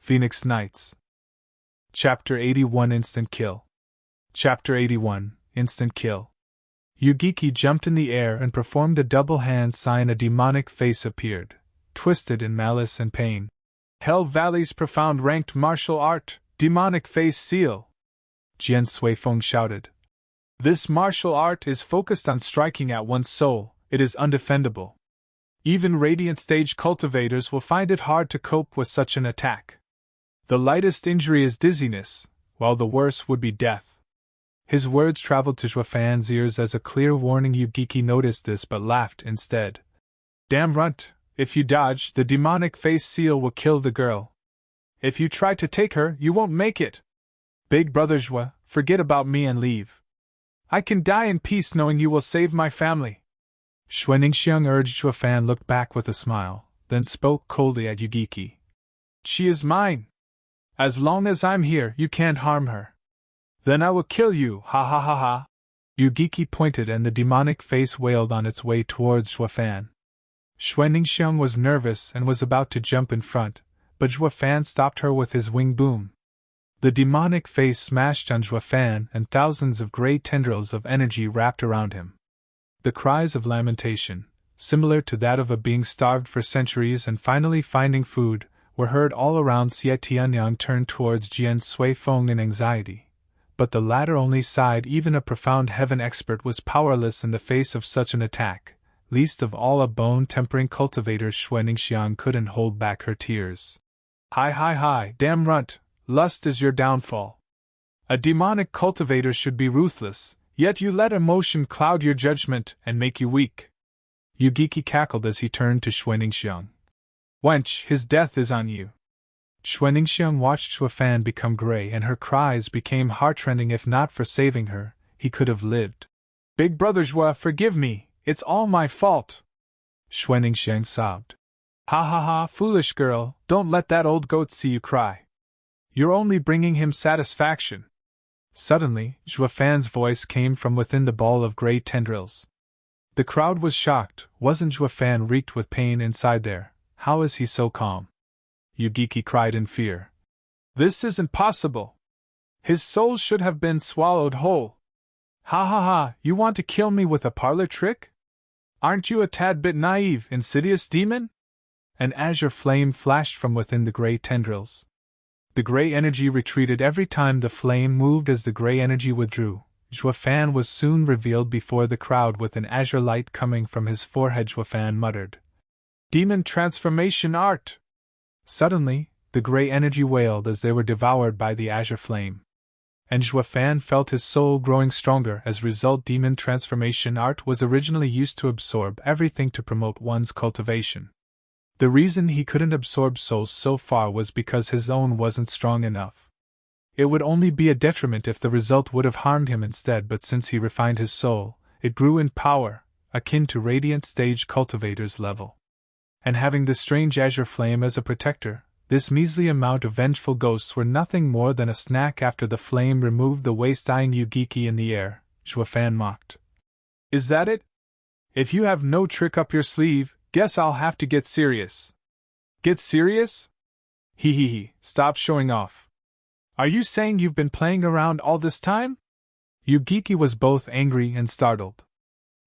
Phoenix Knights. Chapter 81 Instant Kill. Chapter 81 Instant Kill. Yugiki jumped in the air and performed a double hand sign. A demonic face appeared, twisted in malice and pain. Hell Valley's profound ranked martial art, demonic face seal. Jian Suifeng shouted. This martial art is focused on striking at one's soul. It is undefendable. Even Radiant Stage cultivators will find it hard to cope with such an attack. The lightest injury is dizziness, while the worst would be death. His words traveled to Zhuofan's ears as a clear warning. Yugiki noticed this but laughed instead. Damn runt, if you dodge, the demonic face seal will kill the girl. If you try to take her, you won't make it. Big brother Zhua, forget about me and leave. I can die in peace knowing you will save my family. Xuaningxiang urged. Zhuofan looked back with a smile, then spoke coldly at Yugiki. She is mine. As long as I'm here, you can't harm her. Then I will kill you, ha ha ha ha. Yugiki pointed and the demonic face wailed on its way towards Zhuofan. Xuaningxiang was nervous and was about to jump in front, but Zhuofan stopped her with his wing boom. The demonic face smashed on Zhuofan and thousands of gray tendrils of energy wrapped around him. The cries of lamentation, similar to that of a being starved for centuries and finally finding food, were heard all around. Xie Tianyang turned towards Jian Suifeng in anxiety, but the latter only sighed. Even a profound heaven expert was powerless in the face of such an attack, least of all a bone-tempering cultivator. Xuaningxiang couldn't hold back her tears. Hi, damn runt, lust is your downfall. A demonic cultivator should be ruthless, yet you let emotion cloud your judgment and make you weak. Yugiki cackled as he turned to Xuaningxiang. Wench, his death is on you. Xuaningxiang watched Zhuofan become gray and her cries became heartrending. If not for saving her, he could have lived. Big brother Zhua, forgive me, it's all my fault. Xuaningxiang sobbed. Ha ha ha, foolish girl, don't let that old goat see you cry. You're only bringing him satisfaction. Suddenly, Zhuofan's voice came from within the ball of gray tendrils. The crowd was shocked. Wasn't Zhuofan reeked with pain inside there? How is he so calm? Yugiki cried in fear. This isn't possible. His soul should have been swallowed whole. Ha ha ha, you want to kill me with a parlor trick? Aren't you a tad bit naive, insidious demon? An azure flame flashed from within the gray tendrils. The gray energy retreated every time the flame moved. As the gray energy withdrew, Zhuofan was soon revealed before the crowd with an azure light coming from his forehead. Zhuofan muttered, Demon transformation art! Suddenly, the gray energy wailed as they were devoured by the azure flame. And Zhuofan felt his soul growing stronger. As a result, demon transformation art was originally used to absorb everything to promote one's cultivation. The reason he couldn't absorb souls so far was because his own wasn't strong enough. It would only be a detriment if the result would have harmed him instead, but since he refined his soul, it grew in power, akin to Radiant Stage cultivator's level. And having the strange azure flame as a protector, this measly amount of vengeful ghosts were nothing more than a snack. After the flame removed the waist-eyeing Yugiki in the air, Zhuofan mocked. Is that it? If you have no trick up your sleeve, guess I'll have to get serious. Get serious? Hee, stop showing off. Are you saying you've been playing around all this time? Yugiki was both angry and startled.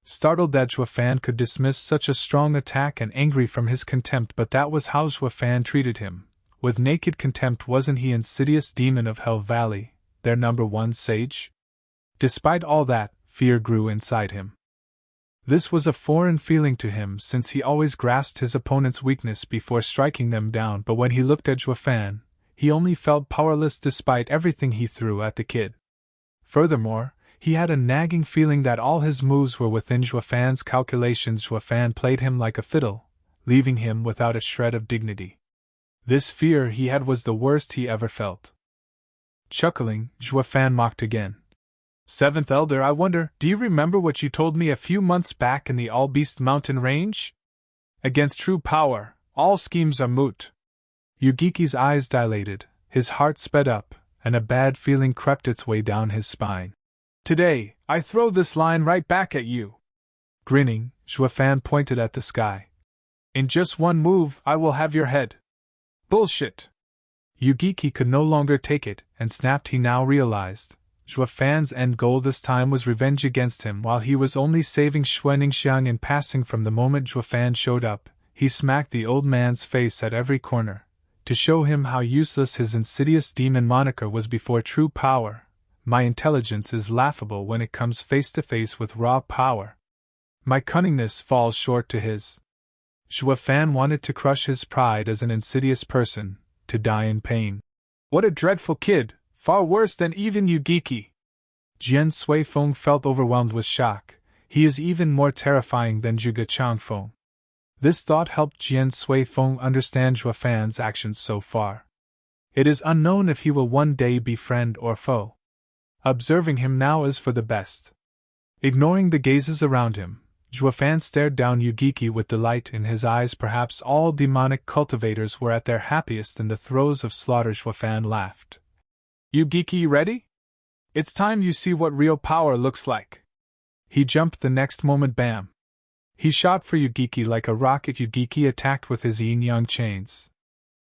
Startled that Zhuofan could dismiss such a strong attack and angry from his contempt, but that was how Zhuofan treated him. With naked contempt. Wasn't he insidious demon of Hell Valley, their #1 sage? Despite all that, fear grew inside him. This was a foreign feeling to him since he always grasped his opponent's weakness before striking them down, but when he looked at Zhuofan, he only felt powerless despite everything he threw at the kid. Furthermore, he had a nagging feeling that all his moves were within Zhuofan's calculations. Zhuofan played him like a fiddle, leaving him without a shred of dignity. This fear he had was the worst he ever felt. Chuckling, Zhuofan mocked again. Seventh Elder, I wonder, do you remember what you told me a few months back in the All-Beast Mountain Range? Against true power, all schemes are moot. Yugiki's eyes dilated, his heart sped up, and a bad feeling crept its way down his spine. Today, I throw this line right back at you. Grinning, Zhuofan pointed at the sky. In just one move, I will have your head. Bullshit. Yugiki could no longer take it, and snapped. He now realized. Zhua Fan's end goal this time was revenge against him. While he was only saving Xuaningxiang in passing from the moment Zhua Fan showed up, he smacked the old man's face at every corner, to show him how useless his insidious demon moniker was before true power. My intelligence is laughable when it comes face to face with raw power. My cunningness falls short to his. Zhua Fan wanted to crush his pride as an insidious person, to die in pain. What a dreadful kid, far worse than even Yugiki. Jian Suifeng felt overwhelmed with shock. He is even more terrifying than Zhuge Changfeng. This thought helped Jian Suifeng understand Zhua Fan's actions so far. It is unknown if he will one day be friend or foe. Observing him now is for the best. Ignoring the gazes around him, Zhua Fan stared down Yugiki with delight in his eyes. Perhaps all demonic cultivators were at their happiest in the throes of slaughter. Zhua Fan laughed. Yugiki, ready? It's time you see what real power looks like. He jumped the next moment. Bam! He shot for Yugiki like a rocket. Yugiki attacked with his yin-yang chains.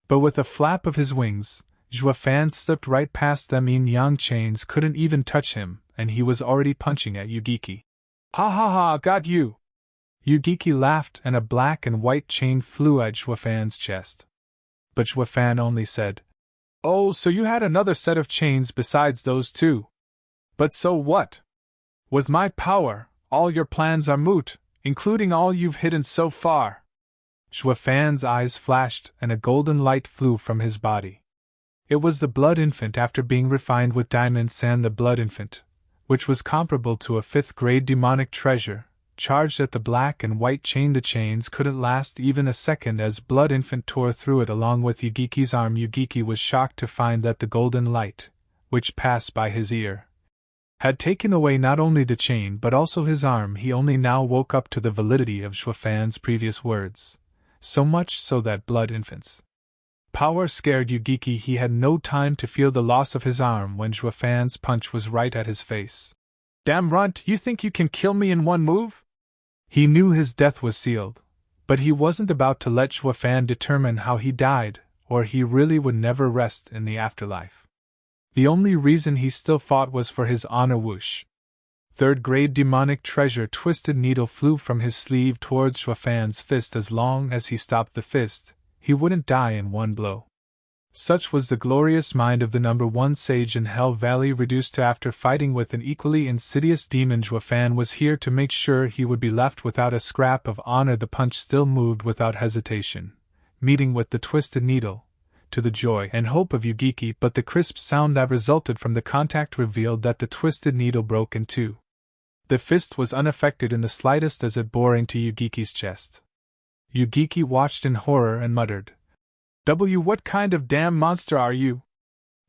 But with a flap of his wings, Zhua Fan slipped right past them. Yin-yang chains couldn't even touch him, and he was already punching at Yugiki. Ha ha ha, got you! Yugiki laughed, and a black and white chain flew at Zhua Fan's chest. But Zhua Fan only said, "Oh, so you had another set of chains besides those two? But so what? With my power, all your plans are moot, including all you've hidden so far." Zhua Fan's eyes flashed, and a golden light flew from his body. It was the Blood Infant after being refined with Diamond Sand. The Blood Infant, which was comparable to a 5th-grade demonic treasure, charged at the black and white chain. The chains couldn't last even a second as Blood Infant tore through it along with Yugiki's arm. Yugiki was shocked to find that the golden light, which passed by his ear, had taken away not only the chain but also his arm. He only now woke up to the validity of Zhua Fan's previous words, so much so that Blood Infant's power scared Yugiki. He had no time to feel the loss of his arm when Zhua Fan's punch was right at his face. Damn runt, you think you can kill me in one move? He knew his death was sealed, but he wasn't about to let Zhua Fan determine how he died, or he really would never rest in the afterlife. The only reason he still fought was for his honor. Whoosh! 3rd-grade demonic treasure Twisted Needle flew from his sleeve towards Zhua Fan's fist. As long as he stopped the fist, he wouldn't die in one blow. Such was the glorious mind of the number 1 sage in Hell Valley. Reduced to after fighting with an equally insidious demon, Zhua Fan was here to make sure he would be left without a scrap of honor. The punch still moved without hesitation, meeting with the Twisted Needle, to the joy and hope of Yugiki, but the crisp sound that resulted from the contact revealed that the Twisted Needle broke in two. The fist was unaffected in the slightest as it bore into Yugiki's chest. Yugiki watched in horror and muttered, What kind of damn monster are you?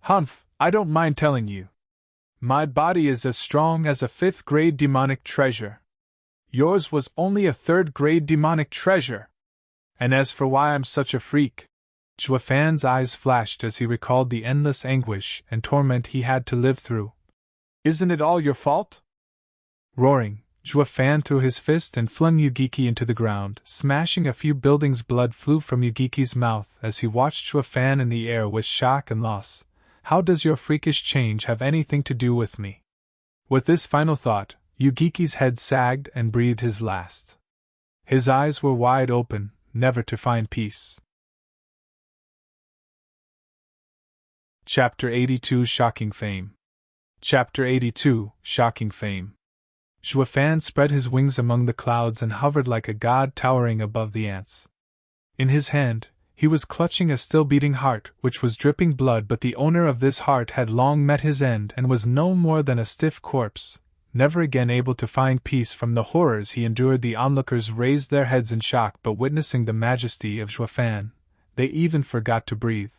Humph, I don't mind telling you. My body is as strong as a 5th-grade demonic treasure. Yours was only a 3rd-grade demonic treasure. And as for why I'm such a freak, Zhua Fan's eyes flashed as he recalled the endless anguish and torment he had to live through. Isn't it all your fault? Roaring, Zhua Fan threw his fist and flung Yugiki into the ground, smashing a few buildings. Blood flew from Yugiki's mouth as he watched Zhua Fan in the air with shock and loss. How does your freakish change have anything to do with me? With this final thought, Yugiki's head sagged and breathed his last. His eyes were wide open, never to find peace. Chapter 82 Shocking Fame. Chapter 82 Shocking Fame. Zhua Fan spread his wings among the clouds and hovered like a god towering above the ants. In his hand, he was clutching a still-beating heart which was dripping blood, but the owner of this heart had long met his end and was no more than a stiff corpse, never again able to find peace from the horrors he endured. The onlookers raised their heads in shock, but witnessing the majesty of Zhua Fan, they even forgot to breathe.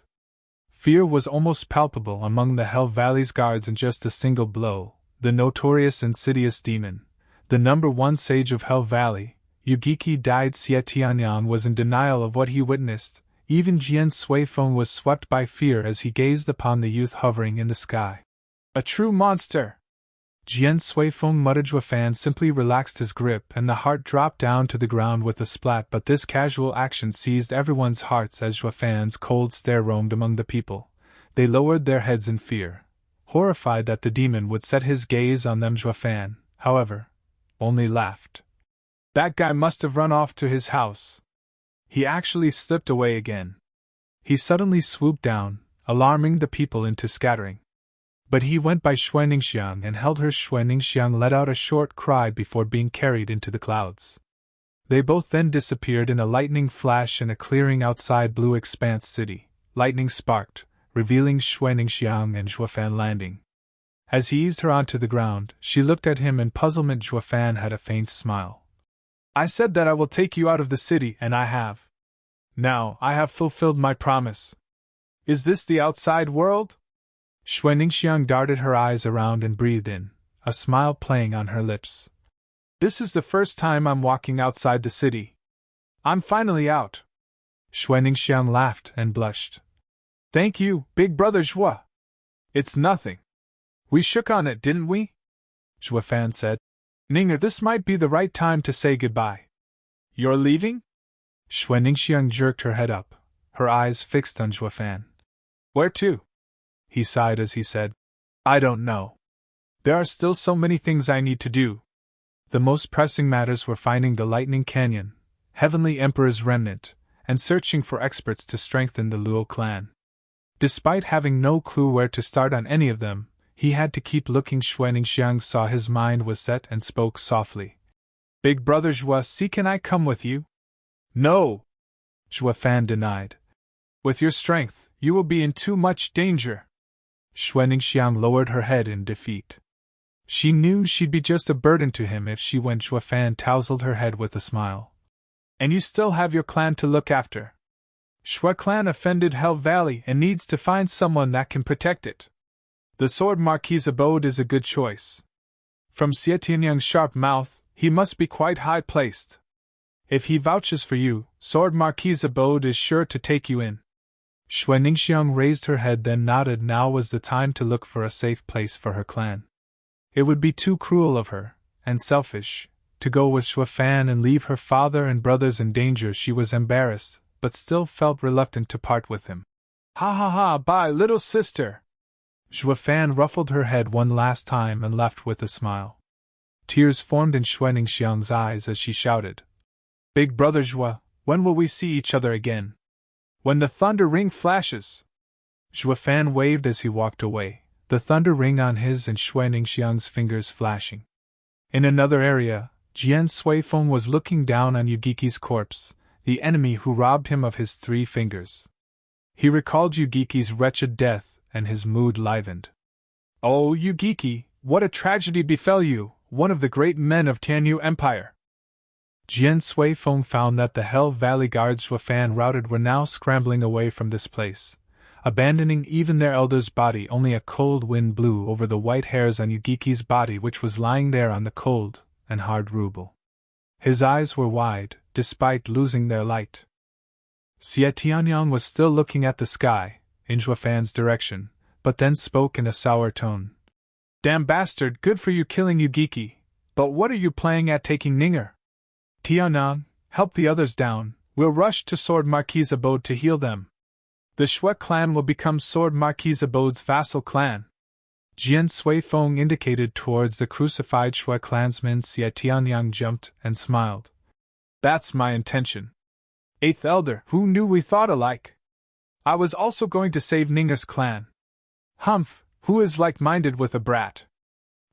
Fear was almost palpable among the Hell Valley's guards. In just a single blow, the notorious insidious demon, the number 1 sage of Hell Valley, Yugiki died. Xie Tianyang was in denial of what he witnessed. Even Jian Suifeng was swept by fear as he gazed upon the youth hovering in the sky. A true monster! Jian Suifeng muttered. Zhua Fan simply relaxed his grip and the heart dropped down to the ground with a splat, but this casual action seized everyone's hearts as Zhua Fan's cold stare roamed among the people, They lowered their heads in fear, horrified that the demon would set his gaze on them. Juefan, however, only laughed. That guy must have run off to his house. He actually slipped away again. He suddenly swooped down, alarming the people into scattering. But he went by Xuaningxiang and held her. Xuaningxiang let out a short cry before being carried into the clouds. They both then disappeared in a lightning flash in a clearing outside Blue Expanse City. Lightning sparked, revealing Xuaningxiang and Juefan landing. As he eased her onto the ground, she looked at him in puzzlement. Juefan had a faint smile. I said that I will take you out of the city, and I have. Now, I have fulfilled my promise. Is this the outside world? Xuaningxiang darted her eyes around and breathed in, a smile playing on her lips. This is the first time I'm walking outside the city. I'm finally out. Xuaningxiang laughed and blushed. Thank you, big brother Zhua. It's nothing. We shook on it, didn't we? Juefan said. Ninger, this might be the right time to say goodbye. You're leaving? Xuaningxiang jerked her head up, her eyes fixed on Juefan. Where to? He sighed as he said, I don't know. There are still so many things I need to do. The most pressing matters were finding the Lightning Canyon, Heavenly Emperor's remnant, and searching for experts to strengthen the Luo clan. Despite having no clue where to start on any of them, he had to keep looking. Xuaningxiang saw his mind was set and spoke softly. Big brother Zhua, can I come with you? No! Juefan denied. With your strength, you will be in too much danger. Xuaningxiang lowered her head in defeat. She knew she'd be just a burden to him if she went. Juefan tousled her head with a smile. And you still have your clan to look after. Shui clan offended Hell Valley and needs to find someone that can protect it. The Sword Marquis' abode is a good choice. From Xie Tianyang's sharp mouth, he must be quite high-placed. If he vouches for you, Sword Marquis' abode is sure to take you in. Xuaningxiang raised her head then nodded. Now was the time to look for a safe place for her clan. It would be too cruel of her, and selfish, to go with Juefan and leave her father and brothers in danger. She was embarrassed, but still felt reluctant to part with him. Ha ha ha, bye, little sister! Juefan ruffled her head one last time and left with a smile. Tears formed in Xuaningxiang's eyes as she shouted. Big brother Zhua, when will we see each other again? When the thunder ring flashes! Juefan waved as he walked away, the thunder ring on his and Xuaningxiang's fingers flashing. In another area, Jian Suifeng was looking down on Yugiki's corpse, the enemy who robbed him of his 3 fingers. He recalled Yugiki's wretched death, and his mood livened. Oh, Yugiki, what a tragedy befell you, one of the great men of Tianyu Empire! Jian Suifeng found that the Hell Valley guards Juefan routed were now scrambling away from this place, abandoning even their elder's body. Only a cold wind blew over the white hairs on Yugiki's body, which was lying there on the cold and hard rubble. His eyes were wide, despite losing their light. Xie Tianyang was still looking at the sky, in Juefan's direction, but then spoke in a sour tone. Damn bastard, good for you killing Yugiki, but what are you playing at taking Ninger? Tianyang, help the others down, we'll rush to Sword Marquis' abode to heal them. The Shui clan will become Sword Marquis' abode's vassal clan. Jian Suifeng indicated towards the crucified Shui clansman. Xie Tianyang jumped and smiled. That's my intention. 8th Elder, who knew we thought alike? I was also going to save Ninger's clan. Humph, who is like-minded with a brat?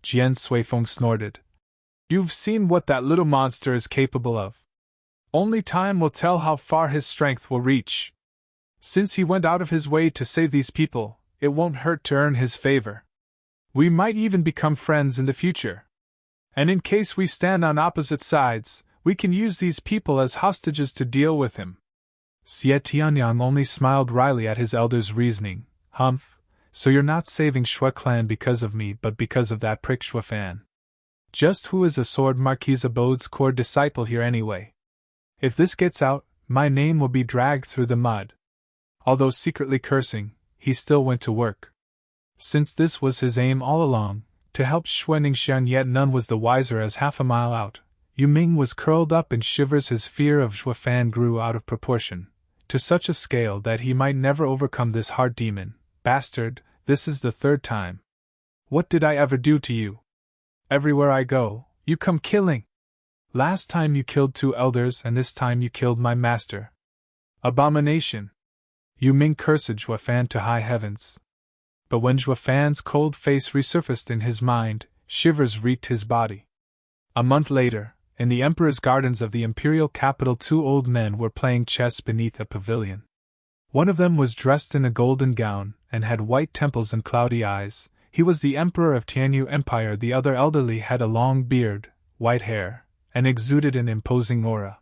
Jian Suifeng snorted. You've seen what that little monster is capable of. Only time will tell how far his strength will reach. Since he went out of his way to save these people, it won't hurt to earn his favor. We might even become friends in the future. And in case we stand on opposite sides, we can use these people as hostages to deal with him. Xie Tianyang only smiled wryly at his elder's reasoning. Humph, so you're not saving Shui clan because of me but because of that prick Juefan. Just who is a Sword Marquis' abode's core disciple here anyway? If this gets out, my name will be dragged through the mud. Although secretly cursing, he still went to work. Since this was his aim all along, to help Xuaningxiang, yet none was the wiser as half a mile out, Yu Ming was curled up in shivers. His fear of Juefan grew out of proportion, to such a scale that he might never overcome this hard demon, Bastard, this is the third time. What did I ever do to you? Everywhere I go, you come killing. Last time you killed 2 elders and this time you killed my master. Abomination! You Ming cursed Juefan to high heavens. But when Juefan's cold face resurfaced in his mind, shivers reeked his body. A month later, in the Emperor's gardens of the imperial capital, 2 old men were playing chess beneath a pavilion. One of them was dressed in a golden gown, and had white temples and cloudy eyes. He was the Emperor of Tianyu Empire. The other elderly had a long beard, white hair, and exuded an imposing aura.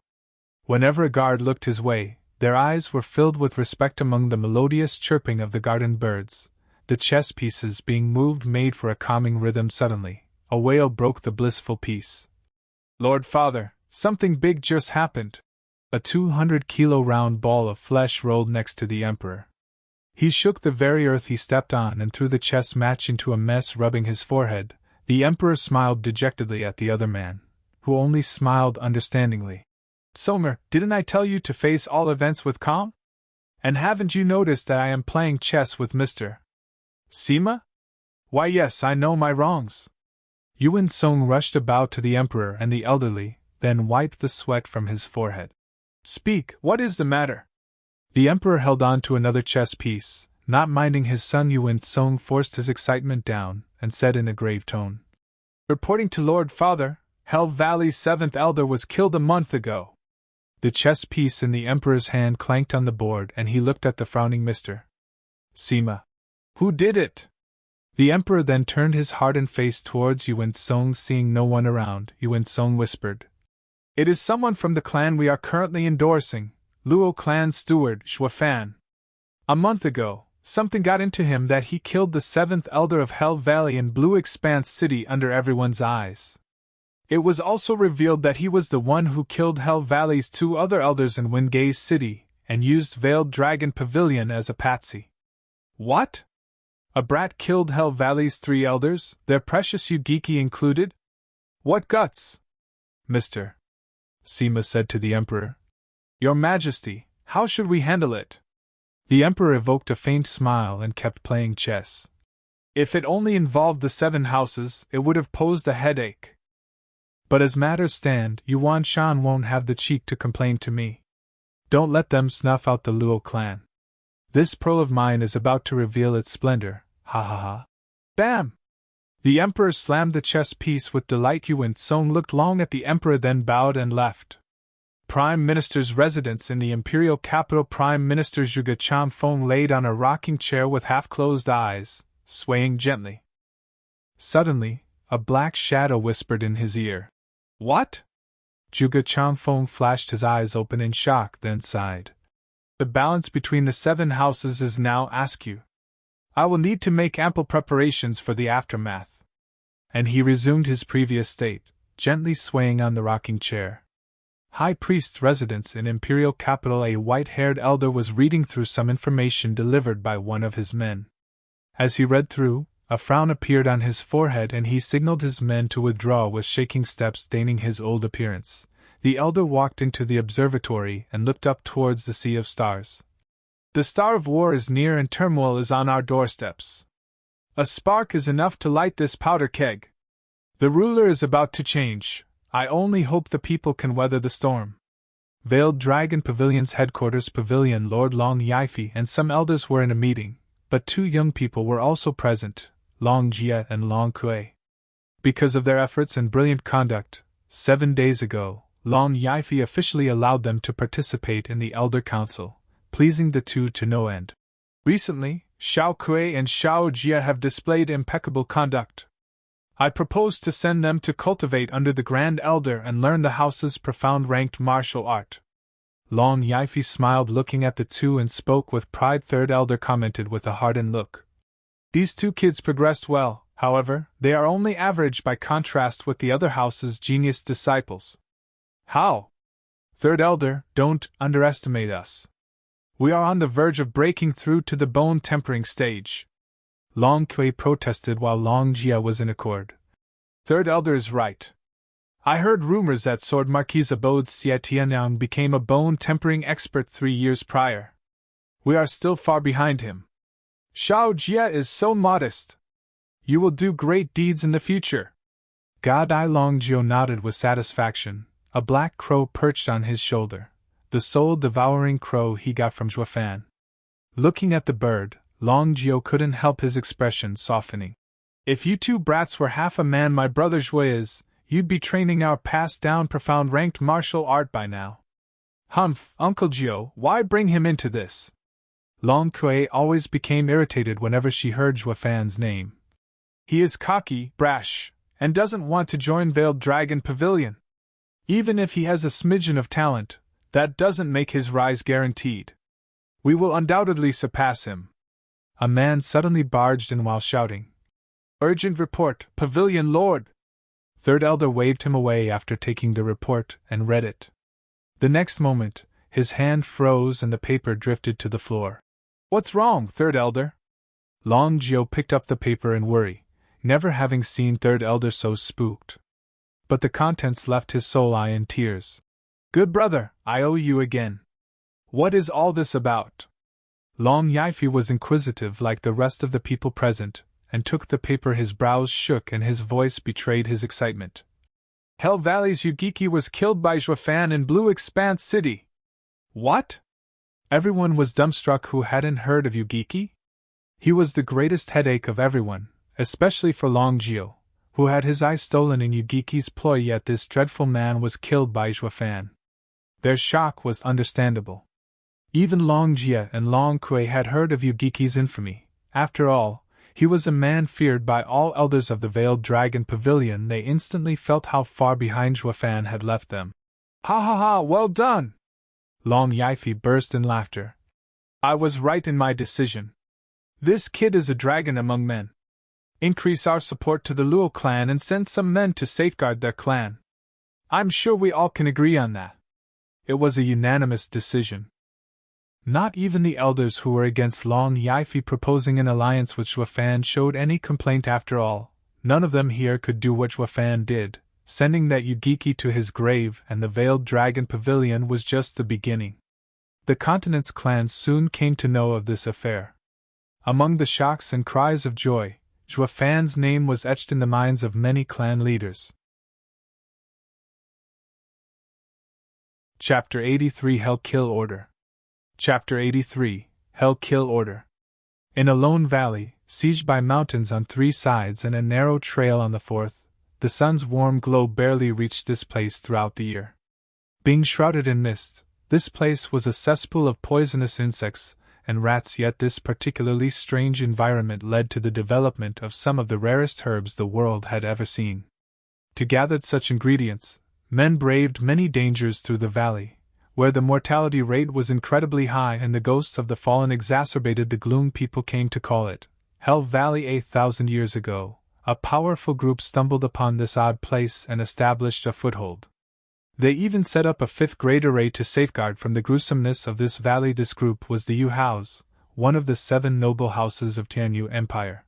Whenever a guard looked his way, their eyes were filled with respect. Among the melodious chirping of the garden birds, the chess pieces being moved made for a calming rhythm. Suddenly, a wail broke the blissful peace. Lord Father, something big just happened. A 200-kilo round ball of flesh rolled next to the Emperor. He shook the very earth he stepped on and threw the chess match into a mess, rubbing his forehead. The Emperor smiled dejectedly at the other man, who only smiled understandingly. Songer, didn't I tell you to face all events with calm? And haven't you noticed that I am playing chess with Mr. Sima? Why yes, I know my wrongs. Yuan Song rushed about to the Emperor and the elderly, then wiped the sweat from his forehead. Speak, what is the matter? The Emperor held on to another chess piece. Not minding his son, Yuan Song forced his excitement down, and said in a grave tone. Reporting to Lord Father, Hell Valley's 7th elder was killed a month ago. The chess piece in the Emperor's hand clanked on the board, and he looked at the frowning Mr. Sima. Who did it? The Emperor then turned his hardened face towards Yuan Song. Seeing no one around, Yuan Song whispered. It is someone from the clan we are currently endorsing, Luo clan steward Juefan. A month ago, something got into him that he killed the 7th elder of Hell Valley in Blue Expanse City under everyone's eyes. It was also revealed that he was the one who killed Hell Valley's 2 other elders in Wingay City, and used Veiled Dragon Pavilion as a patsy. What? A brat killed Hell Valley's 3 elders, their precious Ugeki included? What guts? Mr. Sima said to the Emperor. Your Majesty, how should we handle it? The Emperor evoked a faint smile and kept playing chess. If it only involved the 7 houses, it would have posed a headache. But as matters stand, Yuan Shan won't have the cheek to complain to me. Don't let them snuff out the Luo clan. This pearl of mine is about to reveal its splendor, ha ha ha. Bam! The Emperor slammed the chess piece with delight. Yuan Song looked long at the Emperor, then bowed and left. Prime Minister's residence in the imperial capital. Prime Minister Zhuge Chanfeng laid on a rocking chair with half-closed eyes, swaying gently. Suddenly, a black shadow whispered in his ear. What? Zhuge Chanfeng flashed his eyes open in shock, then sighed. The balance between the 7 houses is now askew. I will need to make ample preparations for the aftermath. And he resumed his previous state, gently swaying on the rocking chair. High Priest's residence in imperial capital. A white-haired elder was reading through some information delivered by one of his men. As he read through, a frown appeared on his forehead, and he signaled his men to withdraw with shaking steps staining his old appearance. The elder walked into the observatory and looked up towards the sea of stars. The star of war is near and turmoil is on our doorsteps. A spark is enough to light this powder keg. The ruler is about to change. I only hope the people can weather the storm. Veiled Dragon Pavilion's headquarters pavilion. Lord Long Yifi and some elders were in a meeting, but 2 young people were also present, Long Jia and Long Kui. Because of their efforts and brilliant conduct, 7 days ago, Long Yifi officially allowed them to participate in the Elder Council, pleasing the 2 to no end. Recently, Xiao Kui and Xiao Jia have displayed impeccable conduct. I propose to send them to cultivate under the Grand Elder and learn the house's profound ranked martial art. Long Yifi smiled, looking at the 2, and spoke with pride. 3rd Elder commented with a hardened look. These 2 kids progressed well, however, they are only average by contrast with the other house's genius disciples. How? 3rd Elder, don't underestimate us. We are on the verge of breaking through to the bone tempering stage. Long Kui protested while Long Jia was in accord. 3rd Elder is right. I heard rumors that Sword Marquis Abode Xie Tianyang became a bone tempering expert 3 years prior. We are still far behind him. Xiao Jie is so modest. You will do great deeds in the future. God I Long Jiu nodded with satisfaction. A black crow perched on his shoulder, the soul-devouring crow he got from Zhuofan. Looking at the bird, Long Jiu couldn't help his expression softening. If you two brats were half a man my brother Zhui is, you'd be training our passed-down profound ranked martial art by now. Humph, Uncle Jiu, why bring him into this? Long Kui always became irritated whenever she heard Zhuofan's name. He is cocky, brash, and doesn't want to join Veiled Dragon Pavilion. Even if he has a smidgen of talent, that doesn't make his rise guaranteed. We will undoubtedly surpass him. A man suddenly barged in while shouting. Urgent report, Pavilion Lord! Third Elder waved him away after taking the report and read it. The next moment, his hand froze and the paper drifted to the floor. What's wrong, Third Elder? Long Jiu picked up the paper in worry, never having seen Third Elder so spooked. But the contents left his soul eye in tears. Good brother, I owe you again. What is all this about? Long Yifi was inquisitive like the rest of the people present, and took the paper. His brows shook and his voice betrayed his excitement. Hell Valley's Yugiki was killed by Zhuofan in Blue Expanse City. What? Everyone was dumbstruck who hadn't heard of Yugiki. He was the greatest headache of everyone, especially for Long Jiu, who had his eye stolen in Yugiki's ploy, yet this dreadful man was killed by Zhuofan. Their shock was understandable. Even Long Jie and Long Kui had heard of Yugiki's infamy. After all, he was a man feared by all elders of the Veiled Dragon Pavilion. They instantly felt how far behind Zhuofan had left them. Ha ha ha, well done! Long Yifi burst in laughter. I was right in my decision. This kid is a dragon among men. Increase our support to the Luo clan and send some men to safeguard their clan. I'm sure we all can agree on that. It was a unanimous decision. Not even the elders who were against Long Yifi proposing an alliance with Zhuofan showed any complaint. After all, none of them here could do what Zhuofan did. Sending that Yugiki to his grave and the Veiled Dragon Pavilion was just the beginning. The continent's clans soon came to know of this affair. Among the shocks and cries of joy, Zhuofan's name was etched in the minds of many clan leaders. Chapter 83 Hell Kill Order. Chapter 83 Hell Kill Order. In a lone valley, sieged by mountains on 3 sides and a narrow trail on the 4th, the sun's warm glow barely reached this place throughout the year. Being shrouded in mist, this place was a cesspool of poisonous insects and rats, yet this particularly strange environment led to the development of some of the rarest herbs the world had ever seen. To gather such ingredients, men braved many dangers through the valley, where the mortality rate was incredibly high and the ghosts of the fallen exacerbated the gloom. People came to call it Hell Valley. 8,000 years ago, a powerful group stumbled upon this odd place and established a foothold. They even set up a 5th-grade array to safeguard from the gruesomeness of this valley. This group was the Yu House, one of the 7 noble houses of Tianyu Empire.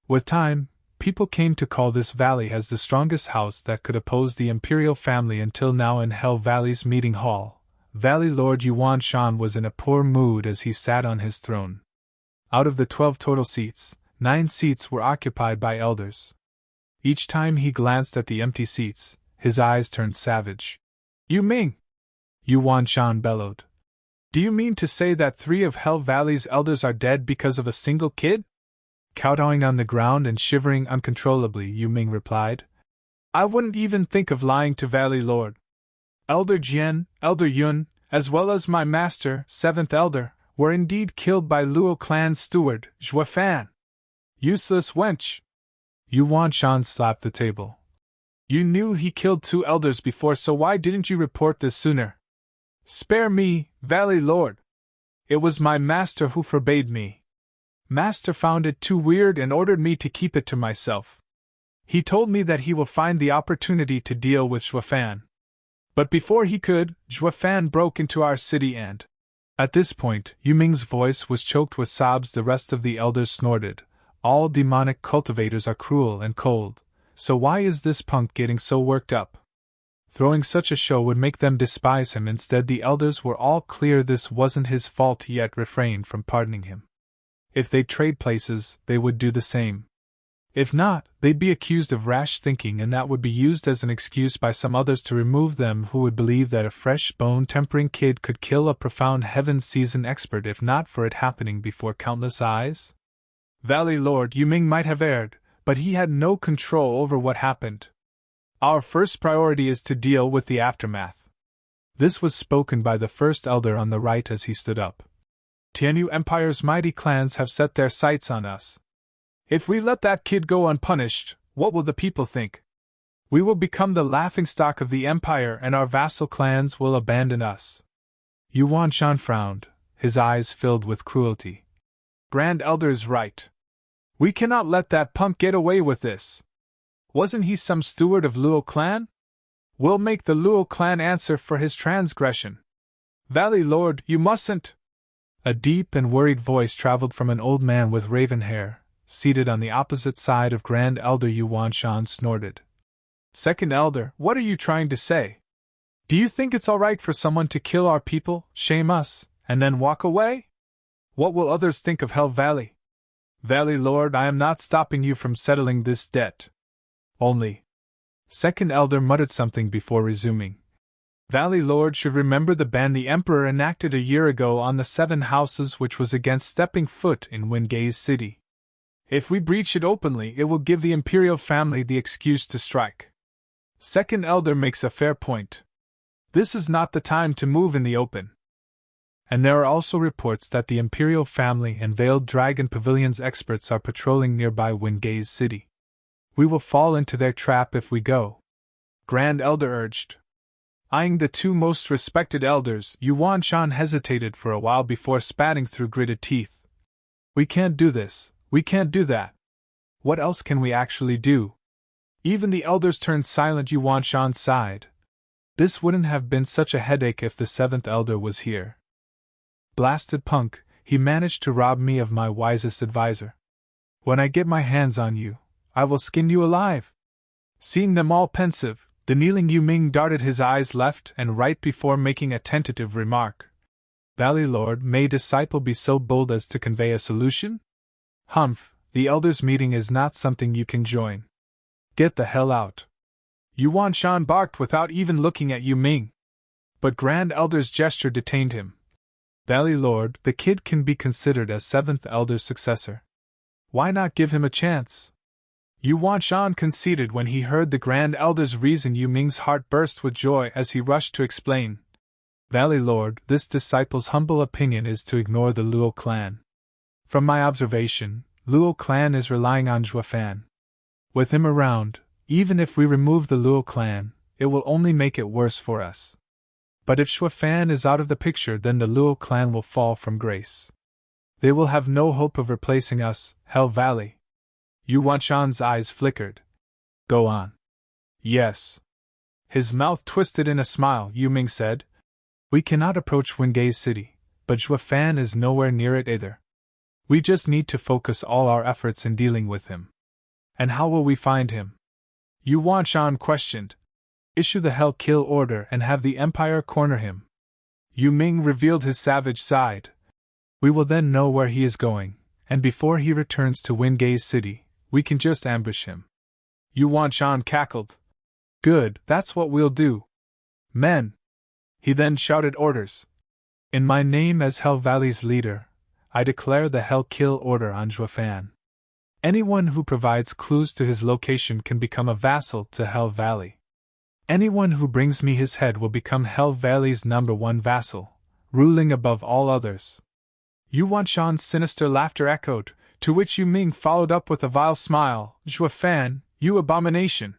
With time, people came to call this valley as the strongest house that could oppose the imperial family. Until now, in Hell Valley's meeting hall, Valley Lord Yuan Shan was in a poor mood as he sat on his throne. Out of the 12 total seats, 9 seats were occupied by elders. Each time he glanced at the empty seats, his eyes turned savage. You Ming! Yuan Shan bellowed. Do you mean to say that 3 of Hell Valley's elders are dead because of a single kid? Kowtowing on the ground and shivering uncontrollably, Yu Ming replied. I wouldn't even think of lying to Valley Lord. Elder Jian, Elder Yun, as well as my master, 7th Elder, were indeed killed by Luo clan's steward, Zhuofan. Useless wench! Yuan Shan slapped the table. You knew he killed 2 elders before, so why didn't you report this sooner? Spare me, Valley Lord. It was my master who forbade me. Master found it too weird and ordered me to keep it to myself. He told me that he will find the opportunity to deal with Zhuofan. But before he could, Zhuofan broke into our city and... At this point, Yu Ming's voice was choked with sobs. The rest of the elders snorted. All demonic cultivators are cruel and cold. So why is this punk getting so worked up? Throwing such a show would make them despise him. Instead, the elders were all clear this wasn't his fault, yet refrained from pardoning him. If they trade places, they would do the same. If not, they'd be accused of rash thinking, and that would be used as an excuse by some others to remove them who would believe that a fresh bone-tempering kid could kill a profound heaven-seasoned expert if not for it happening before countless eyes. Valley Lord Yu Ming might have erred, but he had no control over what happened. Our first priority is to deal with the aftermath. This was spoken by the first elder on the right as he stood up. Tianyu Empire's mighty clans have set their sights on us. If we let that kid go unpunished, what will the people think? We will become the laughingstock of the Empire, and our vassal clans will abandon us. Yuan Shan frowned, his eyes filled with cruelty. Grand Elder's right. We cannot let that punk get away with this. Wasn't he some steward of Luo clan? We'll make the Luo clan answer for his transgression. Valley Lord, you mustn't. A deep and worried voice traveled from an old man with raven hair, seated on the opposite side of Grand Elder Yuan Shan snorted. Second Elder, what are you trying to say? Do you think it's all right for someone to kill our people, shame us, and then walk away? What will others think of Hell Valley? Valley Lord, I am not stopping you from settling this debt. Only. Second Elder muttered something before resuming. Valley Lord should remember the ban the Emperor enacted a year ago on the 7 houses, which was against stepping foot in Wingay's city. If we breach it openly, it will give the Imperial family the excuse to strike. Second Elder makes a fair point. This is not the time to move in the open. And there are also reports that the Imperial family and Veiled Dragon Pavilion's experts are patrolling nearby Wingay's city. We will fall into their trap if we go. Grand Elder urged. Eyeing the 2 most respected elders, Yuan Shan hesitated for a while before spatting through gritted teeth. We can't do this, we can't do that. What else can we actually do? Even the elders turned silent. Yuan Shan sighed. This wouldn't have been such a headache if the 7th elder was here. Blasted punk, he managed to rob me of my wisest advisor. When I get my hands on you, I will skin you alive. Seeing them all pensive, the kneeling Yu Ming darted his eyes left and right before making a tentative remark. Valley Lord, may disciple be so bold as to convey a solution? Humph, the elders' meeting is not something you can join. Get the hell out. Yuan Shan barked without even looking at Yu Ming. But Grand Elder's gesture detained him. Valley Lord, the kid can be considered as 7th elder's successor. Why not give him a chance? Yuan Shan conceded when he heard the Grand Elder's reason. Yu Ming's heart burst with joy as he rushed to explain. Valley Lord, this disciple's humble opinion is to ignore the Luo clan. From my observation, Luo clan is relying on Zhuofan. With him around, even if we remove the Luo clan, it will only make it worse for us. But if Zhuofan is out of the picture, then the Luo clan will fall from grace. They will have no hope of replacing us, Hell Valley. Yuan Shan's eyes flickered. Go on. Yes. His mouth twisted in a smile. Yu Ming said. We cannot approach Wingay City, but Zhuofan is nowhere near it either. We just need to focus all our efforts in dealing with him. And how will we find him? Yuan Shan questioned. Issue the Hell Kill order and have the Empire corner him. Yu Ming revealed his savage side. We will then know where he is going, and before he returns to Wingay City, we can just ambush him. Yuan Shan cackled. Good, that's what we'll do. Men! He then shouted orders. In my name as Hell Valley's leader, I declare the Hell Kill order on Zhuofan. Anyone who provides clues to his location can become a vassal to Hell Valley. Anyone who brings me his head will become Hell Valley's #1 vassal, ruling above all others. Yuan Shan's sinister laughter echoed, to which Yu Ming followed up with a vile smile. Zhuofan, you abomination!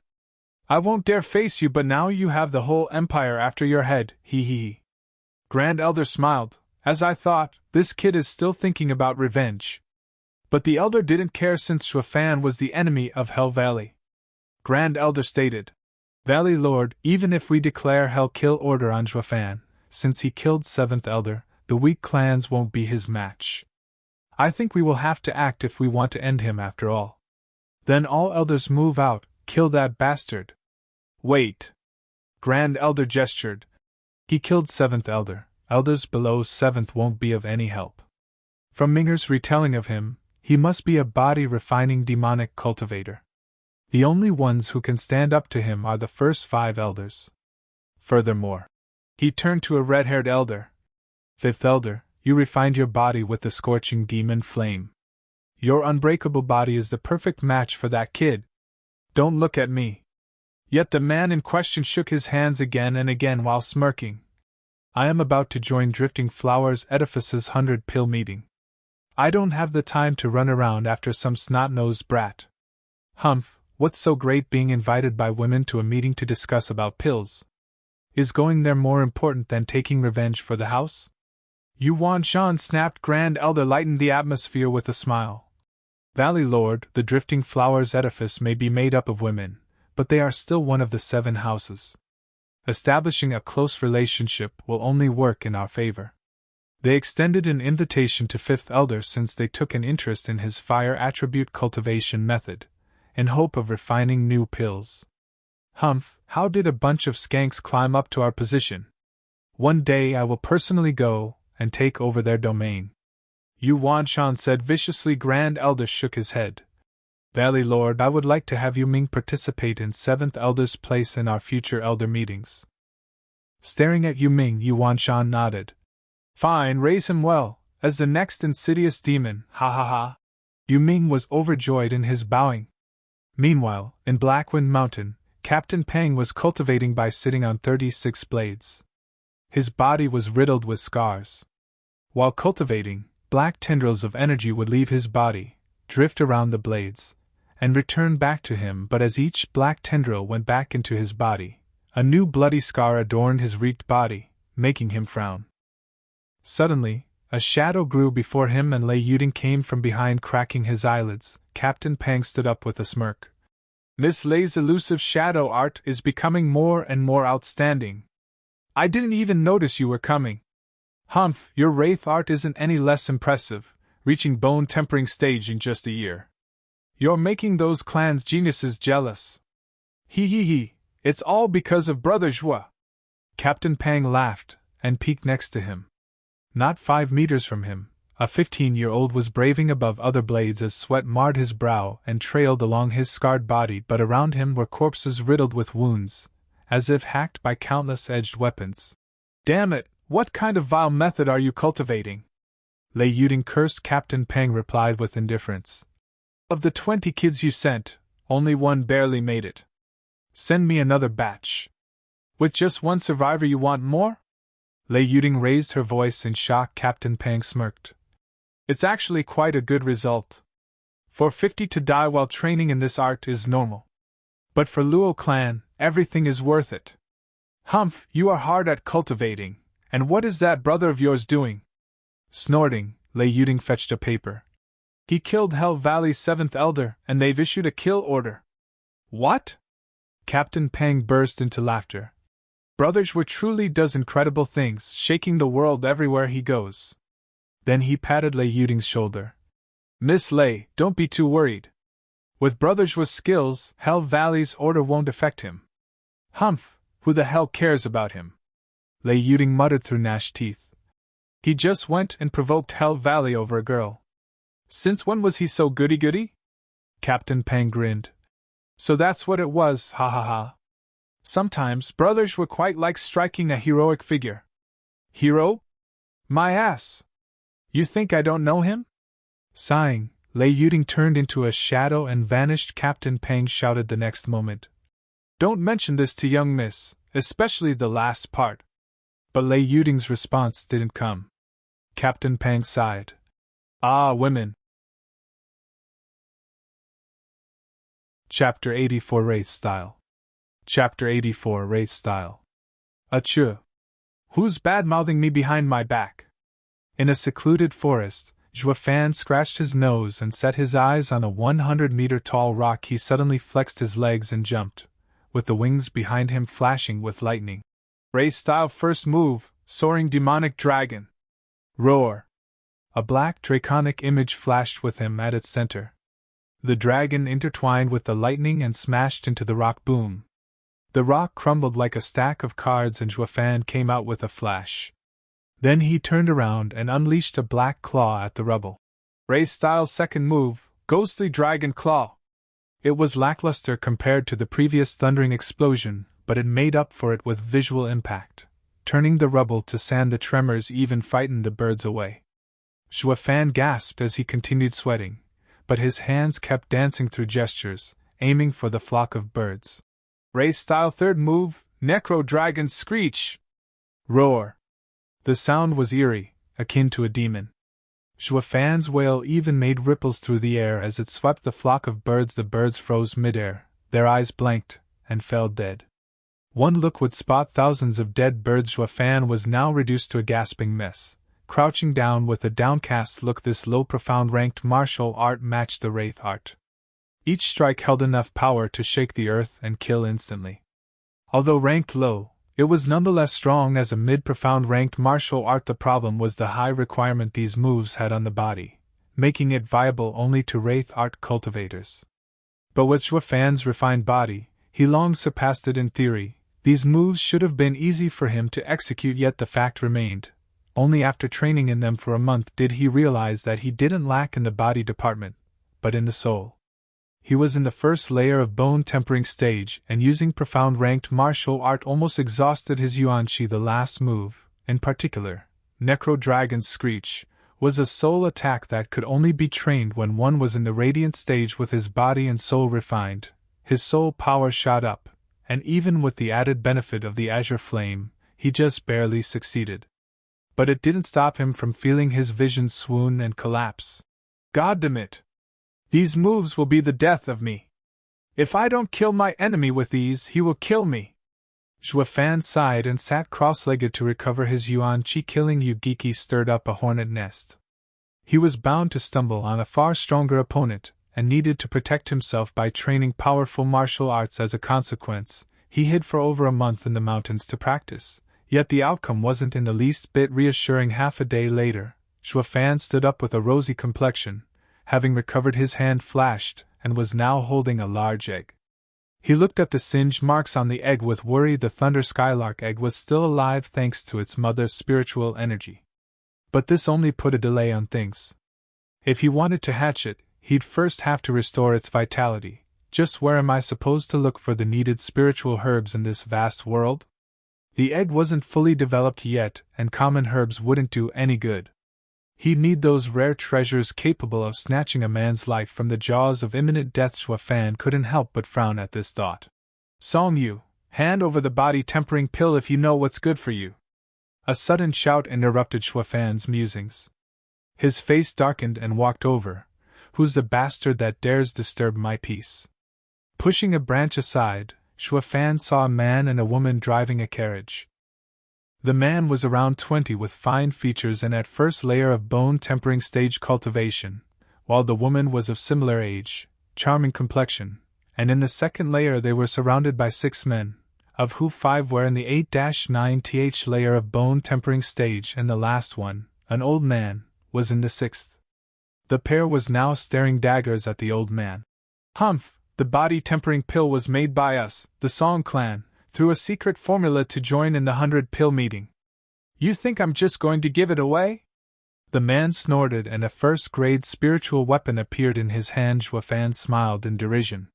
I won't dare face you, but now you have the whole empire after your head, hee hee hee. Grand Elder smiled. As I thought, this kid is still thinking about revenge. But the Elder didn't care since Zhuofan was the enemy of Hell Valley. Grand Elder stated. Valley Lord, even if we declare Hell Kill order on Zhuofan, since he killed 7th Elder, the weak clans won't be his match. I think we will have to act if we want to end him after all. Then all elders move out, kill that bastard. Wait. Grand Elder gestured. He killed 7th Elder. Elders below 7th won't be of any help. From Minger's retelling of him, he must be a body-refining demonic cultivator. The only ones who can stand up to him are the first 5 elders. Furthermore, he turned to a red-haired elder. 5th elder, you refined your body with the scorching demon flame. Your unbreakable body is the perfect match for that kid. Don't look at me. Yet the man in question shook his hands again and again while smirking. I am about to join Drifting Flowers Edifice's 100-pill meeting. I don't have the time to run around after some snot-nosed brat. Humph, what's so great being invited by women to a meeting to discuss about pills? Is going there more important than taking revenge for the house? Yuan Shan snapped. Grand Elder lightened the atmosphere with a smile. Valley Lord, the Drifting Flowers Edifice may be made up of women, but they are still one of the 7 houses. Establishing a close relationship will only work in our favor. They extended an invitation to 5th elder since they took an interest in his fire attribute cultivation method, in hope of refining new pills. Humph, how did a bunch of skanks climb up to our position? One day I will personally go and take over their domain. Yuan Shan said viciously. Grand Elder shook his head. Valley Lord, I would like to have Yu Ming participate in 7th Elder's place in our future elder meetings. Staring at Yu Ming, Yuan Shan nodded. Fine, raise him well, as the next insidious demon, ha ha ha. Yu Ming was overjoyed in his bowing. Meanwhile, in Blackwind Mountain, Captain Pang was cultivating by sitting on 36 blades. His body was riddled with scars. While cultivating, black tendrils of energy would leave his body, drift around the blades, and return back to him, but as each black tendril went back into his body, a new bloody scar adorned his wreaked body, making him frown. Suddenly, a shadow grew before him and Lei Yuding came from behind, cracking his eyelids. Captain Pang stood up with a smirk. Miss Lei's elusive shadow art is becoming more and more outstanding. I didn't even notice you were coming. Humph, your Wraith art isn't any less impressive, reaching bone-tempering stage in just a year. You're making those clan's geniuses jealous. He, it's all because of Brother Zhua. Captain Pang laughed, and peeked next to him. Not 5 meters from him, a 15-year-old was braving above other blades as sweat marred his brow and trailed along his scarred body, but around him were corpses riddled with wounds, as if hacked by countless edged weapons. Damn it, what kind of vile method are you cultivating? Lei Yuding cursed. Captain Pang replied with indifference. Of the 20 kids you sent, only 1 barely made it. Send me another batch. With just 1 survivor you want more? Lei Yuding raised her voice in shock. Captain Pang smirked. It's actually quite a good result. For 50 to die while training in this art is normal. But for Luo clan, everything is worth it. Humph, you are hard at cultivating, and what is that brother of yours doing? Snorting, Lei Yuding fetched a paper. He killed Hell Valley's 7th elder, and they've issued a kill order. What? Captain Pang burst into laughter. Brother Zhua truly does incredible things, shaking the world everywhere he goes. Then he patted Lei Yuding's shoulder. Miss Lei, don't be too worried. With Brother Zhua's skills, Hell Valley's order won't affect him. Humph, who the hell cares about him? Lei Yuding muttered through gnashed teeth. He just went and provoked Hell Valley over a girl. Since when was he so goody-goody? Captain Pang grinned. So that's what it was, ha ha ha. Sometimes brothers were quite like striking a heroic figure. Hero? My ass! You think I don't know him? Sighing, Lei Yuding turned into a shadow and vanished. Captain Pang shouted the next moment. Don't mention this to young miss, especially the last part. But Lei Yuding's response didn't come. Captain Pang sighed. Ah, women. Chapter 84 Wraith Style. Chapter 84 Wraith Style. Achoo! Who's bad-mouthing me behind my back? In a secluded forest, Zhua Fan scratched his nose and set his eyes on a 100-meter-tall rock. He suddenly flexed his legs and jumped, with the wings behind him flashing with lightning. Wraith Style first move, Soaring Demonic Dragon. Roar! A black draconic image flashed with him at its center. The dragon intertwined with the lightning and smashed into the rock. Boom! The rock crumbled like a stack of cards and Zhua Fan came out with a flash. Then he turned around and unleashed a black claw at the rubble. Wraith-style second move, Ghostly Dragon Claw. It was lackluster compared to the previous thundering explosion, but it made up for it with visual impact. Turning the rubble to sand, the tremors even frightened the birds away. Xuefan gasped as he continued sweating, but his hands kept dancing through gestures, aiming for the flock of birds. Wraith-style third move, Necro Dragon Screech. Roar. The sound was eerie, akin to a demon. Xuefan's wail even made ripples through the air as it swept the flock of birds. The birds froze midair, their eyes blanked, and fell dead. One look would spot thousands of dead birds. Xuefan was now reduced to a gasping mess, crouching down with a downcast look. This low, profound ranked martial art matched the Wraith art. Each strike held enough power to shake the earth and kill instantly. Although ranked low, it was nonetheless strong as a mid-profound ranked martial art. The problem was the high requirement these moves had on the body, making it viable only to Wraith art cultivators. But with Xuefan's refined body, he long surpassed it in theory. These moves should have been easy for him to execute, yet the fact remained. Only after training in them for a month did he realize that he didn't lack in the body department, but in the soul. He was in the first layer of bone tempering stage, and using profound ranked martial art almost exhausted his yuan-chi. The last move, in particular, Necro Dragon's Screech, was a soul attack that could only be trained when one was in the radiant stage with his body and soul refined. His soul power shot up, and even with the added benefit of the azure flame, he just barely succeeded. But it didn't stop him from feeling his vision swoon and collapse. Goddamn! These moves will be the death of me. If I don't kill my enemy with these, he will kill me. Xuefan sighed and sat cross-legged to recover his yuan-chi. Killing Yu-Giki stirred up a hornet nest. He was bound to stumble on a far stronger opponent, and needed to protect himself by training powerful martial arts. As a consequence, he hid for over a month in the mountains to practice, yet the outcome wasn't in the least bit reassuring. Half a day later, Xuefan stood up with a rosy complexion, having recovered his hand flashed, and was now holding a large egg. He looked at the singed marks on the egg with worry. The Thunder Skylark egg was still alive thanks to its mother's spiritual energy. But this only put a delay on things. If he wanted to hatch it, he'd first have to restore its vitality. Just where am I supposed to look for the needed spiritual herbs in this vast world? The egg wasn't fully developed yet, and common herbs wouldn't do any good. He'd need those rare treasures capable of snatching a man's life from the jaws of imminent death. Xuefan couldn't help but frown at this thought. Song Yu, hand over the body tempering pill if you know what's good for you. A sudden shout interrupted Xuefan's musings. His face darkened and walked over. Who's the bastard that dares disturb my peace? Pushing a branch aside, Xuefan saw a man and a woman driving a carriage. The man was around 20 with fine features and at first layer of bone tempering stage cultivation, while the woman was of similar age, charming complexion, and in the second layer they were surrounded by 6 men, of whom 5 were in the 8-9th layer of bone tempering stage, and the last one, an old man, was in the 6th. The pair was now staring daggers at the old man. Humph, the body tempering pill was made by us, the Song clan, through a secret formula to join in the 100-pill meeting. You think I'm just going to give it away? The man snorted and a first-grade spiritual weapon appeared in his hand. Xuefan smiled in derision.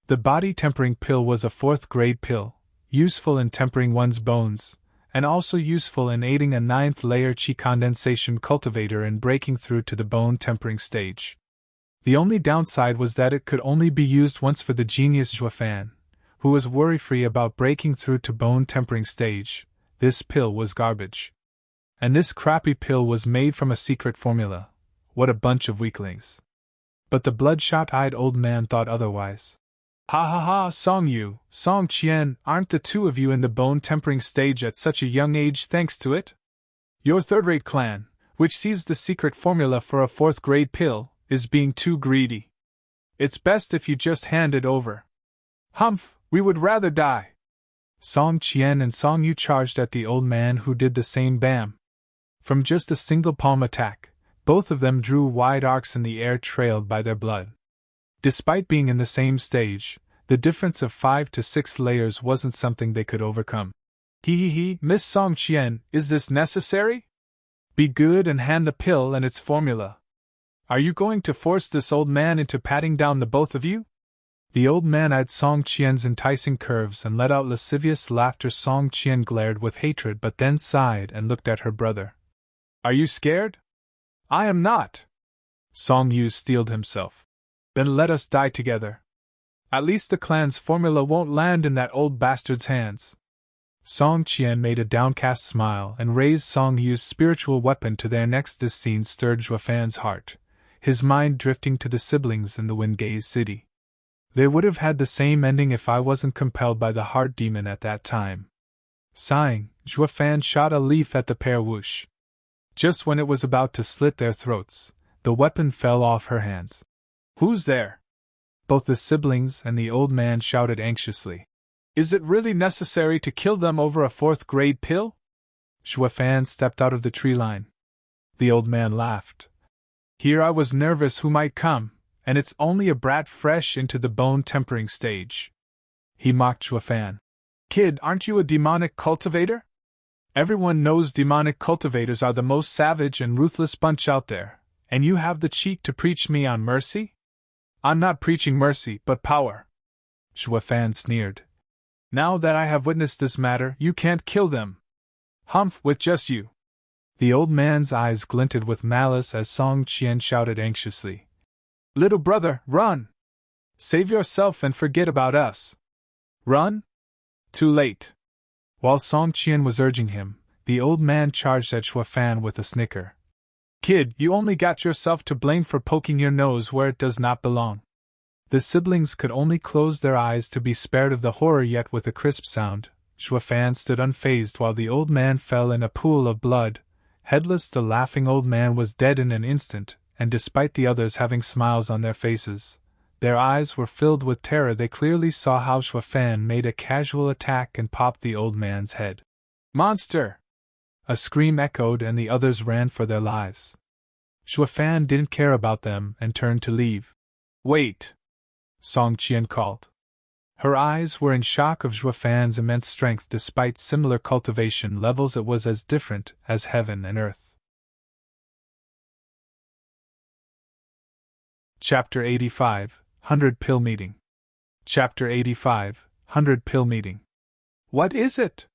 The body tempering pill was a 4th-grade pill, useful in tempering one's bones, and also useful in aiding a 9th-layer chi condensation cultivator in breaking through to the bone tempering stage. The only downside was that it could only be used once for the genius Xuefan, who was worry-free about breaking through to bone tempering stage. This pill was garbage. And this crappy pill was made from a secret formula. What a bunch of weaklings. But the bloodshot-eyed old man thought otherwise. Ha ha ha, Song Yu, Song Qian, aren't the two of you in the bone tempering stage at such a young age thanks to it? Your third-rate clan, which sees the secret formula for a 4th-grade pill, is being too greedy. It's best if you just hand it over. Humph! We would rather die. Song Qian and Song Yu charged at the old man, who did the same. Bam! From just a single palm attack, both of them drew wide arcs in the air trailed by their blood. Despite being in the same stage, the difference of 5 to 6 layers wasn't something they could overcome. He, Miss Song Qian, is this necessary? Be good and hand the pill and its formula. Are you going to force this old man into patting down the both of you? The old man eyed Song Qian's enticing curves and let out lascivious laughter. Song Qian glared with hatred but then sighed and looked at her brother. Are you scared? I am not. Song Yu steeled himself. Then let us die together. At least the clan's formula won't land in that old bastard's hands. Song Qian made a downcast smile and raised Song Yu's spiritual weapon to their necks. This scene stirred Zhuofan's heart, his mind drifting to the siblings in the Wingate city. They would have had the same ending if I wasn't compelled by the heart demon at that time. Sighing, Zhuofan shot a leaf at the pair. Whoosh. Just when it was about to slit their throats, the weapon fell off her hands. Who's there? Both the siblings and the old man shouted anxiously. Is it really necessary to kill them over a fourth-grade pill? Zhuofan stepped out of the tree line. The old man laughed. Here I was nervous who might come, and it's only a brat fresh into the bone-tempering stage. He mocked Zhuofan. Kid, aren't you a demonic cultivator? Everyone knows demonic cultivators are the most savage and ruthless bunch out there, and you have the cheek to preach me on mercy? I'm not preaching mercy, but power. Zhuofan sneered. Now that I have witnessed this matter, you can't kill them. Humph, with just you. The old man's eyes glinted with malice as Song Qian shouted anxiously. Little brother, run! Save yourself and forget about us. Run? Too late. While Song Qian was urging him, the old man charged at Zhuofan with a snicker. Kid, you only got yourself to blame for poking your nose where it does not belong. The siblings could only close their eyes to be spared of the horror, yet with a crisp sound, Zhuofan stood unfazed while the old man fell in a pool of blood. Headless, the laughing old man was dead in an instant, and despite the others having smiles on their faces, their eyes were filled with terror. They clearly saw how Zhuofan made a casual attack and popped the old man's head. Monster! A scream echoed and the others ran for their lives. Zhuofan didn't care about them and turned to leave. Wait! Song Qian called. Her eyes were in shock of Zhuofan's immense strength. Despite similar cultivation levels, it was as different as heaven and earth. Chapter 85, 100 Pill Meeting. Chapter 85, 100 Pill Meeting. What is it?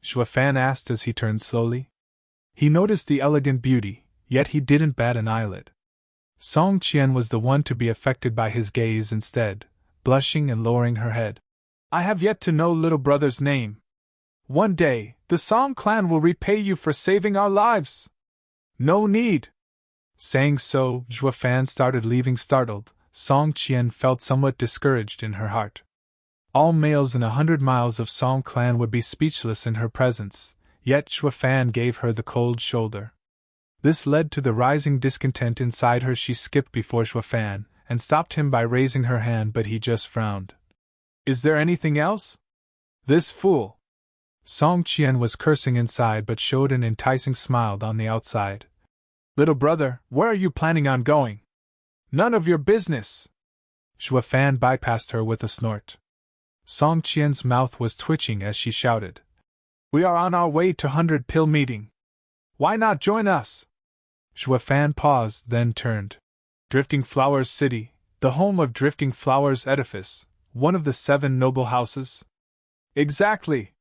Zhuofan asked as he turned slowly. He noticed the elegant beauty, yet he didn't bat an eyelid. Song Qian was the one to be affected by his gaze instead, blushing and lowering her head. I have yet to know little brother's name. One day, the Song clan will repay you for saving our lives. No need. Saying so, Zhuofan started leaving. Startled, Song Qian felt somewhat discouraged in her heart. All males in 100 miles of Song clan would be speechless in her presence, yet Zhuofan gave her the cold shoulder. This led to the rising discontent inside her. She skipped before Zhuofan and stopped him by raising her hand, but he just frowned. Is there anything else? This fool! Song Qian was cursing inside but showed an enticing smile on the outside. Little brother, where are you planning on going? None of your business! Zhuofan bypassed her with a snort. Song Qian's mouth was twitching as she shouted. We are on our way to 100 Pill Meeting. Why not join us? Zhuofan paused, then turned. Drifting Flowers City, the home of Drifting Flowers Edifice, one of the 7 noble houses? Exactly,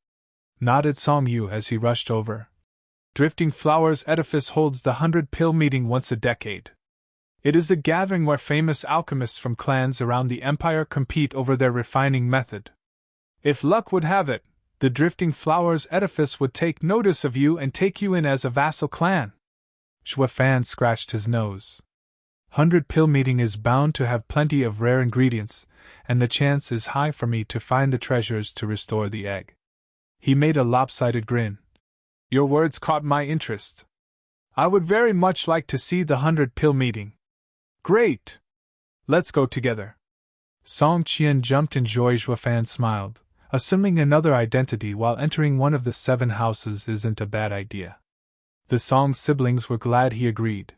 nodded Song Yu as he rushed over. Drifting Flowers Edifice holds the 100 Pill Meeting once a decade. It is a gathering where famous alchemists from clans around the empire compete over their refining method. If luck would have it, the Drifting Flowers Edifice would take notice of you and take you in as a vassal clan. Zhuofan scratched his nose. 100 Pill Meeting is bound to have plenty of rare ingredients, and the chance is high for me to find the treasures to restore the egg. He made a lopsided grin. Your words caught my interest. I would very much like to see the 100 Pill Meeting. Great! Let's go together. Song Qian jumped in joy. Zhuofan smiled. Assuming another identity while entering one of the 7 houses isn't a bad idea. The Song siblings were glad he agreed.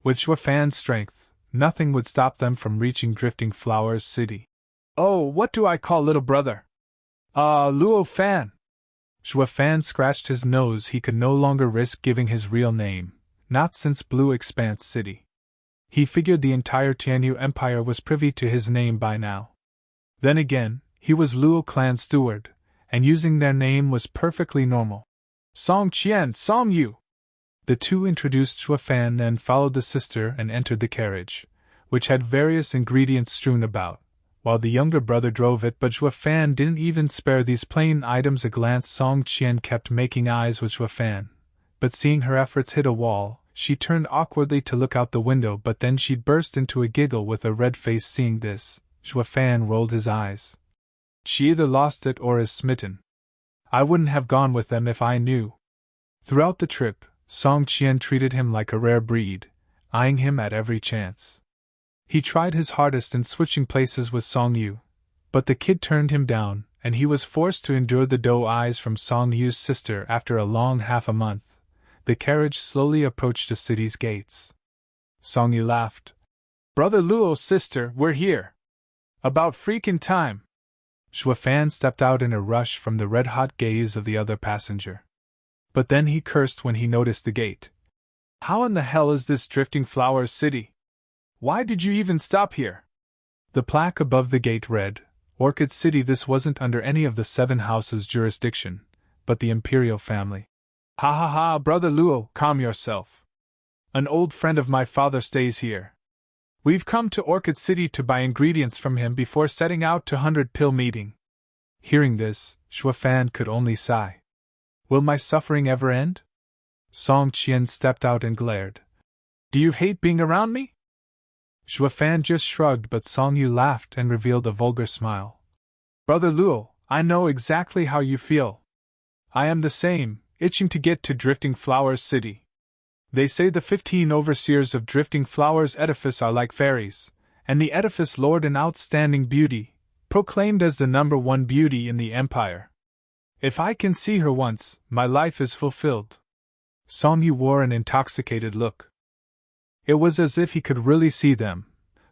With Zhuofan's strength, nothing would stop them from reaching Drifting Flowers City. Oh, what do I call little brother? Luo Fan. Fan scratched his nose. He could no longer risk giving his real name, not since Blue Expanse City. He figured the entire Tianyu Empire was privy to his name by now. Then again, he was Luo Clan's steward, and using their name was perfectly normal. Song Qian, Song Yu! The two introduced Fan, then followed the sister and entered the carriage, which had various ingredients strewn about, while the younger brother drove it. But Fan didn't even spare these plain items a glance. Song Qian kept making eyes with Fan, but seeing her efforts hit a wall, she turned awkwardly to look out the window, but then she burst into a giggle with a red face. Seeing this, Fan rolled his eyes. She either lost it or is smitten. I wouldn't have gone with them if I knew. Throughout the trip, Song Qian treated him like a rare breed, eyeing him at every chance. He tried his hardest in switching places with Song Yu, but the kid turned him down, and he was forced to endure the doe eyes from Song Yu's sister. After a long half a month, the carriage slowly approached the city's gates. Song Yu laughed. Brother Luo, sister, we're here. About freaking time. Fan stepped out in a rush from the red-hot gaze of the other passenger. But then he cursed when he noticed the gate. How in the hell is this Drifting Flowers City? Why did you even stop here? The plaque above the gate read, Orchid City. This wasn't under any of the 7 houses' jurisdiction, but the imperial family. Ha ha ha, Brother Luo, calm yourself. An old friend of my father stays here. We've come to Orchid City to buy ingredients from him before setting out to 100-pill meeting. Hearing this, Fan could only sigh. Will my suffering ever end? Song Qian stepped out and glared. Do you hate being around me? Fan just shrugged, but Song Yu laughed and revealed a vulgar smile. Brother Luo, I know exactly how you feel. I am the same, itching to get to Drifting Flowers City. They say the 15 overseers of Drifting Flowers edifice are like fairies, and the edifice lord an outstanding beauty, proclaimed as the #1 beauty in the empire. If I can see her once, my life is fulfilled. Song Yu wore an intoxicated look. It was as if he could really see them,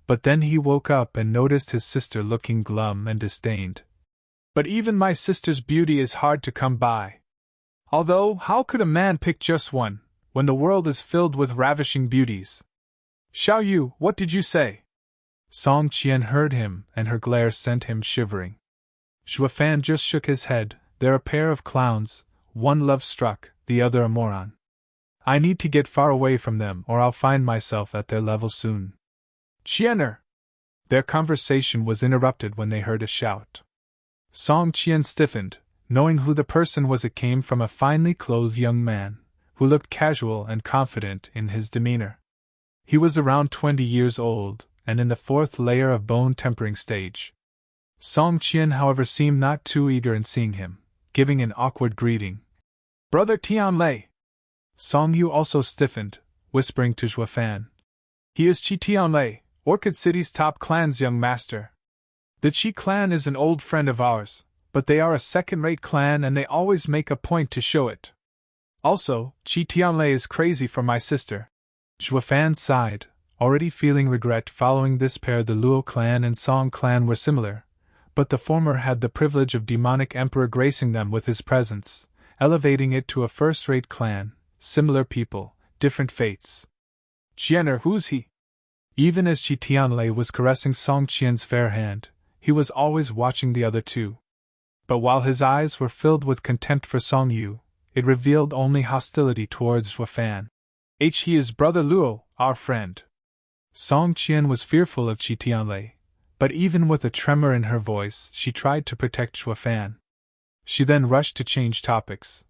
but then he woke up and noticed his sister looking glum and disdained. But even my sister's beauty is hard to come by. Although, how could a man pick just one, when the world is filled with ravishing beauties? Xiao Yu, what did you say? Song Qian heard him, and her glare sent him shivering. Fan just shook his head. They're a pair of clowns, one love-struck, the other a moron. I need to get far away from them, or I'll find myself at their level soon. Qianer! Their conversation was interrupted when they heard a shout. Song Qian stiffened, knowing who the person was. It came from a finely clothed young man, who looked casual and confident in his demeanor. He was around 20 years old, and in the 4th layer of bone tempering stage. Song Qian, however, seemed not too eager in seeing him, giving an awkward greeting. Brother Tianlei! Song Yu also stiffened, whispering to Fan. He is Chi Tianlei, Orchid City's top clan's young master. The Chi clan is an old friend of ours, but they are a second-rate clan and they always make a point to show it. Also, Chi Tianlei is crazy for my sister. Fan sighed, already feeling regret following this pair. The Luo clan and Song clan were similar, but the former had the privilege of demonic emperor gracing them with his presence, elevating it to a first-rate clan. Similar people, different fates. Qianer, who's he? Even as Chi Tianlei was caressing Song Qian's fair hand, he was always watching the other two. But while his eyes were filled with contempt for Song Yu, it revealed only hostility towards Fan. He is Brother Luo, our friend. Song Qian was fearful of Chi Tianlei, but even with a tremor in her voice, she tried to protect Fan. She then rushed to change topics.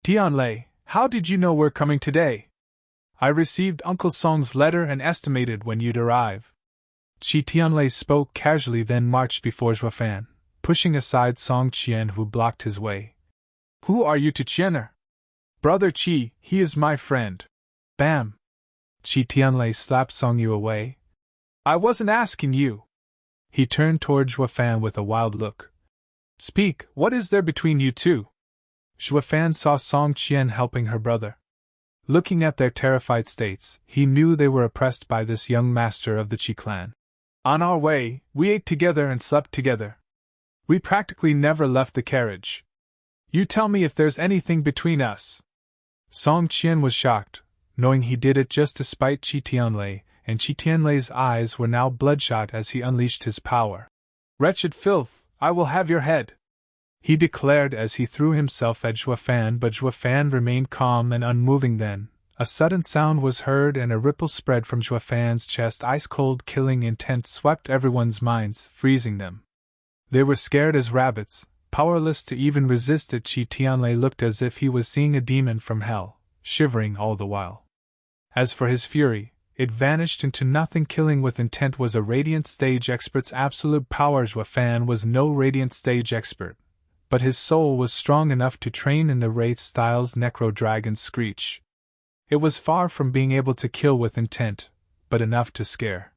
Tianlei, how did you know we're coming today? I received Uncle Song's letter and estimated when you'd arrive. Chi Tianlei spoke casually, then marched before Fan, pushing aside Song Qian, who blocked his way. Who are you to Qianer? Brother Chi, he is my friend. Bam! Chi Tianlei slapped Song Yu away. I wasn't asking you. He turned toward Fan with a wild look. Speak, what is there between you two? Fan saw Song Qian helping her brother. Looking at their terrified states, he knew they were oppressed by this young master of the Chi clan. On our way, we ate together and slept together. We practically never left the carriage. You tell me if there's anything between us. Song Qian was shocked, knowing he did it just to spite Qi Tianlei, and Qi Tianlei's eyes were now bloodshot as he unleashed his power. Wretched filth, I will have your head, he declared as he threw himself at Zhuo Fan, but Zhuo Fan remained calm and unmoving. Then, a sudden sound was heard and a ripple spread from Zhuo Fan's chest. Ice-cold killing intent swept everyone's minds, freezing them. They were scared as rabbits, powerless to even resist it. Qi Tianlei looked as if he was seeing a demon from hell, shivering all the while. As for his fury, it vanished into nothing. Killing with intent was a radiant stage expert's absolute power. Zhuo Fan was no radiant stage expert, but his soul was strong enough to train in the Wraith style's necro-dragon's screech. It was far from being able to kill with intent, but enough to scare.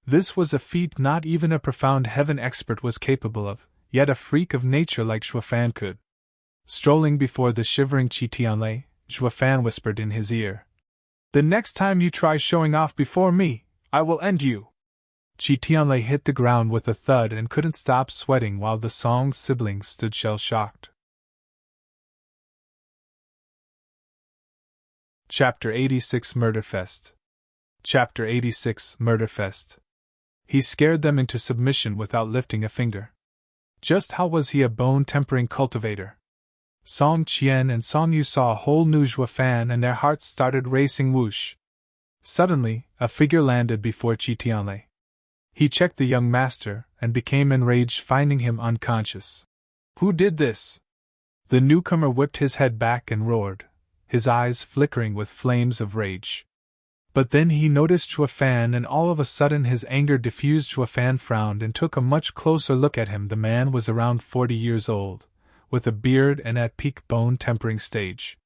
This was a feat not even a profound heaven expert was capable of, yet a freak of nature like Zhuo Fan could. Strolling before the shivering Qi Tianlei, Zhuo Fan whispered in his ear, "The next time you try showing off before me, I will end you." Qi Tianlei hit the ground with a thud and couldn't stop sweating while the Song's siblings stood shell-shocked. Chapter 86 Murderfest. Chapter 86 Murderfest. He scared them into submission without lifting a finger. Just how was he a bone-tempering cultivator? Song Qian and Song Yu saw a whole new Zhuo Fan and their hearts started racing. Whoosh! Suddenly, a figure landed before Qi Tianlei. He checked the young master and became enraged, finding him unconscious. Who did this? The newcomer whipped his head back and roared, his eyes flickering with flames of rage. But then he noticed Zhuo Fan, and all of a sudden his anger diffused. Zhuo Fan frowned and took a much closer look at him. The man was around 40 years old, with a beard and at peak bone-tempering stage.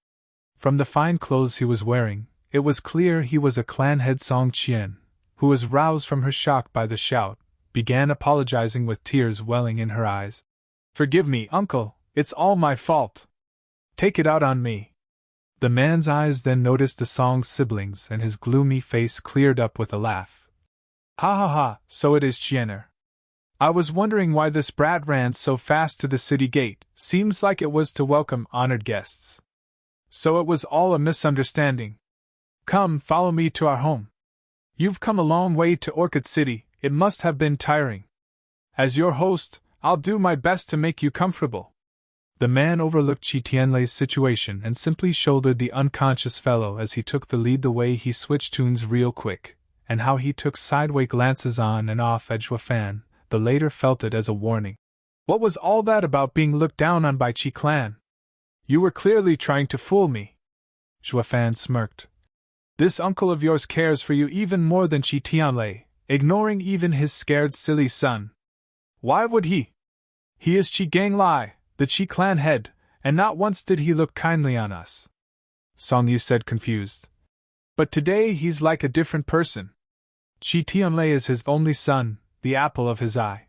From the fine clothes he was wearing, it was clear he was a clan head. Song Qian, who was roused from her shock by the shout, began apologizing with tears welling in her eyes. "Forgive me, uncle, it's all my fault. Take it out on me." The man's eyes then noticed the Song's siblings and his gloomy face cleared up with a laugh. "Ha ha ha, so it is Qianer. I was wondering why this brat ran so fast to the city gate. Seems like it was to welcome honored guests. So it was all a misunderstanding. Come, follow me to our home. You've come a long way to Orchid City, it must have been tiring. As your host, I'll do my best to make you comfortable." The man overlooked Qi Tianlei's situation and simply shouldered the unconscious fellow as he took the lead. The way he switched tunes real quick, and how he took sideways glances on and off at Zhuo Fan, the latter felt it as a warning. "What was all that about being looked down on by Qi clan? You were clearly trying to fool me." Zhuo Fan smirked. "This uncle of yours cares for you even more than Qi Tianlei, ignoring even his scared silly son. Why would he? He is Qi Ganglai, the Qi clan head, and not once did he look kindly on us." Song Yu said, confused. "But today he's like a different person. Qi Tianlei is his only son, the apple of his eye.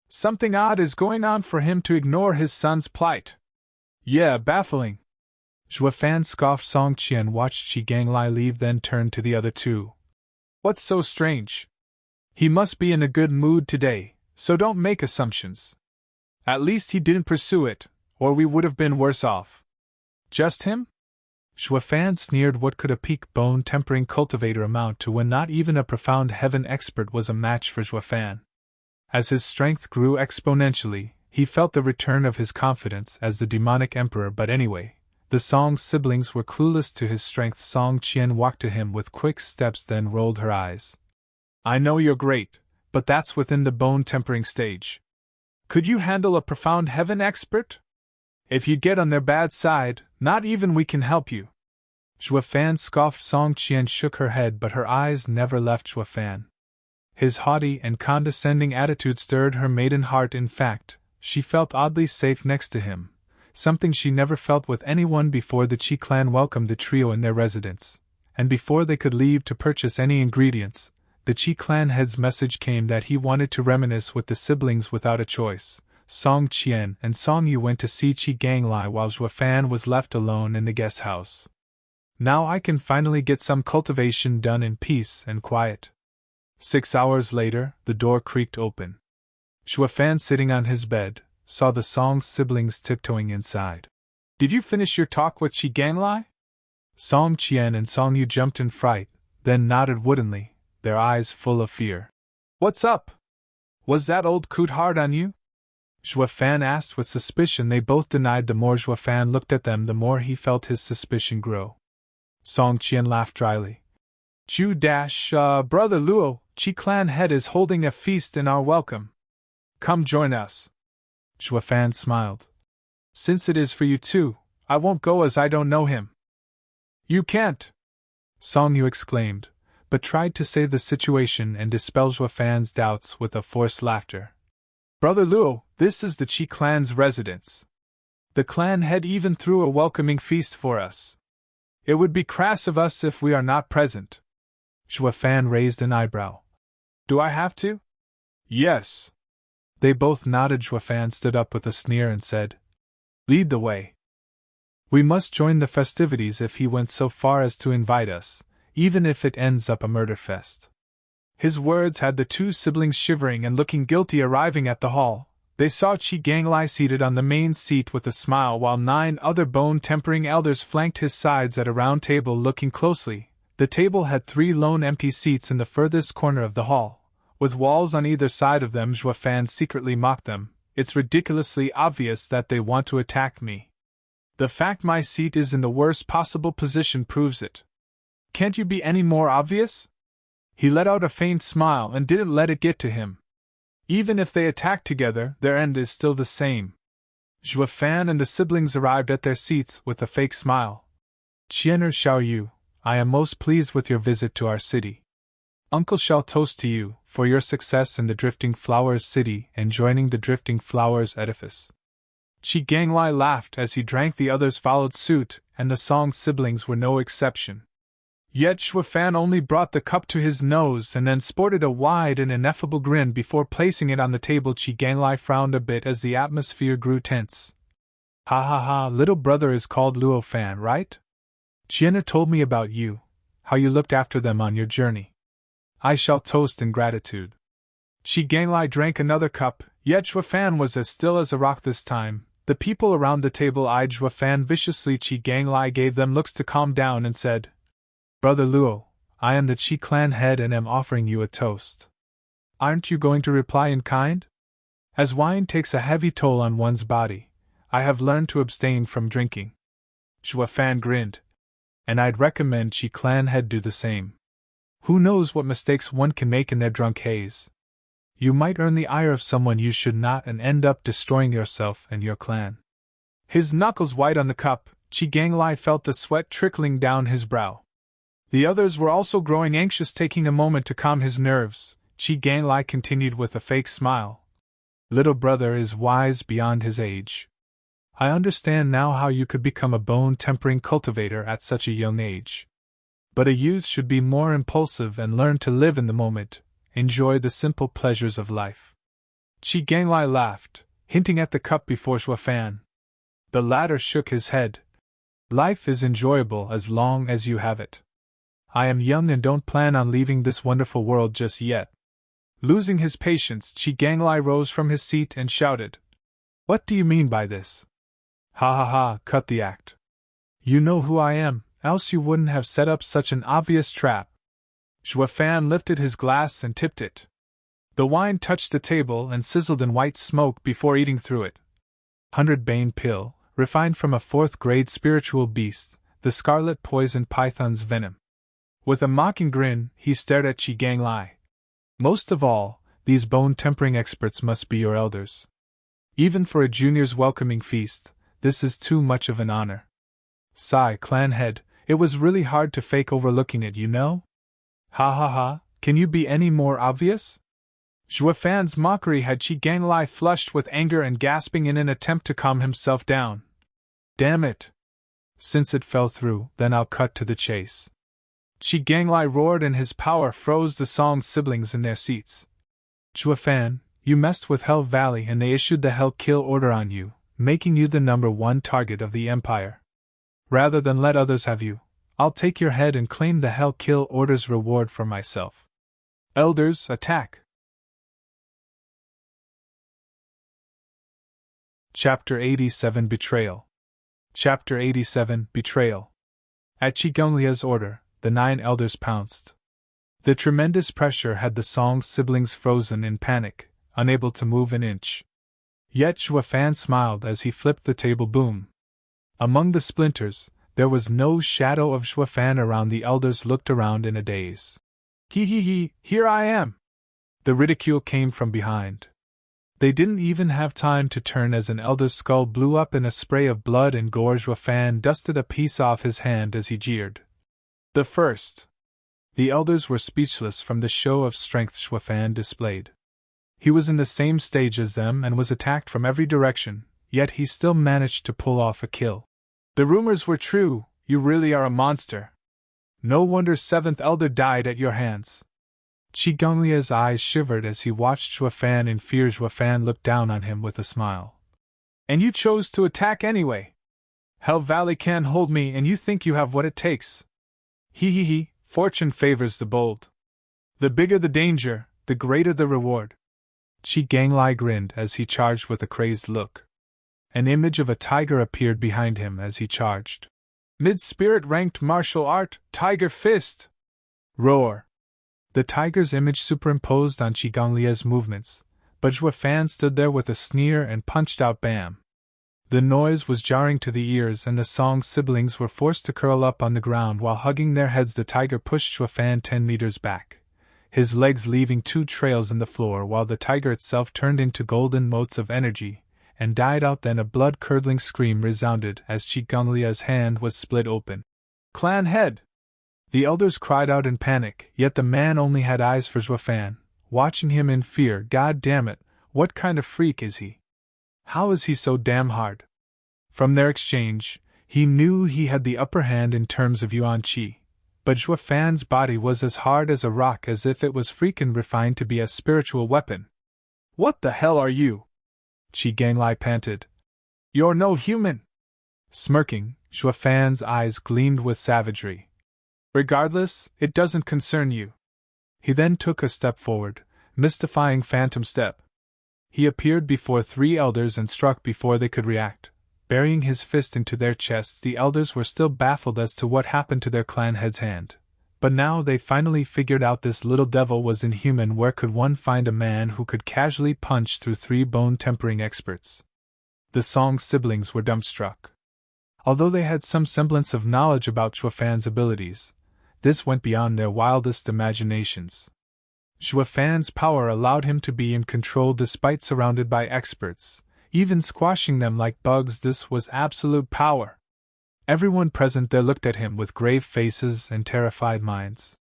Something odd is going on for him to ignore his son's plight. Yeah, baffling." Zhuo Fan scoffed. Song Qian watched Qi Ganglai leave, then turned to the other two. "What's so strange? He must be in a good mood today, so don't make assumptions. At least he didn't pursue it, or we would have been worse off." "Just him?" Zhuo Fan sneered. What could a peak bone-tempering cultivator amount to when not even a profound heaven expert was a match for Zhuo Fan? As his strength grew exponentially, he felt the return of his confidence as the demonic emperor. But anyway, the Song's siblings were clueless to his strength. Song Qian walked to him with quick steps, then rolled her eyes. "I know you're great, but that's within the bone-tempering stage. Could you handle a profound heaven expert? If you get on their bad side, not even we can help you." Zhuo Fan scoffed. Song Qian shook her head, but her eyes never left Zhuo Fan. His haughty and condescending attitude stirred her maiden heart. In fact, she felt oddly safe next to him, something she never felt with anyone before. The Qi clan welcomed the trio in their residence, and before they could leave to purchase any ingredients, the Qi clan head's message came that he wanted to reminisce with the siblings without a choice. Song Qian and Song Yu went to see Qi Ganglai while Zhuo Fan was left alone in the guest house. "Now I can finally get some cultivation done in peace and quiet." 6 hours later, the door creaked open. Zhuo Fan, sitting on his bed, saw the Song's siblings tiptoeing inside. Did you finish your talk with Qi Ganglai? Song Qian and Song Yu jumped in fright, then nodded woodenly, their eyes full of fear. What's up? Was that old coot hard on you? Zhuo Fan asked with suspicion. They both denied. The more Zhuo Fan looked at them, the more he felt his suspicion grow. Song Qian laughed dryly. Brother Luo, Qi clan head is holding a feast in our welcome. Come join us. Zhuo Fan smiled. Since it is for you too, I won't go as I don't know him. You can't! Song Yu exclaimed, but tried to save the situation and dispel Zhuo Fan's doubts with a forced laughter. Brother Luo, this is the Qi clan's residence. The clan head even threw a welcoming feast for us. It would be crass of us if we are not present. Zhuo Fan raised an eyebrow. Do I have to? Yes. They both nodded. Zhuo Fan stood up with a sneer and said, Lead the way. We must join the festivities if he went so far as to invite us, even if it ends up a murder fest. His words had the two siblings shivering and looking guilty. Arriving at the hall, they saw Qi Ganglai seated on the main seat with a smile while 9 other bone-tempering elders flanked his sides at a round table. Looking closely, the table had 3 lone empty seats in the furthest corner of the hall, with walls on either side of them. Zhuo Fan secretly mocked them. It's ridiculously obvious that they want to attack me. The fact my seat is in the worst possible position proves it. Can't you be any more obvious? He let out a faint smile and didn't let it get to him. Even if they attack together, their end is still the same. Zhuo Fan and the siblings arrived at their seats with a fake smile. Qianer Xiaoyu, I am most pleased with your visit to our city. Uncle shall toast to you for your success in the Drifting Flowers city and joining the Drifting Flowers edifice. Qi Ganglai laughed as he drank. The others followed suit, and the Song siblings were no exception. Yet Zhuo Fan only brought the cup to his nose and then sported a wide and ineffable grin before placing it on the table. Qi Ganglai frowned a bit as the atmosphere grew tense. Ha ha ha, little brother is called Luo Fan, right? Qianer told me about you, how you looked after them on your journey. I shall toast in gratitude. Qi Ganglai drank another cup, yet Zhuo Fan was as still as a rock this time. The people around the table eyed Zhuo Fan viciously. Qi Ganglai gave them looks to calm down and said, Brother Luo, I am the Qi clan head and am offering you a toast. Aren't you going to reply in kind? As wine takes a heavy toll on one's body, I have learned to abstain from drinking. Zhuo Fan grinned. And I'd recommend Qi clan head do the same. Who knows what mistakes one can make in their drunk haze? You might earn the ire of someone you should not and end up destroying yourself and your clan. His knuckles white on the cup, Qi Ganglai felt the sweat trickling down his brow. The others were also growing anxious. Taking a moment to calm his nerves, Qi Ganglai continued with a fake smile. Little brother is wise beyond his age. I understand now how you could become a bone-tempering cultivator at such a young age. But a youth should be more impulsive and learn to live in the moment. Enjoy the simple pleasures of life. Qi Ganglai laughed, hinting at the cup before Zhuo Fan. The latter shook his head. Life is enjoyable as long as you have it. I am young and don't plan on leaving this wonderful world just yet. Losing his patience, Qi Ganglai rose from his seat and shouted. What do you mean by this? Ha ha ha, cut the act. You know who I am, else you wouldn't have set up such an obvious trap. Zhuo Fan lifted his glass and tipped it. The wine touched the table and sizzled in white smoke before eating through it. 100 Bane Pill, refined from a 4th-grade spiritual beast, the scarlet poison python's venom. With a mocking grin, he stared at Qi Ganglai. Most of all, these bone-tempering experts must be your elders. Even for a junior's welcoming feast, this is too much of an honor. Sigh, clan head, it was really hard to fake overlooking it, you know? Ha ha ha, can you be any more obvious? Zhuo Fan's mockery had Qi Ganglai flushed with anger and gasping in an attempt to calm himself down. Damn it! Since it fell through, then I'll cut to the chase. Qi Ganglai roared and his power froze the Song siblings in their seats. Zhuo Fan, you messed with Hell Valley and they issued the Hell Kill order on you, making you the #1 target of the Empire. Rather than let others have you, I'll take your head and claim the Hell Kill order's reward for myself. Elders, attack! Chapter 87 Betrayal. Chapter 87 Betrayal. At Chigonglia's order, the 9 elders pounced. The tremendous pressure had the Song's siblings frozen in panic, unable to move an inch. Yet Zhuofan smiled as he flipped the table boom. Among the splinters, there was no shadow of Zhuofan around. The elders looked around in a daze. He, here I am! The ridicule came from behind. They didn't even have time to turn as an elder's skull blew up in a spray of blood and gore. Zhuofan dusted a piece off his hand as he jeered. The first. The elders were speechless from the show of strength Zhuofan displayed. He was in the same stage as them and was attacked from every direction, yet he still managed to pull off a kill. The rumors were true, you really are a monster. No wonder 7th elder died at your hands. Chigonglia's eyes shivered as he watched Zhuofan in fear. Zhuofan looked down on him with a smile. And you chose to attack anyway. Hell Valley can't hold me and you think you have what it takes. He, fortune favors the bold. The bigger the danger, the greater the reward. Chigonglai grinned as he charged with a crazed look. An image of a tiger appeared behind him as he charged. Mid-spirit ranked martial art, Tiger Fist! Roar! The tiger's image superimposed on Chigonglia's movements, but Zhuofan stood there with a sneer and punched out bam. The noise was jarring to the ears and the Song's siblings were forced to curl up on the ground while hugging their heads. The tiger pushed Zhuofan 10 meters back, his legs leaving 2 trails in the floor while the tiger itself turned into golden motes of energy, and died out. Then a blood-curdling scream resounded as Chigonglia's hand was split open. Clan head! The elders cried out in panic, yet the man only had eyes for Zhuofan, watching him in fear. God damn it, what kind of freak is he? How is he so damn hard? From their exchange, he knew he had the upper hand in terms of yuan qi, but Zhuofan's body was as hard as a rock, as if it was freakin' refined to be a spiritual weapon. What the hell are you? Chigonglai panted. You're no human! Smirking, Zhuofan's eyes gleamed with savagery. Regardless, it doesn't concern you. He then took a step forward, mystifying phantom step. He appeared before 3 elders and struck before they could react, burying his fist into their chests. The elders were still baffled as to what happened to their clan head's hand, but now they finally figured out this little devil was inhuman. Where could one find a man who could casually punch through 3 bone-tempering experts? The Song siblings were dumbstruck. Although they had some semblance of knowledge about Zhuofan's abilities, this went beyond their wildest imaginations. Zhuofan's power allowed him to be in control despite surrounded by experts, even squashing them like bugs. This was absolute power. Everyone present there looked at him with grave faces and terrified minds.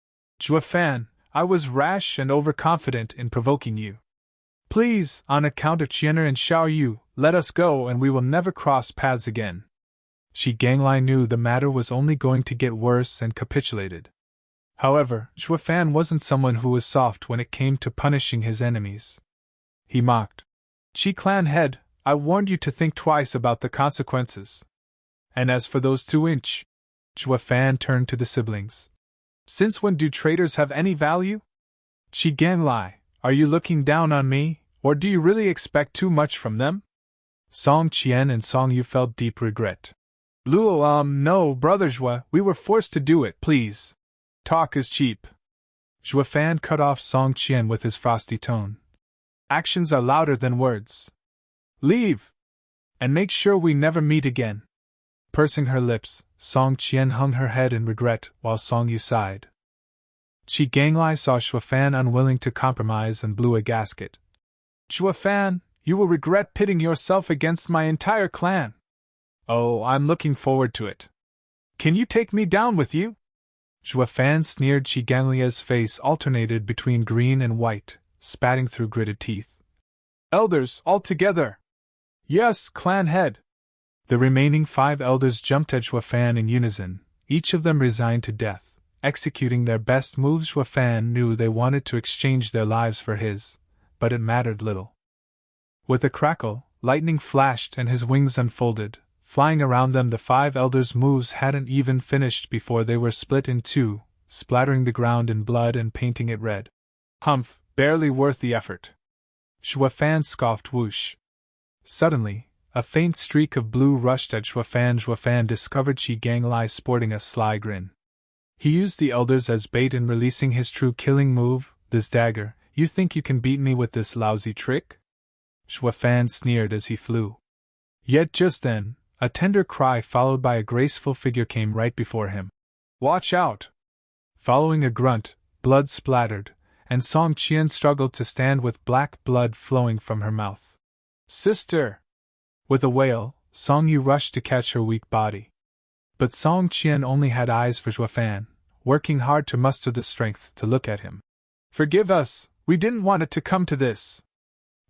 Zhuofan, I was rash and overconfident in provoking you. Please, on account of Qianer and Xiao Yu, let us go and we will never cross paths again. Chigonglai knew the matter was only going to get worse and capitulated. However, Zhuofan wasn't someone who was soft when it came to punishing his enemies. He mocked. Chi clan head, I warned you to think twice about the consequences. And as for those 2-inch, Zhuofan turned to the siblings. Since when do traitors have any value? Chigonglai, are you looking down on me, or do you really expect too much from them? Song Qian and Song Yu felt deep regret. Luo, no, brother Zhua, we were forced to do it, please. Talk is cheap. Zhuofan cut off Song Qian with his frosty tone. Actions are louder than words. Leave! And make sure we never meet again. Pursing her lips, Song Qian hung her head in regret while Song Yu sighed. Chigonglai saw Zhuofan unwilling to compromise and blew a gasket. Zhuofan, you will regret pitting yourself against my entire clan. Oh, I'm looking forward to it. Can you take me down with you? Zhuofan sneered. Chigonglia's face alternated between green and white, spatting through gritted teeth. Elders, all together! Yes, clan head! The remaining 5 elders jumped at Zhuofan in unison, each of them resigned to death, executing their best moves. Zhuofan knew they wanted to exchange their lives for his, but it mattered little. With a crackle, lightning flashed and his wings unfolded. Flying around them, the 5 elders' moves hadn't even finished before they were split in 2, splattering the ground in blood and painting it red. Humph, barely worth the effort. Zhuofan scoffed whoosh. Suddenly, a faint streak of blue rushed at Xuefan. Xuefan discovered Qi Ganglai sporting a sly grin. He used the elders as bait in releasing his true killing move, this dagger. You think you can beat me with this lousy trick? Xuefan sneered as he flew. Yet just then, a tender cry followed by a graceful figure came right before him. Watch out! Following a grunt, blood splattered, and Song Qian struggled to stand with black blood flowing from her mouth. Sister! With a wail, Song Yu rushed to catch her weak body. But Song Qian only had eyes for Xuefan, working hard to muster the strength to look at him. Forgive us, we didn't want it to come to this.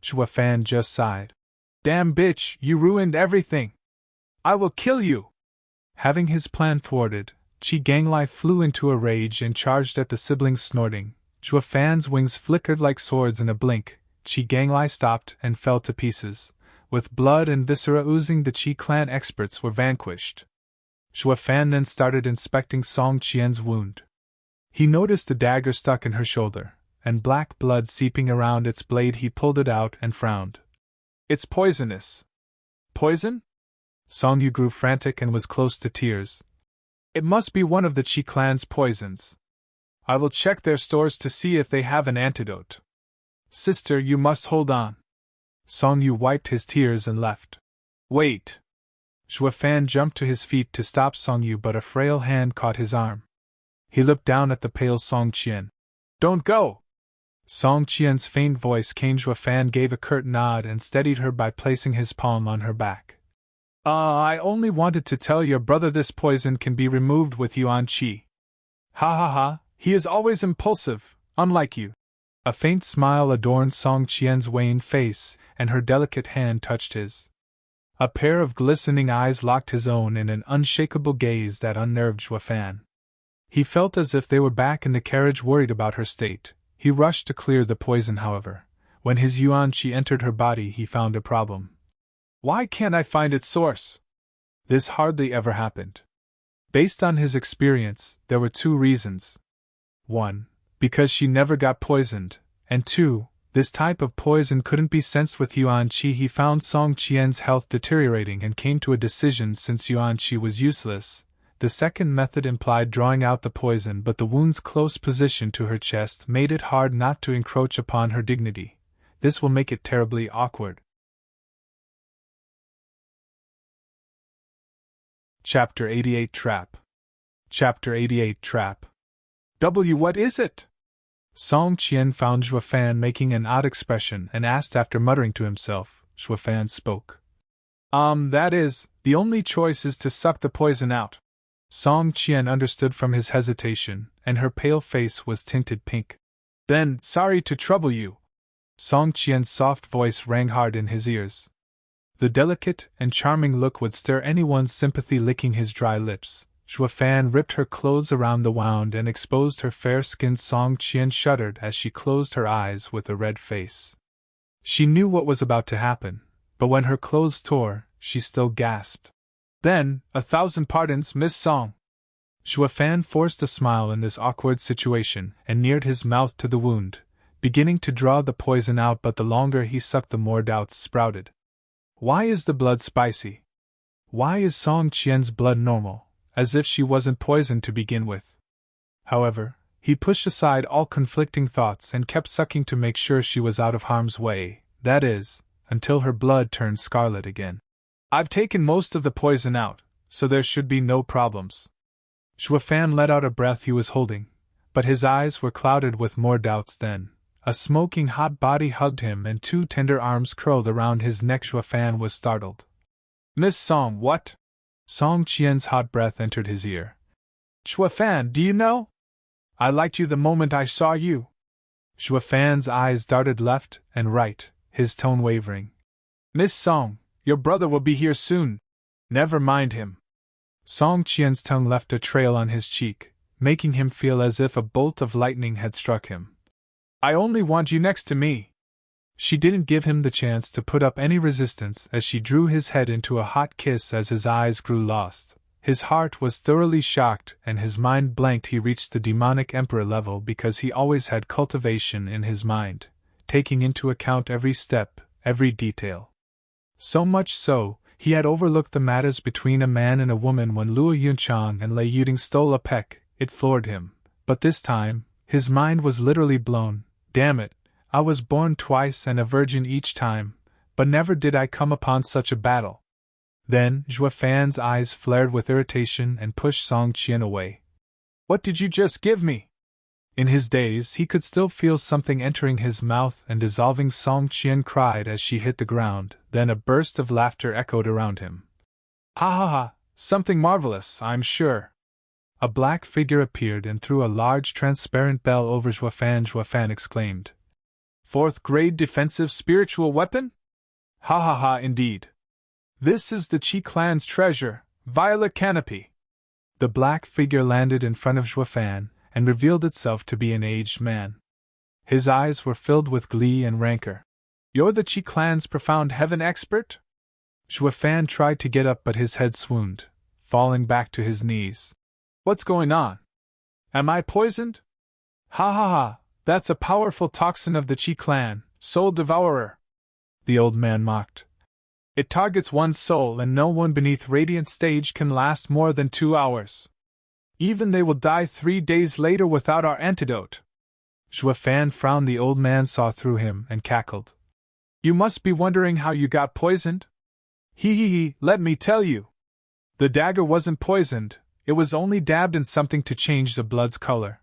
Xuefan just sighed. Damn bitch, you ruined everything. I will kill you! Having his plan thwarted, Qi Ganglai flew into a rage and charged at the siblings, snorting. Xuefan's wings flickered like swords in a blink. Qi Ganglai stopped and fell to pieces. With blood and viscera oozing, the Qi clan experts were vanquished. Xuefan then started inspecting Song Qian's wound. He noticed the dagger stuck in her shoulder, and black blood seeping around its blade. He pulled it out and frowned. It's poisonous. Poison? Song Yu grew frantic and was close to tears. It must be one of the Qi clan's poisons. I will check their stores to see if they have an antidote. Sister, you must hold on. Song Yu wiped his tears and left. Wait! Xuefan jumped to his feet to stop Song Yu, but a frail hand caught his arm. He looked down at the pale Song Qian. Don't go! Song Qian's faint voice came. Xuefan gave a curt nod and steadied her by placing his palm on her back. I only wanted to tell your brother this poison can be removed with Yuan Qi. Ha ha ha, he is always impulsive, unlike you. A faint smile adorned Song Qian's wan face, and her delicate hand touched his. A pair of glistening eyes locked his own in an unshakable gaze that unnerved Xuefan. He felt as if they were back in the carriage, worried about her state. He rushed to clear the poison, however. When his Yuan Qi entered her body, he found a problem. Why can't I find its source? This hardly ever happened. Based on his experience, there were two reasons. 1. Because she never got poisoned, and 2. This type of poison couldn't be sensed with Yuan Qi. He found Song Qian's health deteriorating and came to a decision. Since Yuan Qi was useless, the second method implied drawing out the poison, but the wound's close position to her chest made it hard not to encroach upon her dignity. This will make it terribly awkward. Chapter 88 Trap. Chapter 88 Trap. What is it? Song Qian found Xuefan making an odd expression and asked after muttering to himself. Xuefan spoke. That is, the only choice is to suck the poison out. Song Qian understood from his hesitation, and her pale face was tinted pink. Then, sorry to trouble you. Song Qian's soft voice rang hard in his ears. The delicate and charming look would stir anyone's sympathy. Licking his dry lips, Xuefan ripped her clothes around the wound and exposed her fair-skinned. Song Qian shuddered as she closed her eyes with a red face. She knew what was about to happen, but when her clothes tore, she still gasped. Then, 1,000 pardons, Miss Song. Xuefan forced a smile in this awkward situation and neared his mouth to the wound, beginning to draw the poison out, but the longer he sucked, the more doubts sprouted. Why is the blood spicy? Why is Song Qian's blood normal, as if she wasn't poisoned to begin with? However, he pushed aside all conflicting thoughts and kept sucking to make sure she was out of harm's way, that is, until her blood turned scarlet again. I've taken most of the poison out, so there should be no problems. Xuefan let out a breath he was holding, but his eyes were clouded with more doubts. Then a smoking hot body hugged him and two tender arms curled around his neck. Xuefan was startled. Miss Song, what? Song Qian's hot breath entered his ear. Xuefan, do you know? I liked you the moment I saw you. Xuefan's eyes darted left and right, his tone wavering. Miss Song, your brother will be here soon. Never mind him. Song Qian's tongue left a trail on his cheek, making him feel as if a bolt of lightning had struck him. I only want you next to me. She didn't give him the chance to put up any resistance as she drew his head into a hot kiss. As his eyes grew lost, his heart was thoroughly shocked and his mind blanked. He reached the demonic emperor level because he always had cultivation in his mind, taking into account every step, every detail. So much so, he had overlooked the matters between a man and a woman when Luo Yunchang and Lei Yuding stole a peck. It floored him. But this time, his mind was literally blown. Damn it, I was born twice and a virgin each time, but never did I come upon such a battle. Then, Zhua Fan's eyes flared with irritation and pushed Song Qian away. What did you just give me? In his daze, he could still feel something entering his mouth and dissolving. Song Qian cried as she hit the ground, then a burst of laughter echoed around him. Ha ha ha, something marvelous, I'm sure. A black figure appeared and threw a large transparent bell over Zhua Fan. Zhua Fan exclaimed. 4th grade defensive spiritual weapon? Ha ha ha, indeed. This is the Qi clan's treasure, Violet Canopy. The black figure landed in front of Zhua Fan and revealed itself to be an aged man. His eyes were filled with glee and rancor. You're the Qi clan's profound heaven expert? Zhua Fan tried to get up, but his head swooned, falling back to his knees. What's going on? Am I poisoned? Ha ha ha, that's a powerful toxin of the Qi clan, Soul Devourer. The old man mocked. It targets one's soul, and no one beneath Radiant Stage can last more than 2 hours. Even they will die 3 days later without our antidote. Zhua Fan frowned. The old man saw through him and cackled. You must be wondering how you got poisoned? Hee, let me tell you. The dagger wasn't poisoned, it was only dabbed in something to change the blood's color.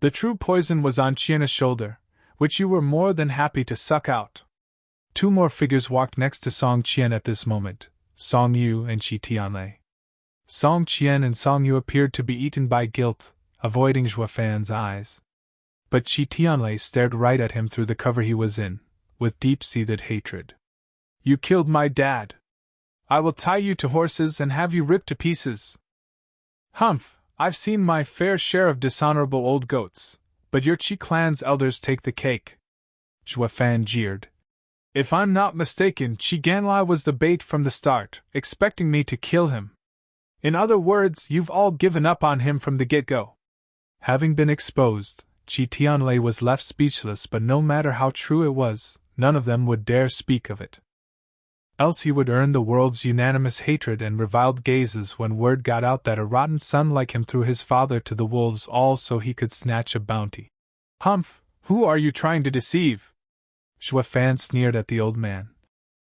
The true poison was on Qiana's shoulder, which you were more than happy to suck out. 2 more figures walked next to Song Qian at this moment, Song Yu and Qi Tianlei. Song Qian and Song Yu appeared to be eaten by guilt, avoiding Zhua Fan's eyes. But Qi Tianlei stared right at him through the cover he was in, with deep-seated hatred. You killed my dad. I will tie you to horses and have you ripped to pieces. Humph, I've seen my fair share of dishonorable old goats, but your Qi clan's elders take the cake. Zhua Fan jeered. If I'm not mistaken, Qi Ganlai was the bait from the start, expecting me to kill him. In other words, you've all given up on him from the get-go. Having been exposed, Qi Tianlei was left speechless, but no matter how true it was, none of them would dare speak of it. Else he would earn the world's unanimous hatred and reviled gazes when word got out that a rotten son like him threw his father to the wolves all so he could snatch a bounty. Humph, who are you trying to deceive? Zhua Fan sneered at the old man.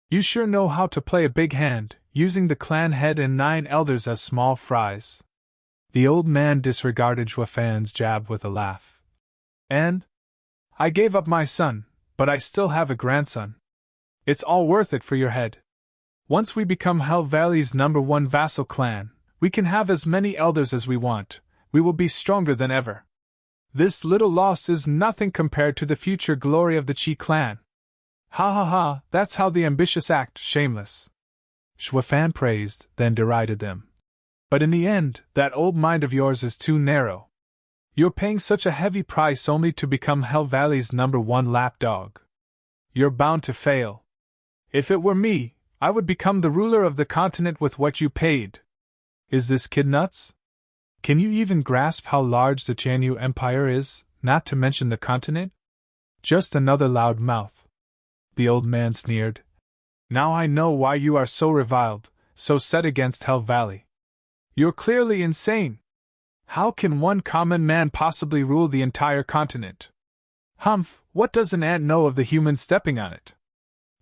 You sure know how to play a big hand, using the clan head and 9 elders as small fries. The old man disregarded Zhua Fan's jab with a laugh. And? I gave up my son, but I still have a grandson. It's all worth it for your head. Once we become Hell Valley's #1 vassal clan, we can have as many elders as we want. We will be stronger than ever. This little loss is nothing compared to the future glory of the Qi clan. Ha ha ha, that's how the ambitious act, shameless. Zhua Fan praised, then derided them. But in the end, that old mind of yours is too narrow. You're paying such a heavy price only to become Hell Valley's #1 lapdog. You're bound to fail. If it were me, I would become the ruler of the continent with what you paid. Is this kid nuts? Can you even grasp how large the Jianyu Empire is, not to mention the continent? Just another loud mouth. The old man sneered. Now I know why you are so reviled, so set against Hell Valley. You're clearly insane. How can one common man possibly rule the entire continent? Humph, what does an ant know of the human stepping on it?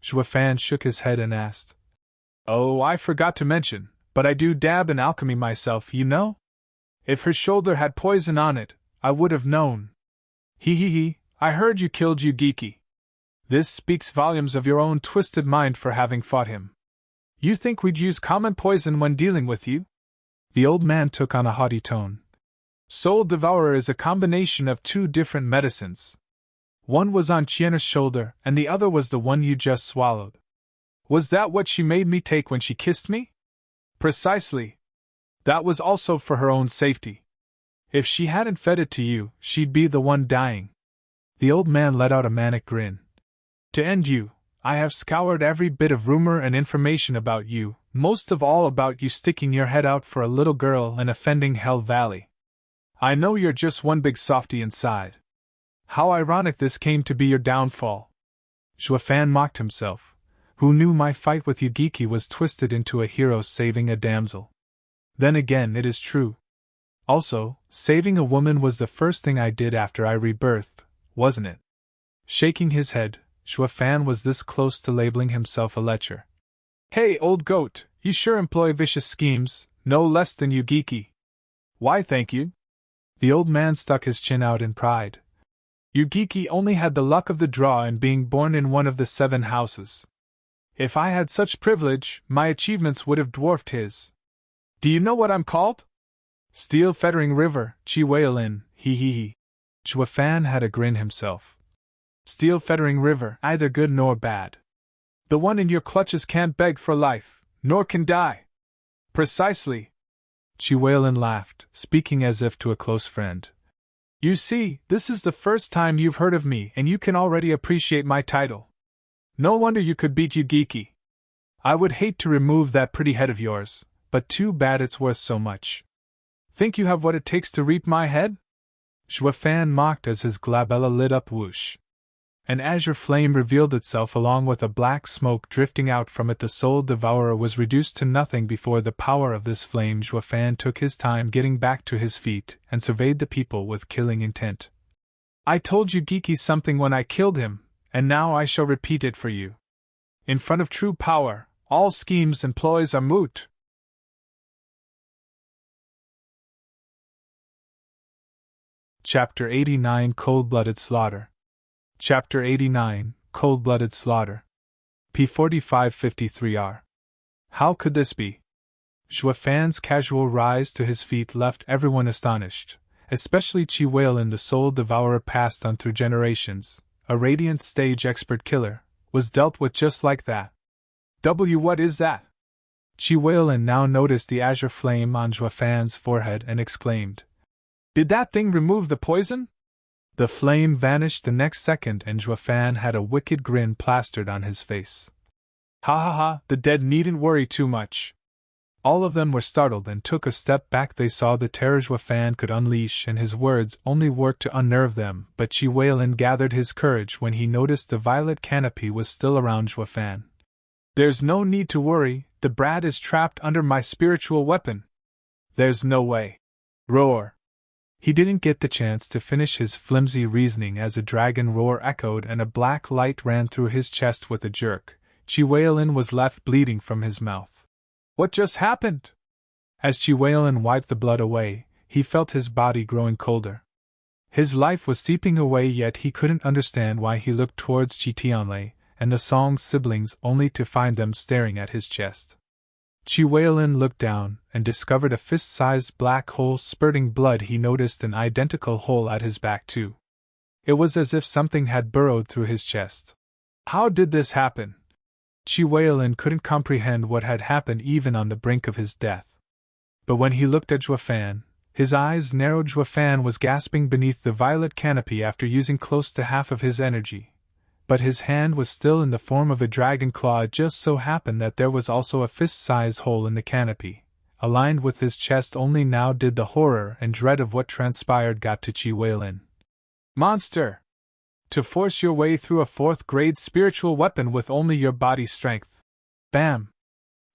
Zhua Fan shook his head and asked. Oh, I forgot to mention, but I do dab in alchemy myself, you know? If her shoulder had poison on it, I would have known. Hee, I heard you killed Yugiki. This speaks volumes of your own twisted mind for having fought him. You think we'd use common poison when dealing with you? The old man took on a haughty tone. Soul Devourer is a combination of 2 different medicines. One was on Qiana's shoulder, and the other was the one you just swallowed. Was that what she made me take when she kissed me? Precisely. That was also for her own safety. If she hadn't fed it to you, she'd be the one dying. The old man let out a manic grin. To end you, I have scoured every bit of rumor and information about you, most of all about you sticking your head out for a little girl and offending Hell Valley. I know you're just one big softy inside. How ironic this came to be your downfall. Zhua Fan mocked himself, Who knew my fight with Yugiki was twisted into a hero saving a damsel? Then again, it is true. Also, saving a woman was the first thing I did after I rebirthed, wasn't it? Shaking his head, Xuefan was this close to labeling himself a lecher. Hey, old goat, you sure employ vicious schemes, no less than Yugiki. Why, thank you. The old man stuck his chin out in pride. Yugiki only had the luck of the draw in being born in one of the 7 houses. If I had such privilege, my achievements would have dwarfed his. Do you know what I'm called? Steel Fettering River, Chi-Wei-Lin, he. Xuefan had a grin himself. Steel Fettering River, either good nor bad. The one in your clutches can't beg for life, nor can die. Precisely. Chi-Wei-Lin laughed, speaking as if to a close friend. You see, this is the first time you've heard of me, and you can already appreciate my title. No wonder you could beat Yugiki. I would hate to remove that pretty head of yours, but too bad it's worth so much. Think you have what it takes to reap my head? Xuefan mocked as his glabella lit up. Whoosh. An azure flame revealed itself along with a black smoke drifting out from it. The soul devourer was reduced to nothing before the power of this flame. Xuefan took his time getting back to his feet and surveyed the people with killing intent. I told Yugiki something when I killed him, and now I shall repeat it for you. In front of true power, all schemes and ploys are moot. Chapter 89 Cold-Blooded Slaughter. Chapter 89 Cold-Blooded Slaughter. P4553R. How could this be? Xuefan's casual rise to his feet left everyone astonished, especially Chi-Wei-Lin. The soul devourer passed on through generations, a radiant stage expert killer, was dealt with just like that. What is that? Chi-Wei-Lin now noticed the azure flame on Xuefan's forehead and exclaimed. Did that thing remove the poison? The flame vanished the next second and Xuefan had a wicked grin plastered on his face. Ha ha ha, the dead needn't worry too much. All of them were startled and took a step back. They saw the terror Xuefan could unleash, and his words only worked to unnerve them, but Chi-Wei-Lin gathered his courage when he noticed the violet canopy was still around Xuefan. There's no need to worry, the brat is trapped under my spiritual weapon. There's no way. Roar. He didn't get the chance to finish his flimsy reasoning as a dragon roar echoed and a black light ran through his chest with a jerk. Chi-Wei-Lin was left bleeding from his mouth. What just happened? As Chi-Wei-Lin wiped the blood away, he felt his body growing colder. His life was seeping away, yet he couldn't understand why. He looked towards Chi-Tianlei and the Song's siblings only to find them staring at his chest. Chi-Wei-Lin looked down and discovered a fist-sized black hole spurting blood. He noticed an identical hole at his back too. It was as if something had burrowed through his chest. How did this happen? Chi-Wei-Lin couldn't comprehend what had happened even on the brink of his death. But when he looked at Xuefan, his eyes narrowed. Xuefan was gasping beneath the violet canopy after using close to half of his energy. But his hand was still in the form of a dragon claw. It just so happened that there was also a fist-sized hole in the canopy, aligned with his chest. Only now did the horror and dread of what transpired got to Chi-Wei-Lin. Monster! To force your way through a 4th-grade spiritual weapon with only your body strength. Bam!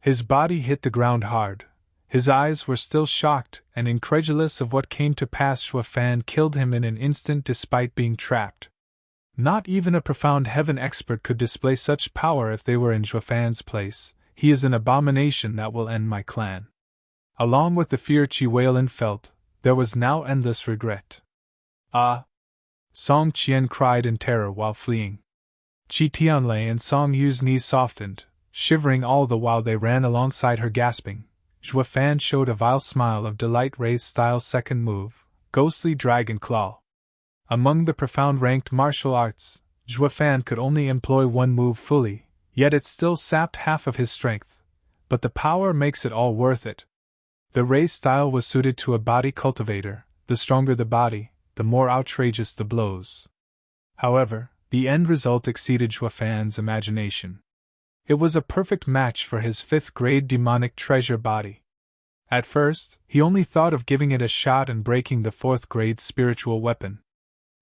His body hit the ground hard. His eyes were still shocked and incredulous of what came to pass. Xuefan killed him in an instant despite being trapped. Not even a profound heaven expert could display such power if they were in Xuefan's place. He is an abomination that will end my clan. Along with the fear Chi-Wei-Lin felt, there was now endless regret. Ah! Song Qian cried in terror while fleeing. Chi-Tianlei and Song Yu's knees softened, shivering all the while they ran alongside her gasping. Xuefan showed a vile smile of delight. Wraith-style second move, Ghostly Dragon Claw. Among the profound ranked martial arts, Xuefan could only employ one move fully, yet it still sapped half of his strength. But the power makes it all worth it. The Wraith style was suited to a body cultivator. The stronger the body, the more outrageous the blows. However, the end result exceeded Xuefan's imagination. It was a perfect match for his 5th-grade demonic treasure body. At first, he only thought of giving it a shot and breaking the 4th-grade spiritual weapon.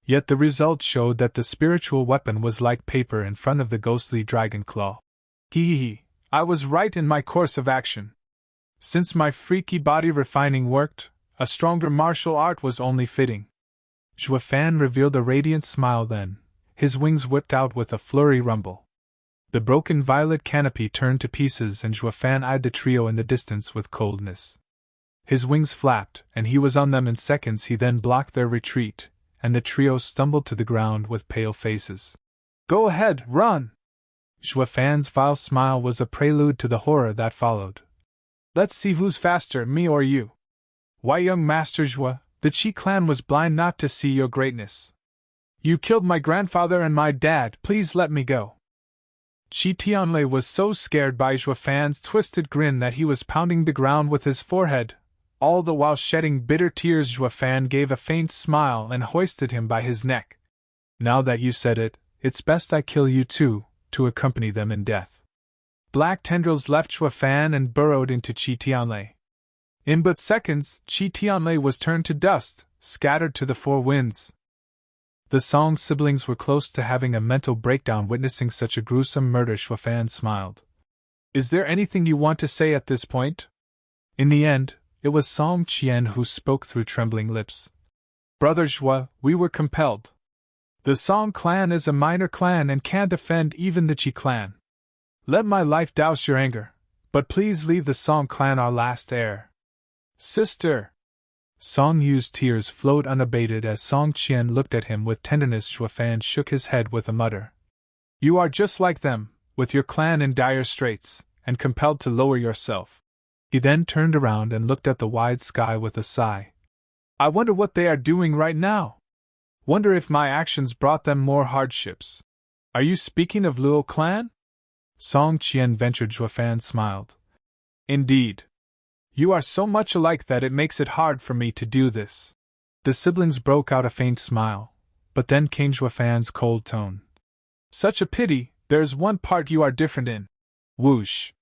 Yet the result showed that the spiritual weapon was like paper in front of the ghostly dragon claw. Hee. I was right in my course of action. Since my freaky body refining worked, a stronger martial art was only fitting. Zhou Fan revealed a radiant smile then, his wings whipped out with a flurry rumble. The broken violet canopy turned to pieces and Zhou Fan eyed the trio in the distance with coldness. His wings flapped, and he was on them in seconds. He then blocked their retreat, and the trio stumbled to the ground with pale faces. Go ahead, run! Zhou Fan's vile smile was a prelude to the horror that followed. Let's see who's faster, me or you. Why, young Master Zhou, the Qi clan was blind not to see your greatness. You killed my grandfather and my dad, please let me go. Qi Tianlei was so scared by Zhou Fan's twisted grin that he was pounding the ground with his forehead. All the while shedding bitter tears, Zhou Fan gave a faint smile and hoisted him by his neck. Now that you said it, it's best I kill you too, to accompany them in death. Black tendrils left Zhou Fan and burrowed into Qi Tianlei. In but seconds, Qi Tianlei was turned to dust, scattered to the four winds. The Song siblings were close to having a mental breakdown witnessing such a gruesome murder. Zhou Fan smiled. Is there anything you want to say at this point? In the end, it was Song Qian who spoke through trembling lips. Brother Zhou, we were compelled. The Song clan is a minor clan and can't defend even the Qi clan. Let my life douse your anger, but please leave the Song clan our last heir. Sister! Song Yu's tears flowed unabated as Song Qian looked at him with tenderness. Zhou Fan shook his head with a mutter. You are just like them, with your clan in dire straits, and compelled to lower yourself. He then turned around and looked at the wide sky with a sigh. I wonder what they are doing right now. Wonder if my actions brought them more hardships. Are you speaking of Luo clan? Song Qian ventured. Zhou Fan smiled. Indeed. You are so much alike that it makes it hard for me to do this. The siblings broke out a faint smile, but then came Zhou Fan's cold tone. Such a pity, there's one part you are different in. Whoosh!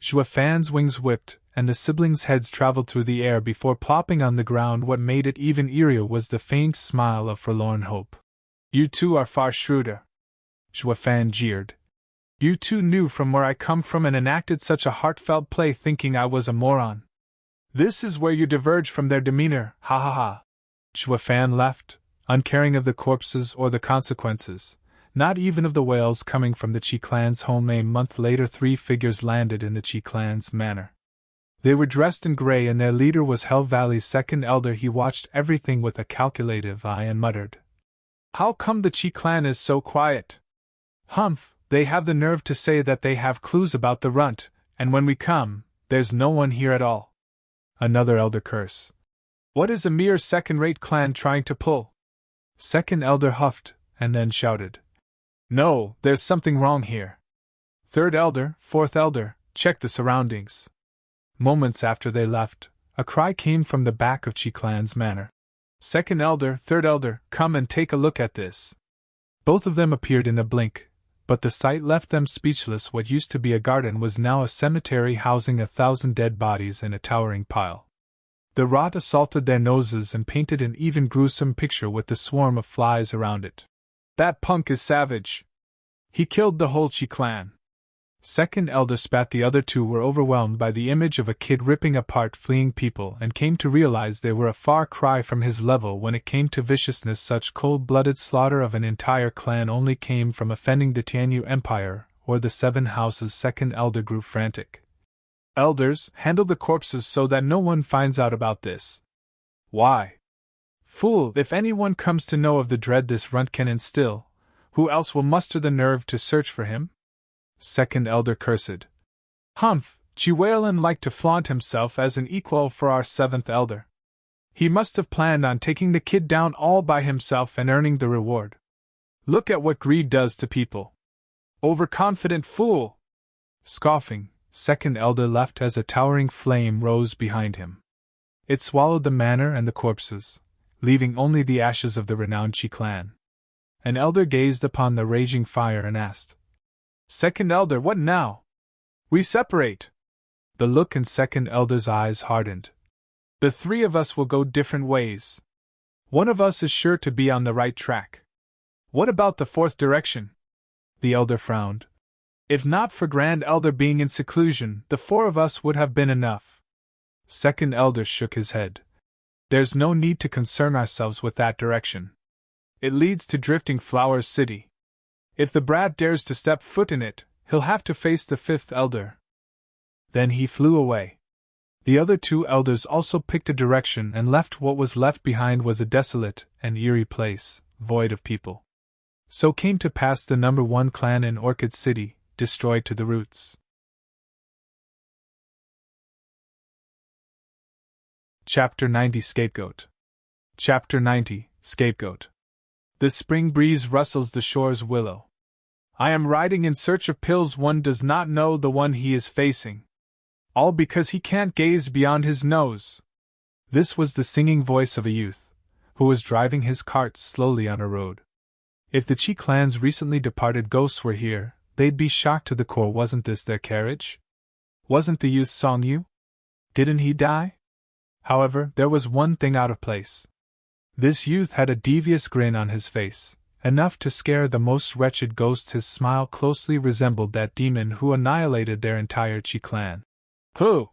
Zhou Fan's wings whipped, and the siblings' heads traveled through the air before plopping on the ground. What made it even eerier was the faint smile of forlorn hope. You two are far shrewder. Zhou Fan jeered. You two knew from where I come from and enacted such a heartfelt play thinking I was a moron. This is where you diverge from their demeanor, ha ha ha. Zhou Fan left, uncaring of the corpses or the consequences, not even of the wails coming from the Qi clan's home. A month later 3 figures landed in the Qi clan's manor. They were dressed in gray and their leader was Hell Valley's second elder. He watched everything with a calculative eye and muttered. How come the Qi clan is so quiet? Humph, they have the nerve to say that they have clues about the runt, and when we come, there's no one here at all. Another elder curse. What is a mere second-rate clan trying to pull? Second elder huffed, and then shouted. No, there's something wrong here. Third elder, fourth elder, check the surroundings. Moments after they left, a cry came from the back of Qi clan's manor. Second elder, third elder, come and take a look at this. Both of them appeared in a blink, but the sight left them speechless. What used to be a garden was now a cemetery housing 1,000 dead bodies in a towering pile. The rot assaulted their noses and painted an even gruesome picture with the swarm of flies around it. That punk is savage. He killed the whole Qi clan. Second elder spat. The other two were overwhelmed by the image of a kid ripping apart fleeing people and came to realize they were a far cry from his level when it came to viciousness. Such cold-blooded slaughter of an entire clan only came from offending the Tianyu Empire or the 7 houses. Second elder grew frantic. Elders, handle the corpses so that no one finds out about this. Why? Fool, if anyone comes to know of the dread this runt can instill, who else will muster the nerve to search for him? Second elder cursed. Humph, Chiweilan liked to flaunt himself as an equal for our 7th elder. He must have planned on taking the kid down all by himself and earning the reward. Look at what greed does to people. Overconfident fool! Scoffing, second elder left as a towering flame rose behind him. It swallowed the manor and the corpses, leaving only the ashes of the renowned Qi clan. An elder gazed upon the raging fire and asked, Second elder, what now? We separate. The look in second elder's eyes hardened. The 3 of us will go different ways. One of us is sure to be on the right track. What about the 4th direction? The elder frowned. If not for Grand Elder being in seclusion, the four of us would have been enough. Second Elder shook his head. There's no need to concern ourselves with that direction. It leads to Drifting Flowers City. If the brat dares to step foot in it, he'll have to face the fifth elder. Then he flew away. The other two elders also picked a direction and left. What was left behind was a desolate and eerie place, void of people. So came to pass the number 1 clan in Orchid City, destroyed to the roots. Chapter 90 Scapegoat. Chapter 90 Scapegoat. The spring breeze rustles the shore's willow. I am riding in search of pills. One does not know the one he is facing. All because he can't gaze beyond his nose. This was the singing voice of a youth, who was driving his cart slowly on a road. If the Chi clan's recently departed ghosts were here, they'd be shocked to the core. Wasn't this their carriage? Wasn't the youth Song Yu? Didn't he die? However, there was one thing out of place. This youth had a devious grin on his face, enough to scare the most wretched ghosts. His smile closely resembled that demon who annihilated their entire Chi clan. Who?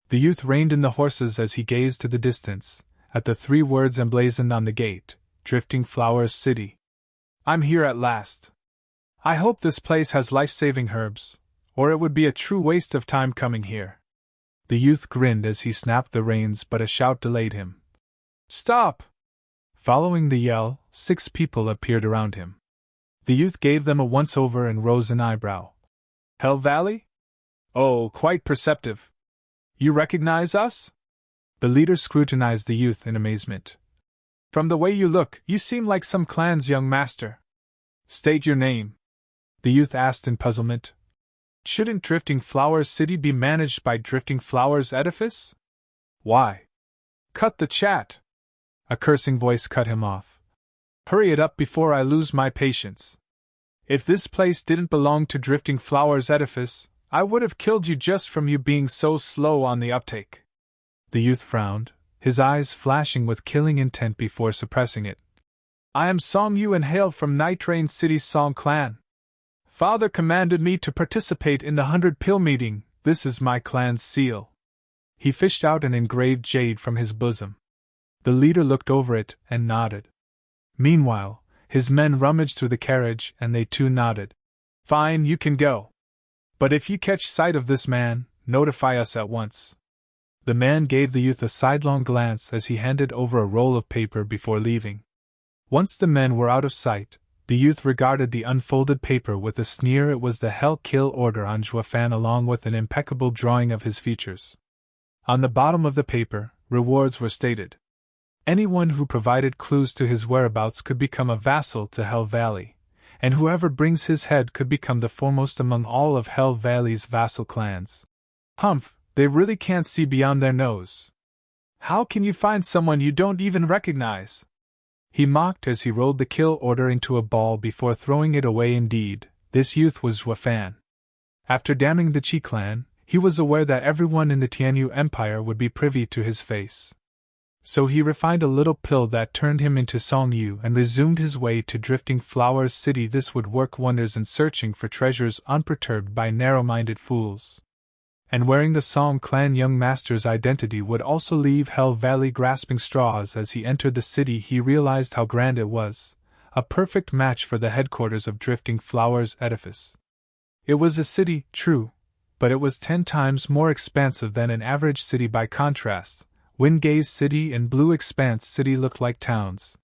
The youth reined in the horses as he gazed to the distance, at the 3 words emblazoned on the gate, Drifting Flowers City. I'm here at last. I hope this place has life-saving herbs, or it would be a true waste of time coming here. The youth grinned as he snapped the reins, but a shout delayed him. Stop! Following the yell, 6 people appeared around him. The youth gave them a once-over and rose an eyebrow. Hell Valley? Oh, quite perceptive. You recognize us? The leader scrutinized the youth in amazement. From the way you look, you seem like some clan's young master. State your name, the youth asked in puzzlement. Shouldn't Drifting Flowers City be managed by Drifting Flowers Edifice? Why? Cut the chat! A cursing voice cut him off. Hurry it up before I lose my patience. If this place didn't belong to Drifting Flowers Edifice, I would have killed you just from you being so slow on the uptake. The youth frowned, his eyes flashing with killing intent before suppressing it. I am Song Yu and hail from Night Rain City's Song clan. Father commanded me to participate in the 100-pill meeting. This is my clan's seal. He fished out an engraved jade from his bosom. The leader looked over it and nodded. Meanwhile, his men rummaged through the carriage and they too nodded. Fine, you can go. But if you catch sight of this man, notify us at once. The man gave the youth a sidelong glance as he handed over a roll of paper before leaving. Once the men were out of sight, the youth regarded the unfolded paper with a sneer. It was the Hell Kill order on Zhuofan along with an impeccable drawing of his features. On the bottom of the paper, rewards were stated. Anyone who provided clues to his whereabouts could become a vassal to Hell Valley, and whoever brings his head could become the foremost among all of Hell Valley's vassal clans. Humph, they really can't see beyond their nose. How can you find someone you don't even recognize? He mocked as he rolled the kill order into a ball before throwing it away. Indeed, this youth was Zhuofan. After damning the Chi clan, he was aware that everyone in the Tianyu Empire would be privy to his face. So he refined a little pill that turned him into Song Yu and resumed his way to Drifting Flowers City. This would work wonders in searching for treasures unperturbed by narrow-minded fools. And wearing the Song clan young master's identity would also leave Hell Valley grasping straws. As he entered the city, he realized how grand it was, a perfect match for the headquarters of Drifting Flowers Edifice. It was a city, true, but it was 10 times more expansive than an average city. By contrast, Windgaze City and Blue Expanse City looked like towns,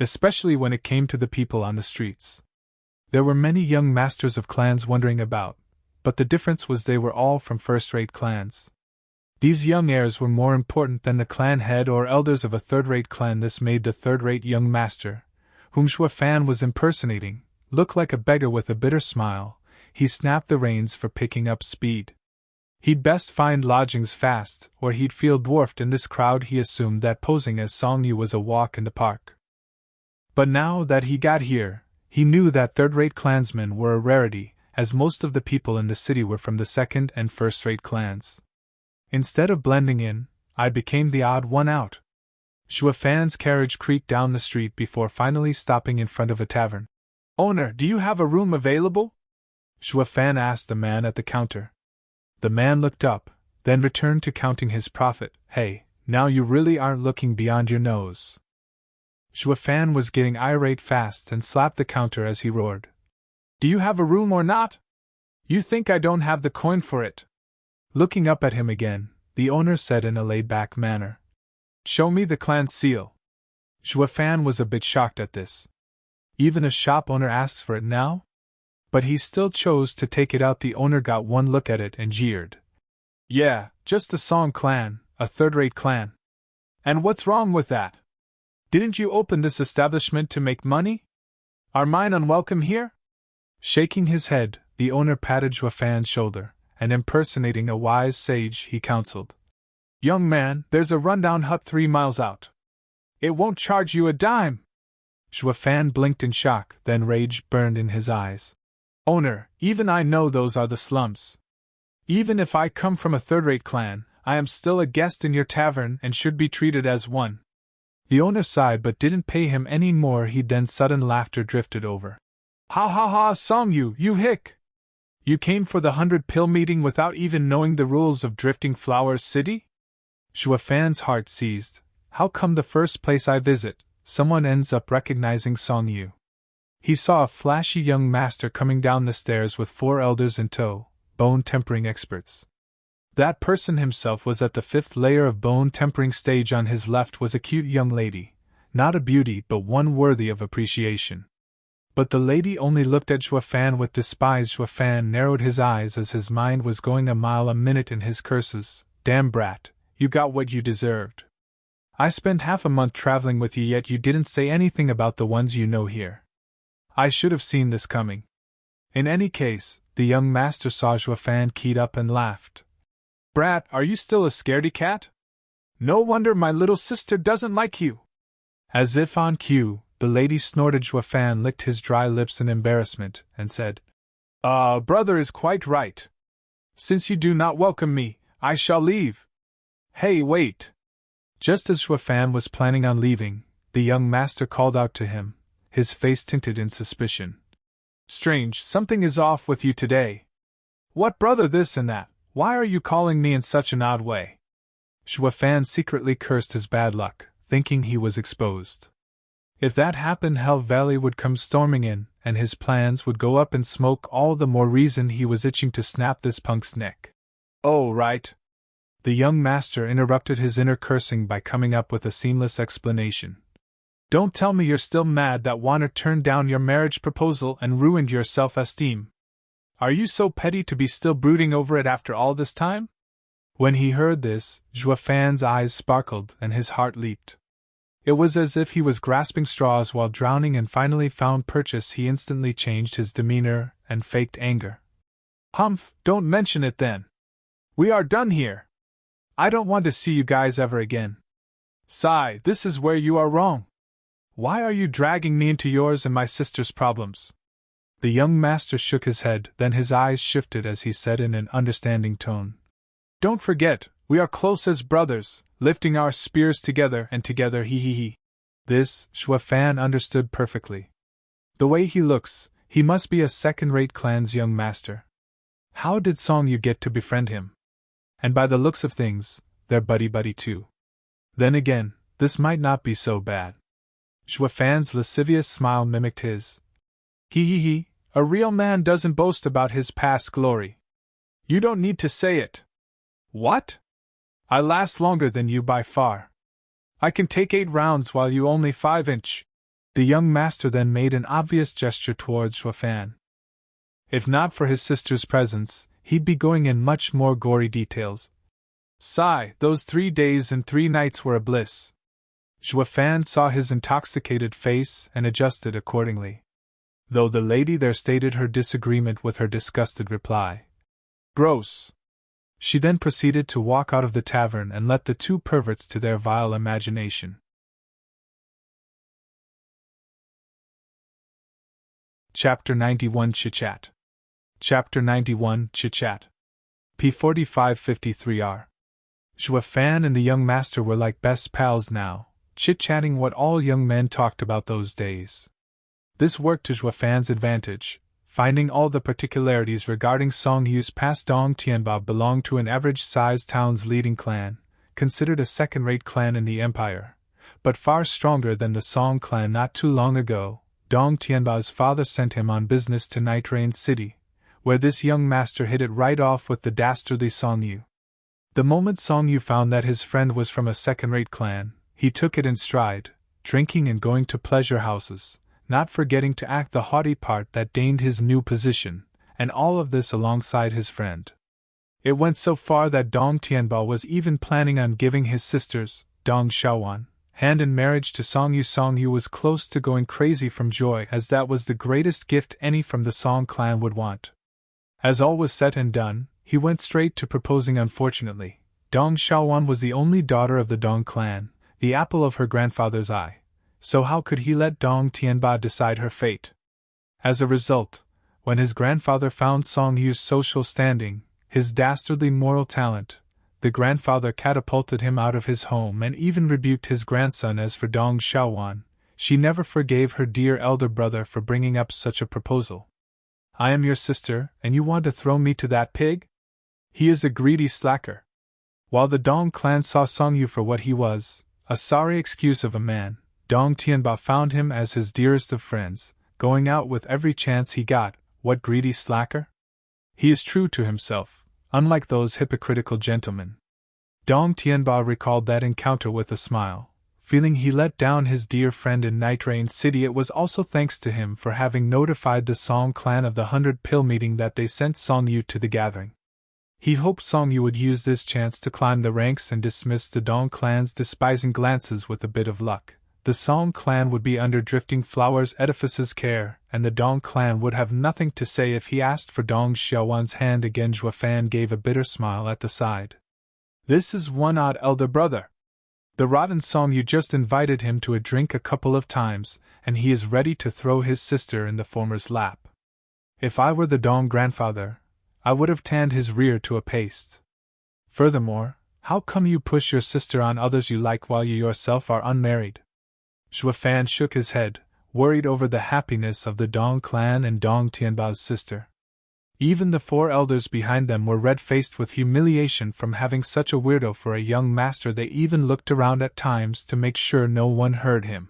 especially when it came to the people on the streets. There were many young masters of clans wandering about, but the difference was they were all from first-rate clans. These young heirs were more important than the clan head or elders of a third-rate clan. This made the third-rate young master, whom Zhuofan was impersonating, look like a beggar. With a bitter smile, he snapped the reins for picking up speed. He'd best find lodgings fast, or he'd feel dwarfed in this crowd. He assumed that posing as Song Yu was a walk in the park. But now that he got here, he knew that third-rate clansmen were a rarity, as most of the people in the city were from the second and first-rate clans. Instead of blending in, I became the odd one out. Zhuofan's carriage creaked down the street before finally stopping in front of a tavern. Owner, do you have a room available? Fan asked the man at the counter. The man looked up, then returned to counting his profit. Hey, now you really aren't looking beyond your nose. Fan was getting irate fast and slapped the counter as he roared. Do you have a room or not? You think I don't have the coin for it? Looking up at him again, the owner said in a laid-back manner. Show me the clan seal. Fan was a bit shocked at this. Even a shop owner asks for it now? But he still chose to take it out. The owner got one look at it and jeered. Yeah, just the Song clan, a third-rate clan. And what's wrong with that? Didn't you open this establishment to make money? Are mine unwelcome here? Shaking his head, the owner patted Fan's shoulder, and impersonating a wise sage, he counseled. Young man, there's a rundown hut 3 miles out. It won't charge you a dime. Fan blinked in shock, then rage burned in his eyes. Owner, even I know those are the slums. Even if I come from a third-rate clan, I am still a guest in your tavern and should be treated as one. The owner sighed but didn't pay him any more. Then sudden laughter drifted over. Ha ha ha, Song you hick! You came for the 100-pill meeting without even knowing the rules of Drifting Flowers City? Fan's heart seized. How come the first place I visit, someone ends up recognizing Song Yu? He saw a flashy young master coming down the stairs with 4 elders in tow, bone tempering experts. That person himself was at the 5th layer of bone tempering stage. On his left was a cute young lady, not a beauty but one worthy of appreciation. But the lady only looked at Fan with despise. Fan narrowed his eyes as his mind was going a mile a minute in his curses. Damn brat, you got what you deserved. I spent half a month traveling with you, yet you didn't say anything about the ones you know here. I should have seen this coming. In any case, the young master saw Fan keyed up and laughed. Brat, are you still a scaredy cat? No wonder my little sister doesn't like you. As if on cue, the lady snorted. Fan licked his dry lips in embarrassment and said, brother is quite right. Since you do not welcome me, I shall leave. Hey, wait! Just as Fan was planning on leaving, the young master called out to him, his face tinted in suspicion. Strange, something is off with you today. What brother this and that? Why are you calling me in such an odd way? Fan secretly cursed his bad luck, thinking he was exposed. If that happened, Hell Valley would come storming in, and his plans would go up in smoke. All the more reason he was itching to snap this punk's neck. Oh, right. The young master interrupted his inner cursing by coming up with a seamless explanation. Don't tell me you're still mad that Warner turned down your marriage proposal and ruined your self-esteem. Are you so petty to be still brooding over it after all this time? When he heard this, Fan's eyes sparkled and his heart leaped. It was as if he was grasping straws while drowning and finally found purchase. He instantly changed his demeanor and faked anger. Humph, don't mention it then. We are done here. I don't want to see you guys ever again. Sigh, this is where you are wrong. Why are you dragging me into yours and my sister's problems? The young master shook his head, then his eyes shifted as he said in an understanding tone. Don't forget, we are close as brothers, lifting our spears together and together he. This, Fan understood perfectly. The way he looks, he must be a second-rate clan's young master. How did Song Yu get to befriend him? And by the looks of things, they're buddy-buddy too. Then again, this might not be so bad. Fan's lascivious smile mimicked his. He, a real man doesn't boast about his past glory. You don't need to say it. What? I last longer than you by far. I can take 8 rounds while you only 5-inch. The young master then made an obvious gesture towards Fan. If not for his sister's presence, he'd be going in much more gory details. Sigh, those 3 days and 3 nights were a bliss. Fan saw his intoxicated face and adjusted accordingly. Though the lady there stated her disagreement with her disgusted reply. Gross. She then proceeded to walk out of the tavern and let the 2 perverts to their vile imagination. Chapter 91 Chit-chat. Chapter 91 Chit-chat. P4553R. Fan and the young master were like best pals now, chit-chatting what all young men talked about those days. This worked to Fan's advantage, finding all the particularities regarding Song Yu's past. Dong Tianba belonged to an average-sized town's leading clan, considered a second-rate clan in the empire, but far stronger than the Song clan. Not too long ago, Dong Tianba's father sent him on business to Night Rain City, where this young master hit it right off with the dastardly Song Yu. The moment Song Yu found that his friend was from a second-rate clan, he took it in stride, drinking and going to pleasure houses, not forgetting to act the haughty part that deigned his new position, and all of this alongside his friend. It went so far that Dong Tianba was even planning on giving his sisters, Dong Xiaowan, hand in marriage to Song Yu. Song Yu was close to going crazy from joy, as that was the greatest gift any from the Song clan would want. As all was said and done, he went straight to proposing. Unfortunately, Dong Xiaowan was the only daughter of the Dong clan, the apple of her grandfather's eye, so how could he let Dong Tianba decide her fate? As a result, when his grandfather found Song Yu's social standing, his dastardly moral talent, the grandfather catapulted him out of his home and even rebuked his grandson. As for Dong Xiaowan, she never forgave her dear elder brother for bringing up such a proposal. I am your sister, and you want to throw me to that pig? He is a greedy slacker. While the Dong clan saw Song Yu for what he was, a sorry excuse of a man, Dong Tianba found him as his dearest of friends, going out with every chance he got. What greedy slacker? He is true to himself, unlike those hypocritical gentlemen. Dong Tianba recalled that encounter with a smile, feeling he let down his dear friend in Night Rain City. It was also thanks to him for having notified the Song clan of the 100-pill meeting that they sent Song Yu to the gathering. He hoped Song Yu would use this chance to climb the ranks and dismiss the Dong clan's despising glances. With a bit of luck, the Song clan would be under Drifting Flowers Edifice's care, and the Dong clan would have nothing to say if he asked for Dong Xiaowan's hand again. Zhuo Fan gave a bitter smile at the side. This is one odd elder brother. The rotten Song Yu just invited him to a drink a couple of times, and he is ready to throw his sister in the former's lap. If I were the Dong grandfather, I would have tanned his rear to a paste. Furthermore, how come you push your sister on others you like while you yourself are unmarried? Zhuo Fan shook his head, worried over the happiness of the Dong clan and Dong Tianba's sister. Even the 4 elders behind them were red-faced with humiliation from having such a weirdo for a young master. They even looked around at times to make sure no one heard him.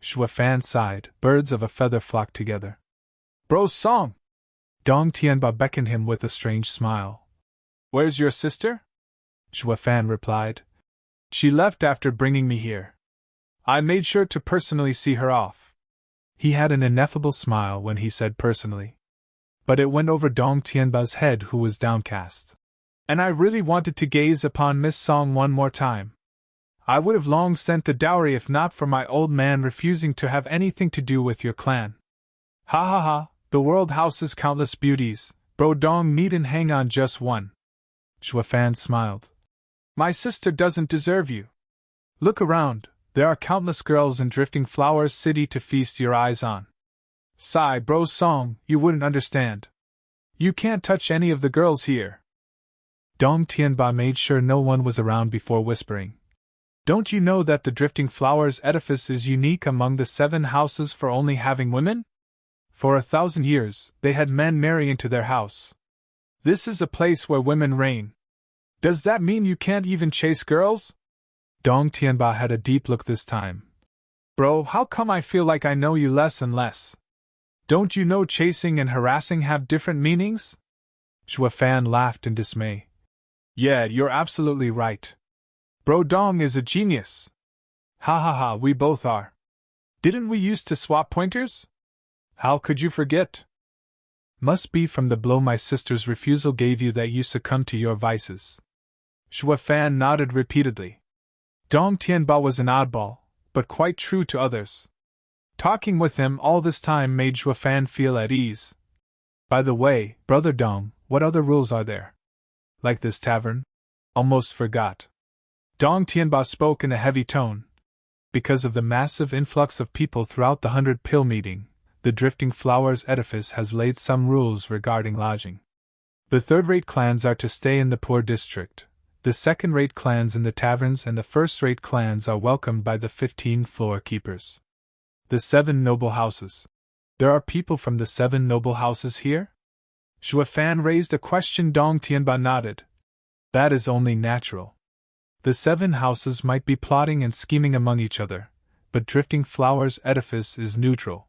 Zhuo Fan sighed. Birds of a feather flock together. Bro Song! Dong Tianba beckoned him with a strange smile. Where's your sister? Zhuo Fan replied. She left after bringing me here. I made sure to personally see her off. He had an ineffable smile when he said personally. But it went over Dong Tianba's head, who was downcast. And I really wanted to gaze upon Miss Song one more time. I would have long sent the dowry if not for my old man refusing to have anything to do with your clan. Ha ha ha, the world houses countless beauties, bro Dong needn't hang on just one. Zhuo Fan smiled. My sister doesn't deserve you. Look around, there are countless girls in Drifting Flowers City to feast your eyes on. Sigh, bro Song, you wouldn't understand. You can't touch any of the girls here. Dong Tianba made sure no one was around before whispering. Don't you know that the Drifting Flowers edifice is unique among the 7 houses for only having women? For 1,000 years, they had men marry into their house. This is a place where women reign. Does that mean you can't even chase girls? Dong Tianba had a deep look this time. Bro, how come I feel like I know you less and less? Don't you know chasing and harassing have different meanings? Zhuo Fan laughed in dismay. Yeah, you're absolutely right. Bro Dong is a genius. Ha ha ha, we both are. Didn't we used to swap pointers? How could you forget? Must be from the blow my sister's refusal gave you that you succumbed to your vices. Zhuo Fan nodded repeatedly. Dong Tianba was an oddball, but quite true to others. Talking with him all this time made Zhuo Fan feel at ease. By the way, Brother Dong, what other rules are there? Like this tavern? Almost forgot. Dong Tianba spoke in a heavy tone. Because of the massive influx of people throughout the 100-pill meeting, the Drifting Flowers edifice has laid some rules regarding lodging. The third-rate clans are to stay in the poor district, the second-rate clans in the taverns, and the first-rate clans are welcomed by the 15 floor keepers. The 7 noble houses. There are people from the 7 noble houses here? Xue Fan raised a question. Dong Tianba nodded. That is only natural. The 7 houses might be plotting and scheming among each other, but Drifting Flowers edifice is neutral.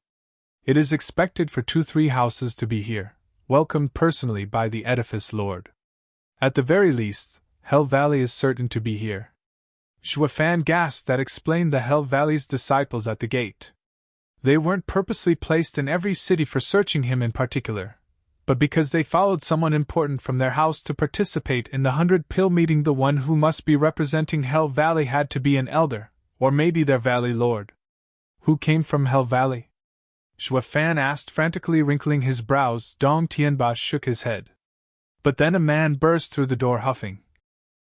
It is expected for 2-3 houses to be here, welcomed personally by the edifice lord. At the very least, Hell Valley is certain to be here. Xue Fan gasped. That explained the Hell Valley's disciples at the gate. They weren't purposely placed in every city for searching him in particular, but because they followed someone important from their house to participate in the 100 Pill meeting. The one who must be representing Hell Valley had to be an elder, or maybe their valley lord. Who came from Hell Valley? Xue Fan asked, frantically wrinkling his brows. Dong Tianba shook his head. But then a man burst through the door huffing.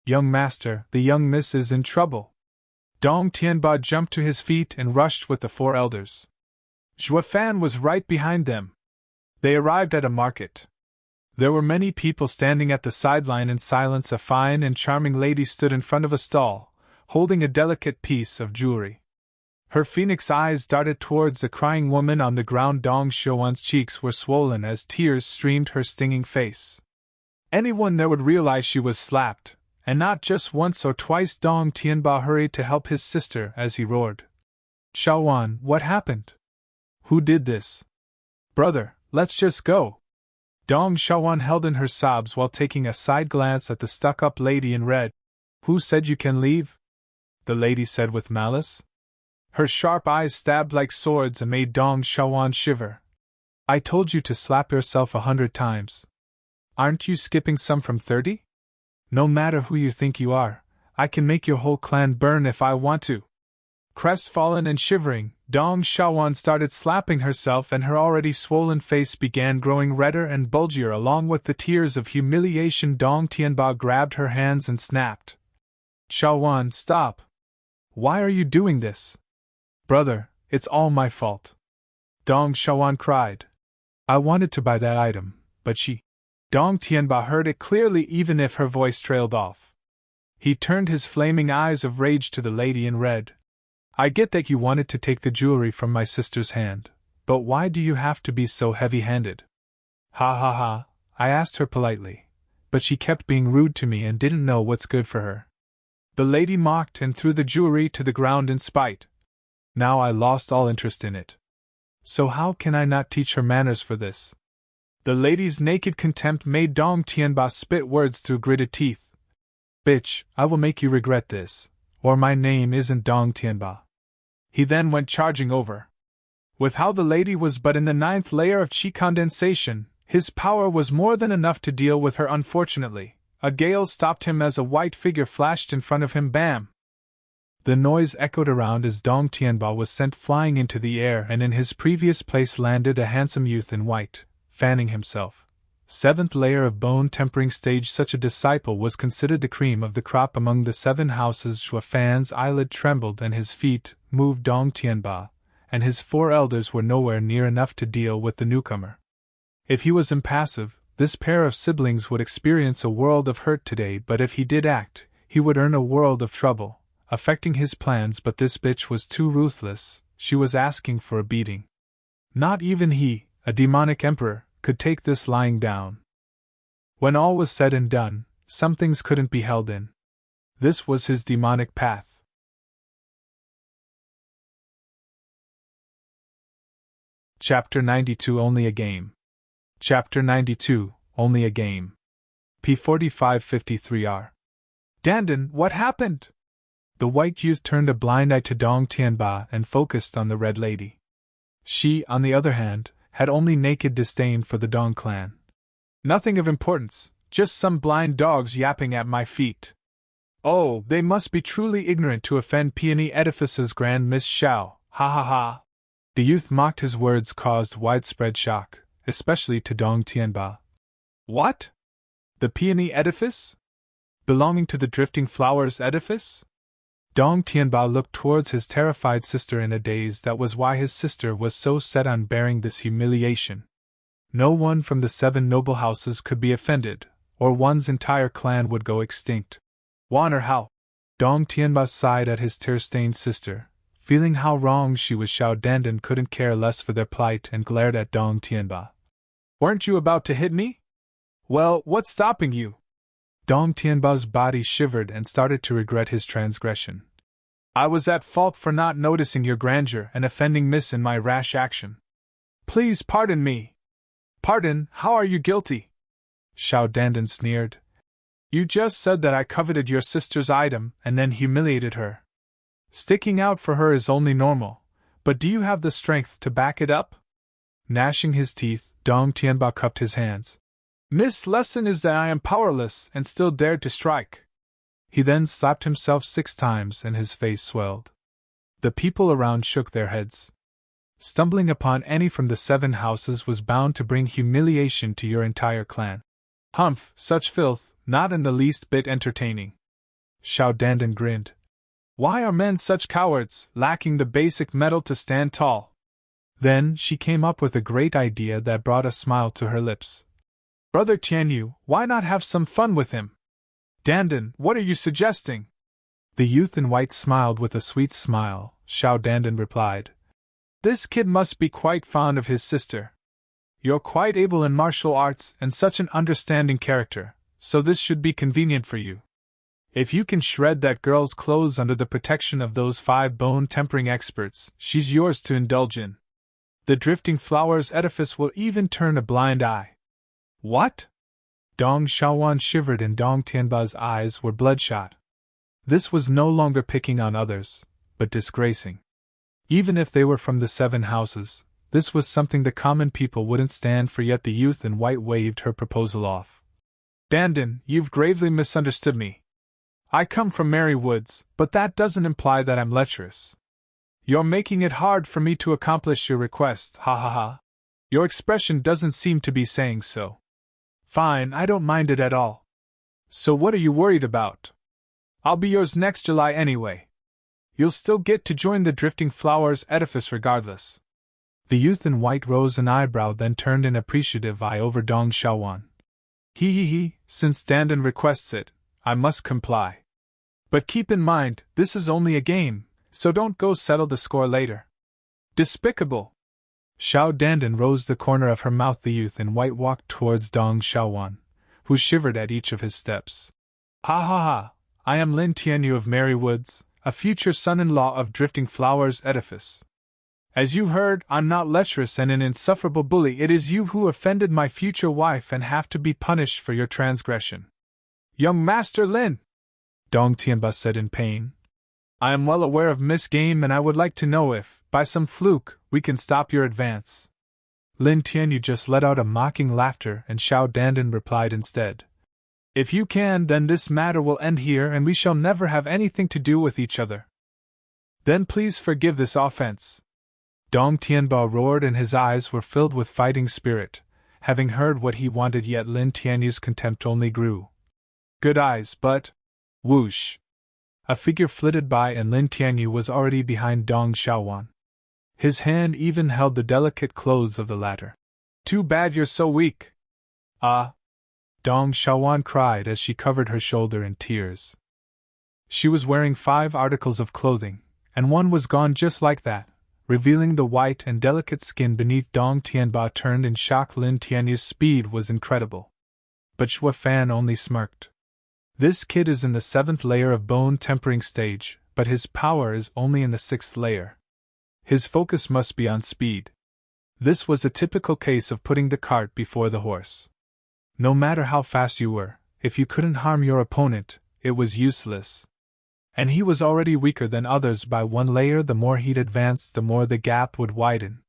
Young master, the young miss is in trouble. Dong Tianba jumped to his feet and rushed with the 4 elders. Xue Fan was right behind them. They arrived at a market. There were many people standing at the sideline in silence. A fine and charming lady stood in front of a stall, holding a delicate piece of jewelry. Her phoenix eyes darted towards the crying woman on the ground. Dong Xiuan's cheeks were swollen as tears streamed her stinging face. Anyone there would realize she was slapped, and not just once or twice. Dong Tianba hurried to help his sister as he roared. Xiaowan, what happened? Who did this? Brother, let's just go. Dong Xiaowan held in her sobs while taking a side glance at the stuck-up lady in red. Who said you can leave? The lady said with malice. Her sharp eyes stabbed like swords and made Dong Xiaowan shiver. I told you to slap yourself 100 times. Aren't you skipping some from 30? No matter who you think you are, I can make your whole clan burn if I want to. Crestfallen and shivering, Dong Xiaowan started slapping herself, and her already swollen face began growing redder and bulgier along with the tears of humiliation. Dong Tianba grabbed her hands and snapped. Xiaowan, stop! Why are you doing this? Brother, it's all my fault. Dong Xiaowan cried. I wanted to buy that item, but she... Dong Tianba heard it clearly even if her voice trailed off. He turned his flaming eyes of rage to the lady in red. I get that you wanted to take the jewelry from my sister's hand, but why do you have to be so heavy-handed? Ha ha ha, I asked her politely, but she kept being rude to me and didn't know what's good for her. The lady mocked and threw the jewelry to the ground in spite. Now I lost all interest in it. So how can I not teach her manners for this? The lady's naked contempt made Dong Tianba spit words through gritted teeth. Bitch, I will make you regret this, or my name isn't Dong Tianba. He then went charging over. With how the lady was but in the 9th layer of chi condensation, his power was more than enough to deal with her. Unfortunately, a gale stopped him as a white figure flashed in front of him. Bam! The noise echoed around as Dong Tianba was sent flying into the air, and in his previous place landed a handsome youth in white, fanning himself. 7th layer of bone tempering stage. Such a disciple was considered the cream of the crop among the 7 houses. Xue Fan's eyelid trembled and his feet moved. Dong Tianba and his 4 elders were nowhere near enough to deal with the newcomer. If he was impassive, this pair of siblings would experience a world of hurt today, but if he did act, he would earn a world of trouble, affecting his plans. But this bitch was too ruthless. She was asking for a beating. Not even he, a demonic emperor, could take this lying down. When all was said and done, some things couldn't be held in. This was his demonic path. Chapter 92 Only a Game. Chapter 92 Only a Game. P4553R. Dandan, what happened? The white youth turned a blind eye to Dong Tianba and focused on the red lady. She, on the other hand, had only naked disdain for the Dong clan. Nothing of importance, just some blind dogs yapping at my feet. Oh, they must be truly ignorant to offend Peony Edifice's Grand Miss Xiao, ha ha ha. The youth mocked. His words caused widespread shock, especially to Dong Tianba. What? The Peony Edifice? Belonging to the Drifting Flowers Edifice? Dong Tianba looked towards his terrified sister in a daze. That was why his sister was so set on bearing this humiliation. No one from the 7 noble houses could be offended, or one's entire clan would go extinct. Wonder how? Dong Tianba sighed at his tear-stained sister, Feeling how wrong she was, Xiao Dandan couldn't care less for their plight and glared at Dong Tianba. "Weren't you about to hit me? Well, what's stopping you?" Dong Tianba's body shivered and started to regret his transgression. "I was at fault for not noticing your grandeur and offending Miss in my rash action. Please pardon me." "Pardon? How are you guilty?" Xiao Dandan sneered. "You just said that I coveted your sister's item and then humiliated her. Sticking out for her is only normal, but do you have the strength to back it up?" Gnashing his teeth, Dong Tianba cupped his hands. "Miss' lesson is that I am powerless and still dared to strike." He then slapped himself 6 times and his face swelled. The people around shook their heads. Stumbling upon any from the 7 houses was bound to bring humiliation to your entire clan. Humph, such filth, not in the least bit entertaining. Xiao Dandan grinned. Why are men such cowards, lacking the basic mettle to stand tall? Then she came up with a great idea that brought a smile to her lips. Brother Tianyu, why not have some fun with him? Dandan, what are you suggesting? The youth in white smiled with a sweet smile. Xiao Dandan replied. This kid must be quite fond of his sister. You're quite able in martial arts and such an understanding character, so this should be convenient for you. If you can shred that girl's clothes under the protection of those 5 bone-tempering experts, she's yours to indulge in. The drifting flowers edifice will even turn a blind eye. What? Dong Xiaowan shivered and Dong Tianba's eyes were bloodshot. This was no longer picking on others, but disgracing. Even if they were from the 7 houses, this was something the common people wouldn't stand for, yet the youth in white waved her proposal off. Dandan, you've gravely misunderstood me. I come from merry woods, but that doesn't imply that I'm lecherous. You're making it hard for me to accomplish your request, ha ha ha. Your expression doesn't seem to be saying so. Fine, I don't mind it at all. So what are you worried about? I'll be yours next July anyway. You'll still get to join the Drifting Flowers edifice regardless. The youth in white rose an eyebrow, then turned an appreciative eye over Dong Xiaowan. He, since Dandan requests it, I must comply. But keep in mind, this is only a game, so don't go settle the score later. Despicable! Xiao Dandan rose the corner of her mouth. The youth in white walked towards Dong Xiaowan, who shivered at each of his steps. Ha ha ha! I am Lin Tianyu of Merry Woods, a future son-in-law of Drifting Flowers edifice. As you heard, I'm not lecherous and an insufferable bully. It is you who offended my future wife and have to be punished for your transgression. Young Master Lin, Dong Tianba said in pain. I am well aware of misgame and I would like to know if, by some fluke, we can stop your advance. Lin Tianyu just let out a mocking laughter and Xiao Dandan replied instead. If you can, then this matter will end here and we shall never have anything to do with each other. Then please forgive this offense. Dong Tianba roared and his eyes were filled with fighting spirit, having heard what he wanted, yet Lin Tianyu's contempt only grew. Good eyes, but... Whoosh! A figure flitted by and Lin Tianyu was already behind Dong Xiaowan. His hand even held the delicate clothes of the latter. Too bad you're so weak. Ah! Dong Xiaowan cried as she covered her shoulder in tears. She was wearing 5 articles of clothing, and one was gone just like that, revealing the white and delicate skin beneath. Dong Tianba turned in shock. Lin Tianyu's speed was incredible. But Xue Fan only smirked. This kid is in the 7th layer of bone tempering stage, but his power is only in the 6th layer. His focus must be on speed. This was a typical case of putting the cart before the horse. No matter how fast you were, if you couldn't harm your opponent, it was useless. And he was already weaker than others by 1 layer. The more he'd advanced, the more the gap would widen.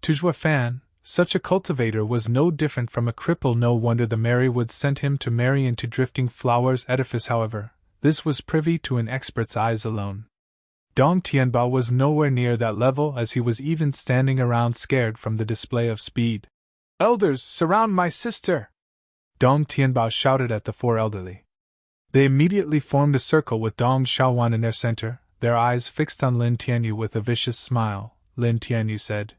To Xue Fan, such a cultivator was no different from a cripple. No wonder the Merrywoods sent him to marry into Drifting Flowers edifice. However, this was privy to an expert's eyes alone. Dong Tianba was nowhere near that level, as he was even standing around scared from the display of speed. Elders, surround my sister! Dong Tianba shouted at the 4 elderly. They immediately formed a circle with Dong Xiaowan in their center, their eyes fixed on Lin Tianyu with a vicious smile. Lin Tianyu said,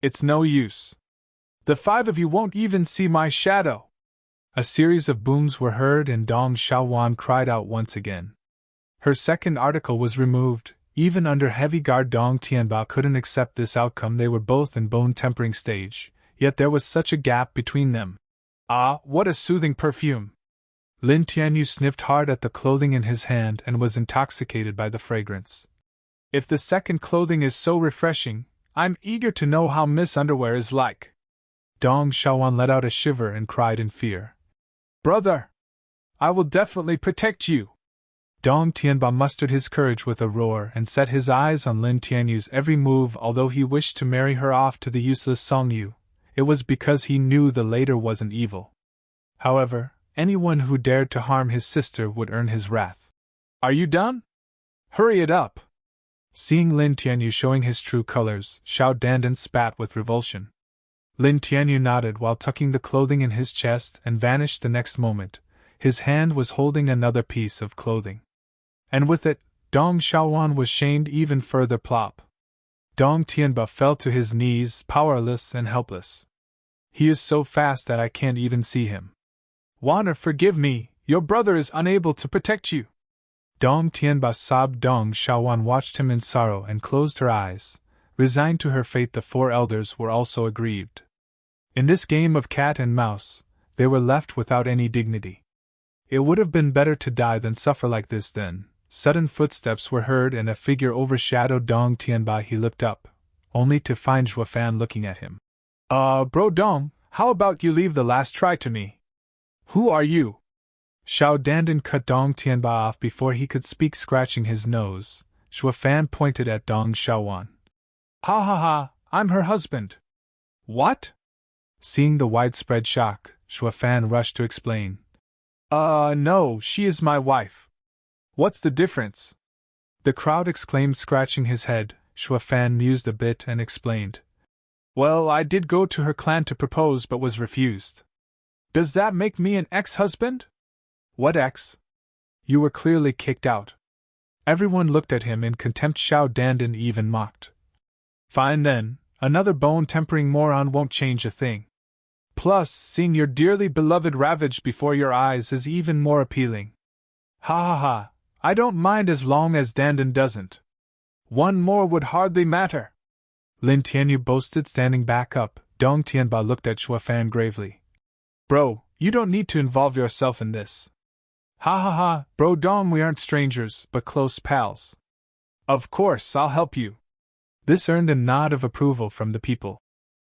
It's no use. The 5 of you won't even see my shadow. A series of booms were heard and Dong Xiaowan cried out once again. Her 2nd article was removed, Even under heavy guard, Dong Tianba couldn't accept this outcome. They were both in bone-tempering stage, yet there was such a gap between them. Ah, what a soothing perfume! Lin Tianyu sniffed hard at the clothing in his hand and was intoxicated by the fragrance. If the second clothing is so refreshing, I'm eager to know how Miss Underwear is like. Dong Xiaowan let out a shiver and cried in fear. Brother! I will definitely protect you! Dong Tianba mustered his courage with a roar and set his eyes on Lin Tianyu's every move. Although he wished to marry her off to the useless Song Yu, it was because he knew the latter wasn't evil. However, anyone who dared to harm his sister would earn his wrath. Are you done? Hurry it up! Seeing Lin Tianyu showing his true colors, Xiao Dandan spat with revulsion. Lin Tianyu nodded while tucking the clothing in his chest and vanished the next moment. His hand was holding another piece of clothing. And with it, Dong Xiaowan was shamed even further. Plop. Dong Tianba fell to his knees, powerless and helpless. He is so fast that I can't even see him. Wanna forgive me, your brother is unable to protect you. Dong Tianba sobbed. Dong Xiaowan watched him in sorrow and closed her eyes. Resigned to her fate, the four elders were also aggrieved. In this game of cat and mouse, they were left without any dignity. It would have been better to die than suffer like this. Then, sudden footsteps were heard and a figure overshadowed Dong Tianba. He looked up, only to find Zhuo Fan looking at him. Bro Dong, how about you leave the last try to me? Who are you? Xiao Dandan cut Dong Tianba off before he could speak, scratching his nose. Zhuo Fan pointed at Dong Xiaowan. Ha ha ha, I'm her husband. What? Seeing the widespread shock, Zhuo Fan rushed to explain. No, she is my wife. What's the difference? The crowd exclaimed, scratching his head. Zhuo Fan mused a bit and explained. Well, I did go to her clan to propose but was refused. Does that make me an ex-husband? What ex? You were clearly kicked out. Everyone looked at him in contempt. Xiao Dandan even mocked. Fine then, another bone-tempering moron won't change a thing. Plus, seeing your dearly beloved ravaged before your eyes is even more appealing. Ha ha ha, I don't mind as long as Dandan doesn't. One more would hardly matter. Lin Tianyu boasted, standing back up. Dong Tianba looked at Zhuo Fan gravely. Bro, you don't need to involve yourself in this. Ha ha ha, Bro Dong, we aren't strangers, but close pals. Of course, I'll help you. This earned a nod of approval from the people.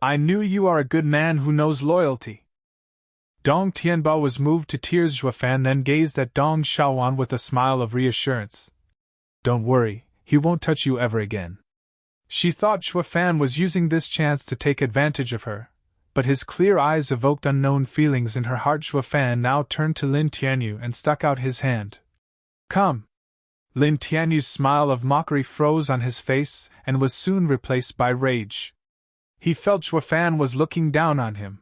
I knew you are a good man who knows loyalty. Dong Tianba was moved to tears. Zhuo Fan then gazed at Dong Xiaowan with a smile of reassurance. Don't worry, he won't touch you ever again. She thought Zhuo Fan was using this chance to take advantage of her, but his clear eyes evoked unknown feelings in her heart. Zhuo Fan now turned to Lin Tianyu and stuck out his hand. Come. Lin Tianyu's smile of mockery froze on his face and was soon replaced by rage. He felt Zhuo Fan was looking down on him.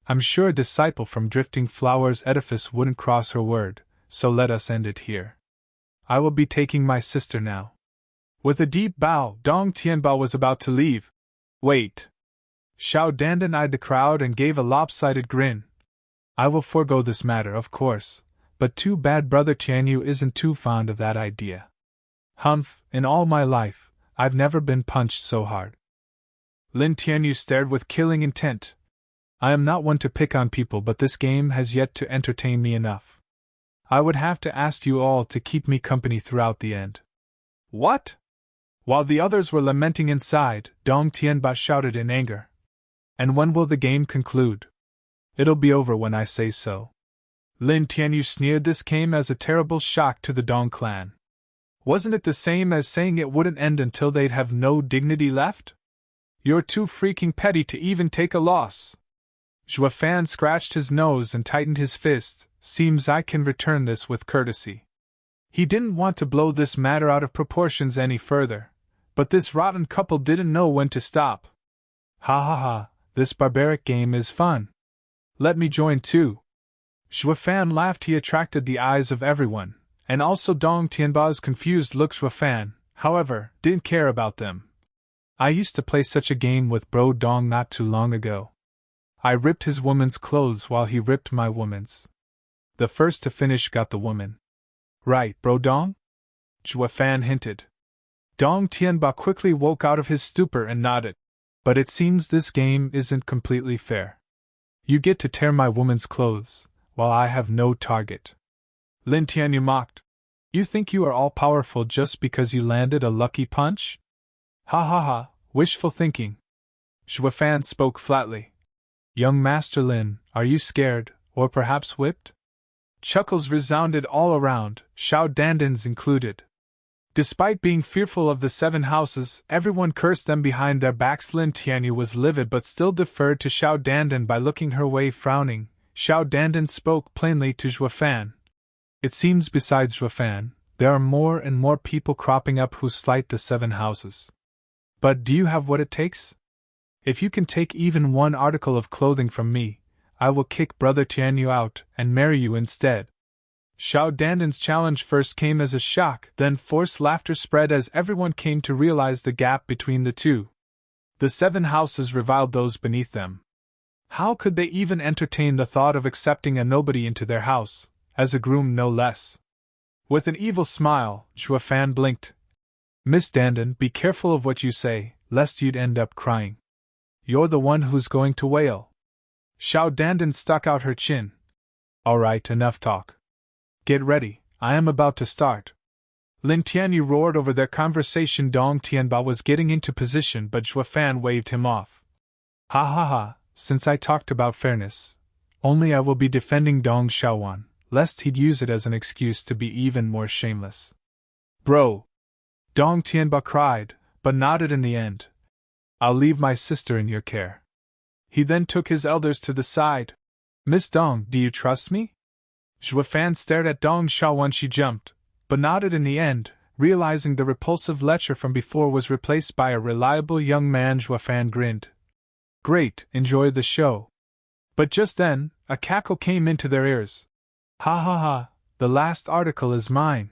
I'm sure a disciple from Drifting Flowers edifice wouldn't cross her word, so let us end it here. I will be taking my sister now. With a deep bow, Dong Tianba was about to leave. Wait. Xiao Dandan eyed the crowd and gave a lopsided grin. I will forego this matter, of course, but too bad Brother Tianyu isn't too fond of that idea. Humph, in all my life, I've never been punched so hard. Lin Tianyu stared with killing intent. I am not one to pick on people, but this game has yet to entertain me enough. I would have to ask you all to keep me company throughout the end. What? While the others were lamenting inside, Dong Tianba shouted in anger. And when will the game conclude? It'll be over when I say so. Lin Tianyu sneered. This came as a terrible shock to the Dong clan. Wasn't it the same as saying it wouldn't end until they'd have no dignity left? You're too freaking petty to even take a loss. Zhuo Fan scratched his nose and tightened his fist. Seems I can return this with courtesy. He didn't want to blow this matter out of proportions any further, but this rotten couple didn't know when to stop. Ha ha ha, this barbaric game is fun. Let me join too. Zhuo Fan laughed. He attracted the eyes of everyone, and also Dong Tianba's confused look. Zhuo Fan, however, didn't care about them. I used to play such a game with Bro Dong not too long ago. I ripped his woman's clothes while he ripped my woman's. The first to finish got the woman. Right, bro Dong? Zhua Fan hinted. Dong Tianba quickly woke out of his stupor and nodded. But it seems this game isn't completely fair. You get to tear my woman's clothes, while I have no target. Lin Tianyu mocked. You think you are all-powerful just because you landed a lucky punch? Ha ha ha, wishful thinking. Zhua Fan spoke flatly. Young Master Lin, are you scared, or perhaps whipped? Chuckles resounded all around, Xiao Dandan's included. Despite being fearful of the 7 houses, everyone cursed them behind their backs. Lin Tianyu was livid but still deferred to Xiao Dandan by looking her way frowning. Xiao Dandan spoke plainly to Zhua Fan. It seems besides Zhua Fan, there are more and more people cropping up who slight the 7 houses. But do you have what it takes? If you can take even one article of clothing from me, I will kick Brother Tianyu out and marry you instead. Xiao Dandan's challenge first came as a shock, then forced laughter spread as everyone came to realize the gap between the two. The 7 houses reviled those beneath them. How could they even entertain the thought of accepting a nobody into their house, as a groom no less? With an evil smile, Zhua Fan blinked. Miss Dandan, be careful of what you say, lest you'd end up crying. You're the one who's going to wail. Xiao Dandan stuck out her chin. All right, enough talk. Get ready, I am about to start. Lin Tianyu roared over their conversation. Dong Tianba was getting into position, but Zhua Fan waved him off. Ha ha ha, since I talked about fairness, only I will be defending Dong Xiaowan, lest he'd use it as an excuse to be even more shameless. Bro! Dong Tianba cried, but nodded in the end. I'll leave my sister in your care. He then took his elders to the side. Miss Dong, do you trust me? Zhua Fan stared at Dong Xiaowan. She jumped, but nodded in the end, realizing the repulsive lecher from before was replaced by a reliable young man. Zhua Fan grinned. Great, enjoy the show. But just then, a cackle came into their ears. Ha ha ha, the last article is mine.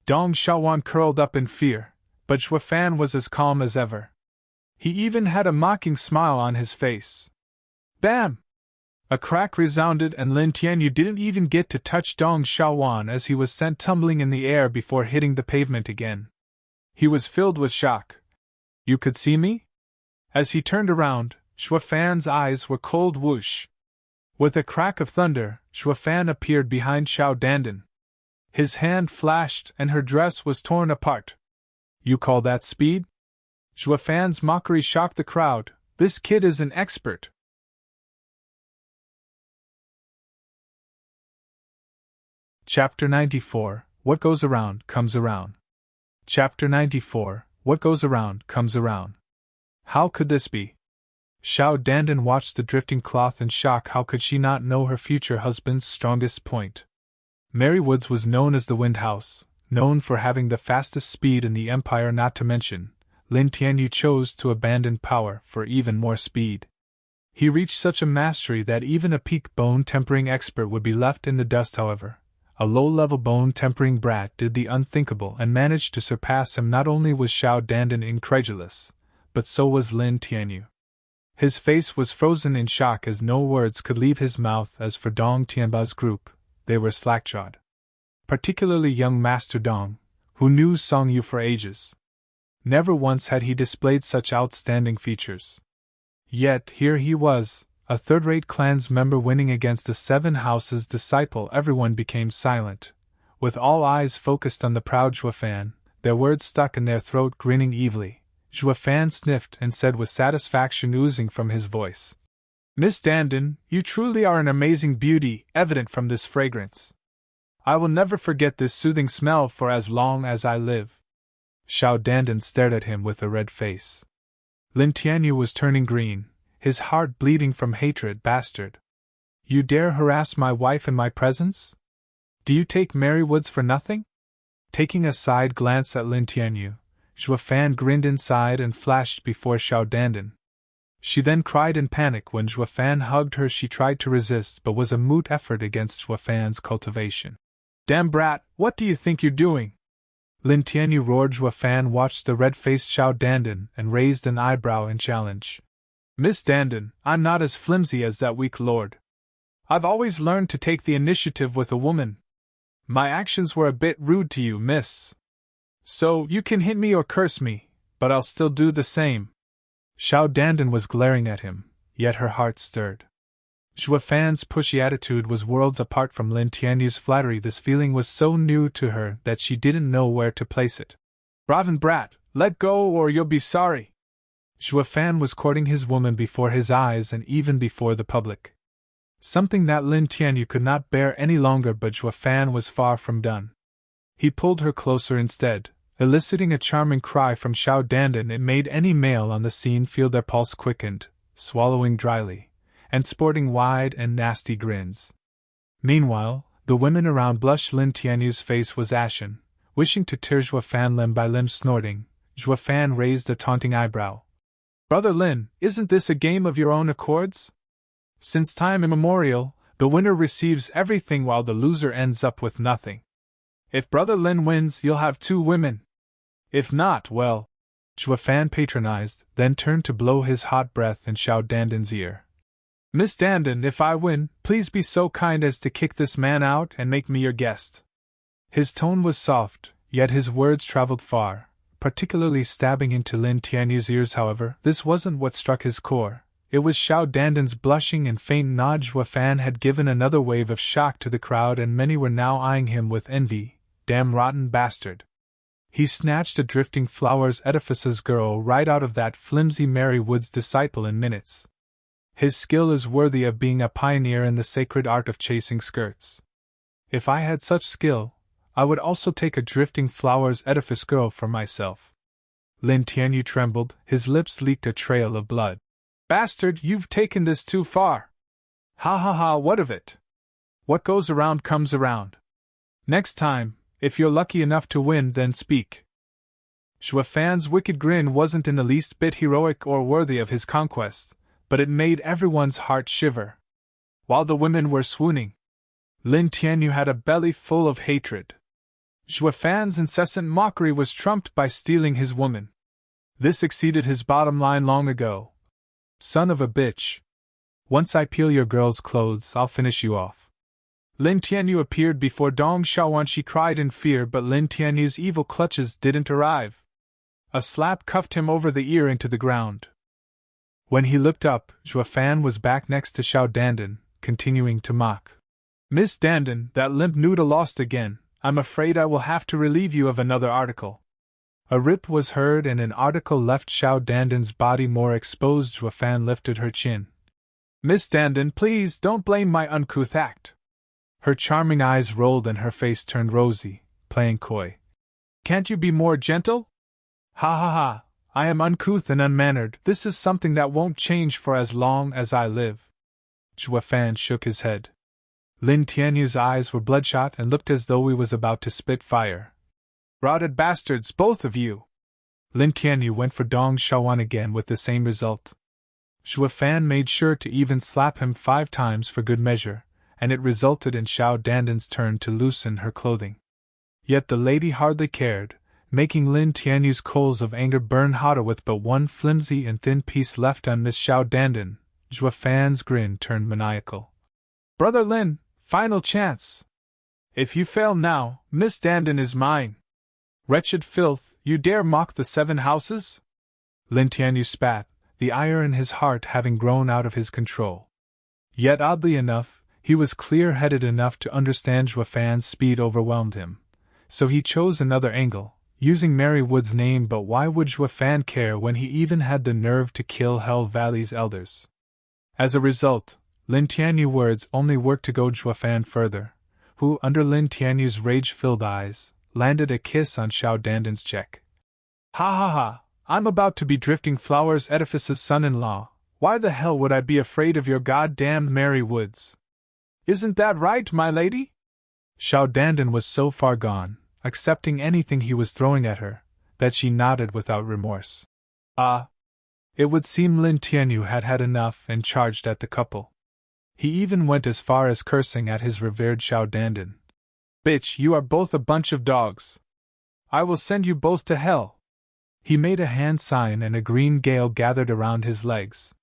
Dong Xiaowan curled up in fear, but Zhua Fan was as calm as ever. He even had a mocking smile on his face. Bam! A crack resounded and Lin Tianyu didn't even get to touch Dong Xiaowan as he was sent tumbling in the air before hitting the pavement again. He was filled with shock. You could see me? As he turned around, Zhua Fan's eyes were cold whoosh. With a crack of thunder, Zhua Fan appeared behind Xiao Dandan. His hand flashed and her dress was torn apart. You call that speed? Zhua Fan's mockery shocked the crowd. This kid is an expert. Chapter 94, What Goes Around Comes Around. Chapter 94, What Goes Around Comes Around. How could this be? Xiao Dandan watched the drifting cloth in shock. How could she not know her future husband's strongest point? Mary Woods was known as the Wind House, known for having the fastest speed in the Empire. Not to mention, Lin Tianyu chose to abandon power for even more speed. He reached such a mastery that even a peak bone-tempering expert would be left in the dust. However, a low-level bone-tempering brat did the unthinkable and managed to surpass him. Not only was Xiao Dandan incredulous, but so was Lin Tianyu. His face was frozen in shock as no words could leave his mouth. As for Dong Tianba's group, they were slack-jawed. Particularly young Master Dong, who knew Song Yu for ages. Never once had he displayed such outstanding features. Yet here he was, a third-rate clan's member winning against the 7 houses' disciple. Everyone became silent, with all eyes focused on the proud Zhua Fan, their words stuck in their throat. Grinning evilly, Zhua Fan sniffed and said with satisfaction oozing from his voice, Miss Dandan, you truly are an amazing beauty, evident from this fragrance. I will never forget this soothing smell for as long as I live. Xiao Dandan stared at him with a red face. Lin Tianyu was turning green, his heart bleeding from hatred. Bastard! You dare harass my wife in my presence? Do you take Mary Woods for nothing? Taking a side glance at Lin Tianyu, Zhua Fan grinned inside and flashed before Xiao Dandan. She then cried in panic when Zhua Fan hugged her. She tried to resist but was a moot effort against Zhua Fan's cultivation. Damn brat, what do you think you're doing? Lin Tianyu roared. Zhua Fan watched the red-faced Xiao Dandan and raised an eyebrow in challenge. Miss Dandan, I'm not as flimsy as that weak lord. I've always learned to take the initiative with a woman. My actions were a bit rude to you, miss. So, you can hit me or curse me, but I'll still do the same. Xiao Dandan was glaring at him, yet her heart stirred. Zhua Fan's pushy attitude was worlds apart from Lin Tianyu's flattery. This feeling was so new to her that she didn't know where to place it. Braven brat, let go or you'll be sorry. Zhua Fan was courting his woman before his eyes and even before the public. Something that Lin Tianyu could not bear any longer, but Zhua Fan was far from done. He pulled her closer instead, eliciting a charming cry from Xiao Dandan. It made any male on the scene feel their pulse quickened, swallowing dryly, and sporting wide and nasty grins. Meanwhile, the women around blushed. Lin Tianyu's face was ashen, wishing to tear Zhua Fan limb by limb. Snorting, Zhua Fan raised a taunting eyebrow. Brother Lin, isn't this a game of your own accords? Since time immemorial, the winner receives everything while the loser ends up with nothing. If Brother Lin wins, you'll have 2 women. If not, well. Zhua Fan patronized, then turned to blow his hot breath in Xiao Dandan's ear. Miss Dandan, if I win, please be so kind as to kick this man out and make me your guest. His tone was soft, yet his words traveled far, particularly stabbing into Lin Tianyu's ears. However, this wasn't what struck his core. It was Xiao Dandan's blushing and faint nod. Zhua Fan had given another wave of shock to the crowd, and many were now eyeing him with envy. Damn rotten bastard. He snatched a drifting flowers edifice's girl right out of that flimsy Mary Wood's disciple in minutes. His skill is worthy of being a pioneer in the sacred art of chasing skirts. If I had such skill, I would also take a drifting flowers edifice girl for myself. Lin Tianyu trembled, his lips leaked a trail of blood. Bastard, you've taken this too far. Ha ha ha, what of it? What goes around comes around. Next time, if you're lucky enough to win, then speak. Zhua Fan's wicked grin wasn't in the least bit heroic or worthy of his conquest, but it made everyone's heart shiver. While the women were swooning, Lin Tianyu had a belly full of hatred. Zhua Fan's incessant mockery was trumped by stealing his woman. This exceeded his bottom line long ago. Son of a bitch. Once I peel your girl's clothes, I'll finish you off. Lin Tianyu appeared before Dong Xiaowan. She cried in fear, but Lin Tianyu's evil clutches didn't arrive. A slap cuffed him over the ear into the ground. When he looked up, Zhua Fan was back next to Xiao Dandan, continuing to mock. Miss Dandan, that limp noodle lost again. I'm afraid I will have to relieve you of another article. A rip was heard and an article left Xiao Dandan's body more exposed. Zhua Fan lifted her chin. Miss Dandan, please don't blame my uncouth act. Her charming eyes rolled and her face turned rosy, playing coy. Can't you be more gentle? Ha ha ha, I am uncouth and unmannered. This is something that won't change for as long as I live. Zhua Fan shook his head. Lin Tianyu's eyes were bloodshot and looked as though he was about to spit fire. Rotted bastards, both of you! Lin Tianyu went for Dong Xiaowan again with the same result. Zhua Fan made sure to even slap him 5 times for good measure, and it resulted in Xiao Dandan's turn to loosen her clothing. Yet the lady hardly cared, making Lin Tianyu's coals of anger burn hotter. With but one flimsy and thin piece left on Miss Xiao Dandan, Zhua Fan's grin turned maniacal. Brother Lin, final chance. If you fail now, Miss Dandan is mine. Wretched filth, you dare mock the 7 houses? Lin Tianyu spat, the ire in his heart having grown out of his control. Yet oddly enough, he was clear-headed enough to understand Zhua Fan's speed overwhelmed him, so he chose another angle, using Mary Wood's name. But why would Zhua Fan care when he even had the nerve to kill Hell Valley's elders? As a result, Lin Tianyu's words only worked to goad Zhua Fan further, who, under Lin Tianyu's rage-filled eyes, landed a kiss on Xiao Dandan's cheek. Ha ha ha, I'm about to be Drifting Flowers Edifice's son-in-law. Why the hell would I be afraid of your goddamned Mary Woods? Isn't that right, my lady? Xiao Dandan was so far gone, accepting anything he was throwing at her, that she nodded without remorse. It would seem Lin Tianyu had had enough and charged at the couple. He even went as far as cursing at his revered Xiao Dandan. Bitch, you are both a bunch of dogs. I will send you both to hell. He made a hand sign and a green gale gathered around his legs.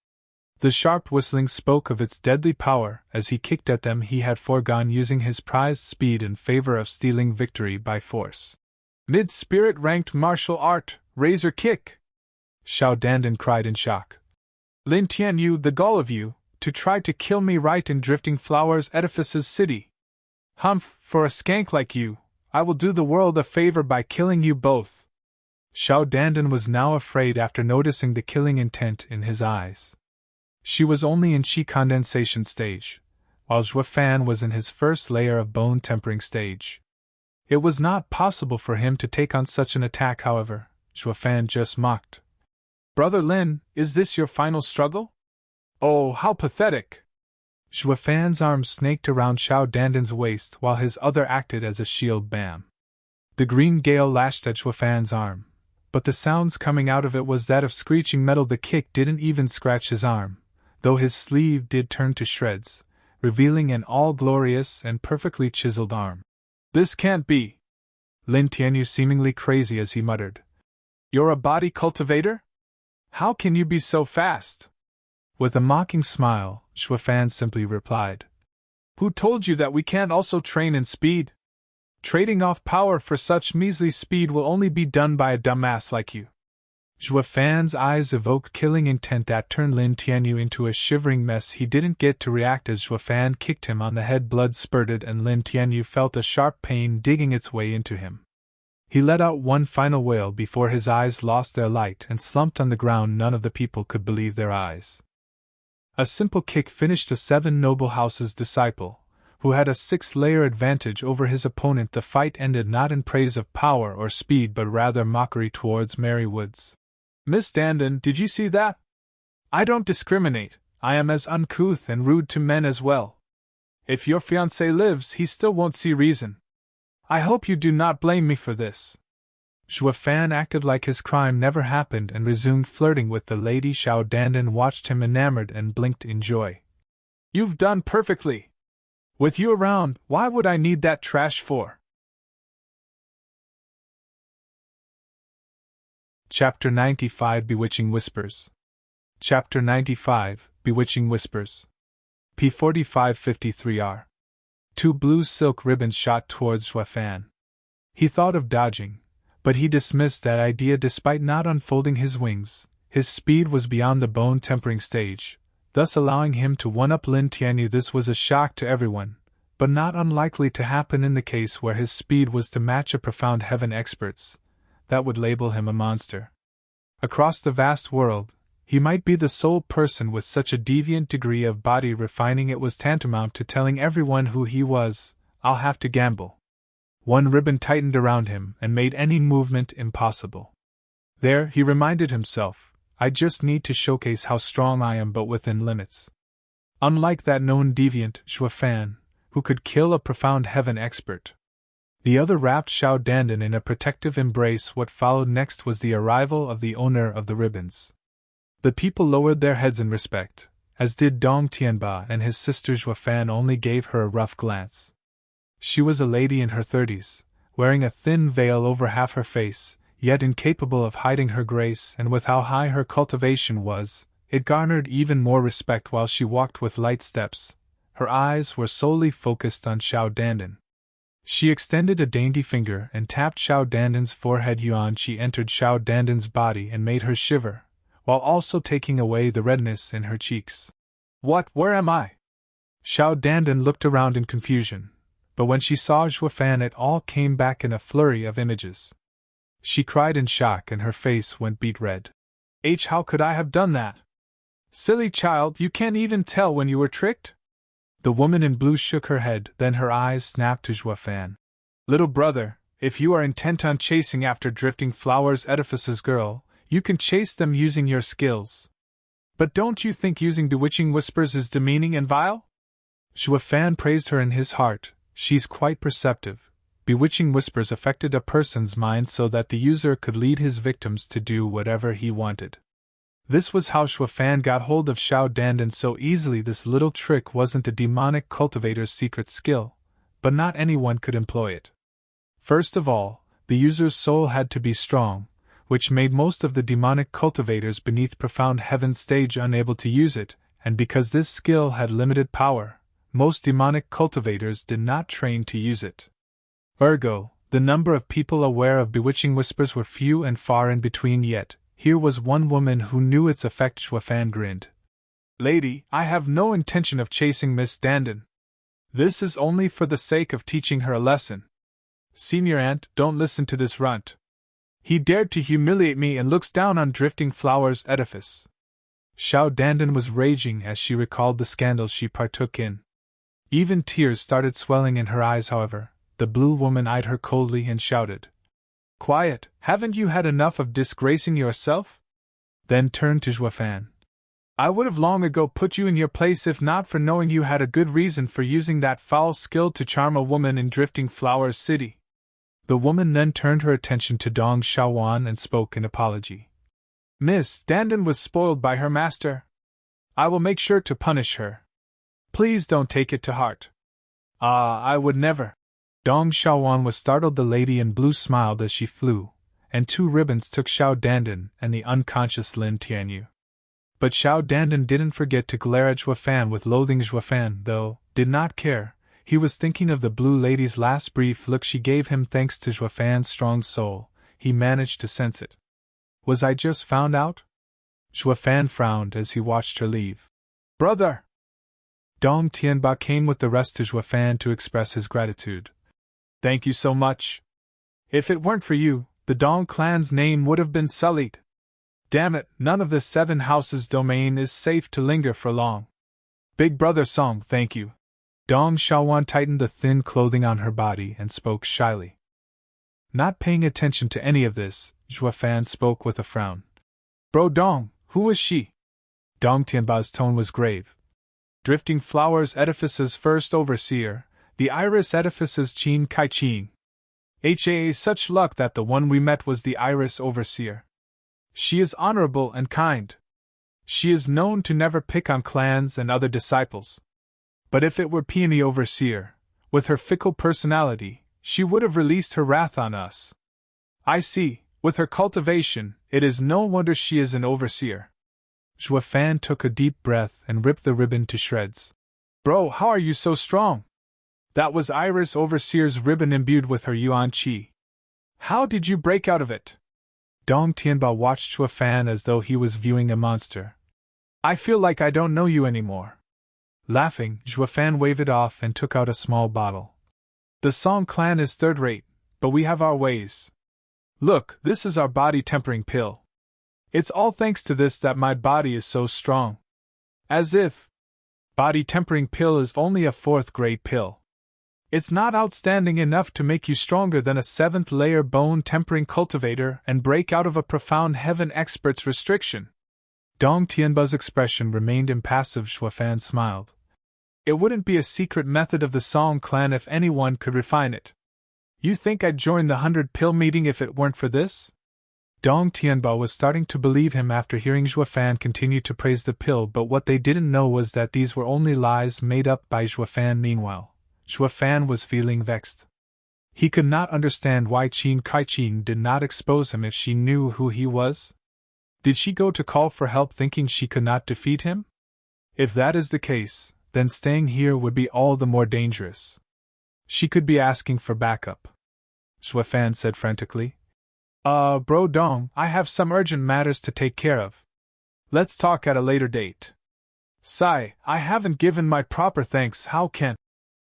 The sharp whistling spoke of its deadly power. As he kicked at them, he had foregone using his prized speed in favor of stealing victory by force. Mid-spirit ranked martial art, razor kick! Xiao Dandan cried in shock. Lin Tianyu, the gall of you, to try to kill me right in Drifting Flowers Edifice's city. Humph, for a skank like you, I will do the world a favor by killing you both. Xiao Dandan was now afraid after noticing the killing intent in his eyes. She was only in chi condensation stage, while Zhuo Fan was in his first layer of bone tempering stage. It was not possible for him to take on such an attack, however. Zhuo Fan just mocked. Brother Lin, is this your final struggle? Oh, how pathetic! Zhuo Fan's arm snaked around Xiao Dandan's waist while his other acted as a shield. Bam! The green gale lashed at Zhuo Fan's arm, but the sounds coming out of it was that of screeching metal. The kick didn't even scratch his arm, though his sleeve did turn to shreds, revealing an all-glorious and perfectly chiseled arm. This can't be! Lin Tianyu seemingly crazy as he muttered. You're a body cultivator? How can you be so fast? With a mocking smile, Zhuo Fan simply replied. Who told you that we can't also train in speed? Trading off power for such measly speed will only be done by a dumbass like you. Zhuo Fan's eyes evoked killing intent that turned Lin Tianyu into a shivering mess. He didn't get to react as Zhuo Fan kicked him on the head. Blood spurted and Lin Tianyu felt a sharp pain digging its way into him. He let out one final wail before his eyes lost their light and slumped on the ground. None of the people could believe their eyes. A simple kick finished a 7 noble house's disciple, who had a 6-layer advantage over his opponent. The fight ended not in praise of power or speed but rather mockery towards Mary Woods. Miss Dandan, did you see that? I don't discriminate, I am as uncouth and rude to men as well. If your fiancé lives, he still won't see reason. I hope you do not blame me for this. Zhuo Fan acted like his crime never happened and resumed flirting with the lady. Xiao Dandan watched him enamored and blinked in joy. You've done perfectly. With you around, why would I need that trash for? Chapter 95 Bewitching Whispers. Chapter 95 Bewitching Whispers. P4553R. 2 blue silk ribbons shot towards Zhuo Fan. He thought of dodging, but he dismissed that idea despite not unfolding his wings. His speed was beyond the bone tempering stage, thus allowing him to one-up Lin Tianyu. This was a shock to everyone, but not unlikely to happen in the case where his speed was to match a profound heaven expert's. That would label him a monster. Across the vast world, he might be the sole person with such a deviant degree of body refining it was tantamount to telling everyone who he was. I'll have to gamble. One ribbon tightened around him and made any movement impossible. There, he reminded himself, I just need to showcase how strong I am, but within limits. Unlike that known deviant, Zhuo Fan, who could kill a profound heaven expert. The other wrapped Xiao Dandan in a protective embrace. What followed next was the arrival of the owner of the ribbons. The people lowered their heads in respect, as did Dong Tianba, and his sister Zhuo Fan only gave her a rough glance. She was a lady in her 30s, wearing a thin veil over half her face, yet incapable of hiding her grace, and with how high her cultivation was, it garnered even more respect. While she walked with light steps, her eyes were solely focused on Xiao Dandan. She extended a dainty finger and tapped Xiao Dandan's forehead. Yuan Qi entered Xiao Dandan's body and made her shiver, while also taking away the redness in her cheeks. What? Where am I? Xiao Dandan looked around in confusion, but when she saw Zhuo Fan it all came back in a flurry of images. She cried in shock and her face went beet red. How could I have done that? Silly child, you can't even tell when you were tricked? The woman in blue shook her head, then her eyes snapped to Zhuo Fan. Little brother, if you are intent on chasing after Drifting Flowers Edifice's girl, you can chase them using your skills. But don't you think using Bewitching Whispers is demeaning and vile? Zhuo Fan praised her in his heart. She's quite perceptive. Bewitching Whispers affected a person's mind so that the user could lead his victims to do whatever he wanted. This was how Zhuo Fan got hold of Xiao Dandan so easily. This little trick wasn't a demonic cultivator's secret skill, but not anyone could employ it. First of all, the user's soul had to be strong, which made most of the demonic cultivators beneath Profound Heaven stage unable to use it, and because this skill had limited power, most demonic cultivators did not train to use it. Ergo, the number of people aware of bewitching whispers were few and far in between, yet here was one woman who knew its effect. Xuefan grinned. Lady, I have no intention of chasing Miss Dandin. This is only for the sake of teaching her a lesson. Senior Aunt, don't listen to this runt. He dared to humiliate me and looks down on Drifting Flower's edifice. Xiao Dandin was raging as she recalled the scandal she partook in. Even tears started swelling in her eyes, however. The blue woman eyed her coldly and shouted. Quiet, haven't you had enough of disgracing yourself? Then turned to Xuefan. I would have long ago put you in your place if not for knowing you had a good reason for using that foul skill to charm a woman in Drifting Flowers City. The woman then turned her attention to Dong Xiaowan and spoke in apology. Miss Dandin was spoiled by her master. I will make sure to punish her. Please don't take it to heart. I would never. Dong Xiaowan was startled. The lady in blue smiled as she flew, and 2 ribbons took Xiao Dandin and the unconscious Lin Tianyu. But Xiao Dandin didn't forget to glare at Xuefan with loathing. Xuefan, though, did not care. He was thinking of the blue lady's last brief look she gave him. Thanks to Xuefan's strong soul, he managed to sense it. Was I just found out? Xuefan frowned as he watched her leave. Brother! Dong Tianba came with the rest to Xuefan to express his gratitude. Thank you so much. If it weren't for you, the Dong clan's name would have been sullied. Damn it, none of the 7 houses' domain is safe to linger for long. Big brother Song, thank you. Dong Xiaowan tightened the thin clothing on her body and spoke shyly. Not paying attention to any of this, Xuefan spoke with a frown. Bro Dong, who was she? Dong Tianba's tone was grave. Drifting Flowers Edifice's first overseer, the Iris Edifice's Qin Kai Qing. Such luck that the one we met was the Iris Overseer. She is honorable and kind. She is known to never pick on clans and other disciples. But if it were Peony Overseer, with her fickle personality, she would have released her wrath on us. I see, with her cultivation, it is no wonder she is an overseer. Xuefan took a deep breath and ripped the ribbon to shreds. Bro, how are you so strong? That was Iris Overseer's ribbon imbued with her Yuan Qi. How did you break out of it? Dong Tianba watched Xuefan as though he was viewing a monster. I feel like I don't know you anymore. Laughing, Xuefan waved it off and took out a small bottle. The Song clan is third-rate, but we have our ways. Look, this is our body-tempering pill. It's all thanks to this that my body is so strong. As if. Body-tempering pill is only a 4th-grade pill. It's not outstanding enough to make you stronger than a 7th-layer bone-tempering cultivator and break out of a profound heaven expert's restriction. Dong Tianba's expression remained impassive. Xuefan smiled. It wouldn't be a secret method of the Song clan if anyone could refine it. You think I'd join the 100-pill meeting if it weren't for this? Dong Tianba was starting to believe him after hearing Xuefan continue to praise the pill, but what they didn't know was that these were only lies made up by Xuefan. Meanwhile, Xuefan was feeling vexed. He could not understand why Qin Kai Qin did not expose him if she knew who he was. Did she go to call for help thinking she could not defeat him? If that is the case, then staying here would be all the more dangerous. She could be asking for backup. Xuefan said frantically. Bro Dong, I have some urgent matters to take care of. Let's talk at a later date. Sigh, I haven't given my proper thanks, how can...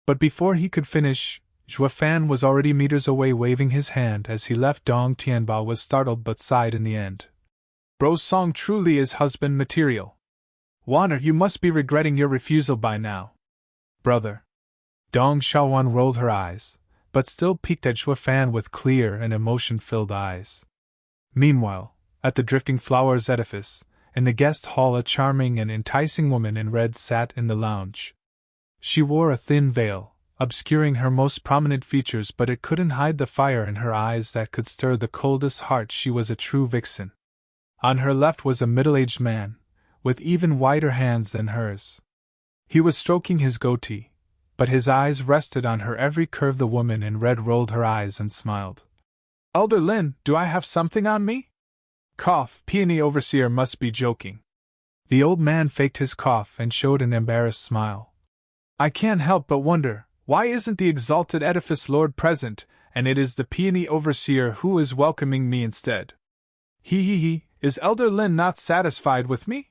But before he could finish, Xuefan was already meters away waving his hand as he left. Dong Tianba was startled but sighed in the end. Bro Song truly is husband material. Wanner, you must be regretting your refusal by now. Brother. Dong Xiaowan rolled her eyes, but still peeked at Xuefan with clear and emotion-filled eyes. Meanwhile, at the Drifting Flowers edifice, in the guest hall, a charming and enticing woman in red sat in the lounge. She wore a thin veil, obscuring her most prominent features, but it couldn't hide the fire in her eyes that could stir the coldest heart. She was a true vixen. On her left was a middle-aged man, with even whiter hands than hers. He was stroking his goatee, but his eyes rested on her every curve. The woman in red rolled her eyes and smiled. Elder Lin, do I have something on me? Cough, Peony Overseer must be joking. The old man faked his cough and showed an embarrassed smile. I can't help but wonder, why isn't the exalted edifice lord present, and it is the peony overseer who is welcoming me instead? He, is Elder Lin not satisfied with me?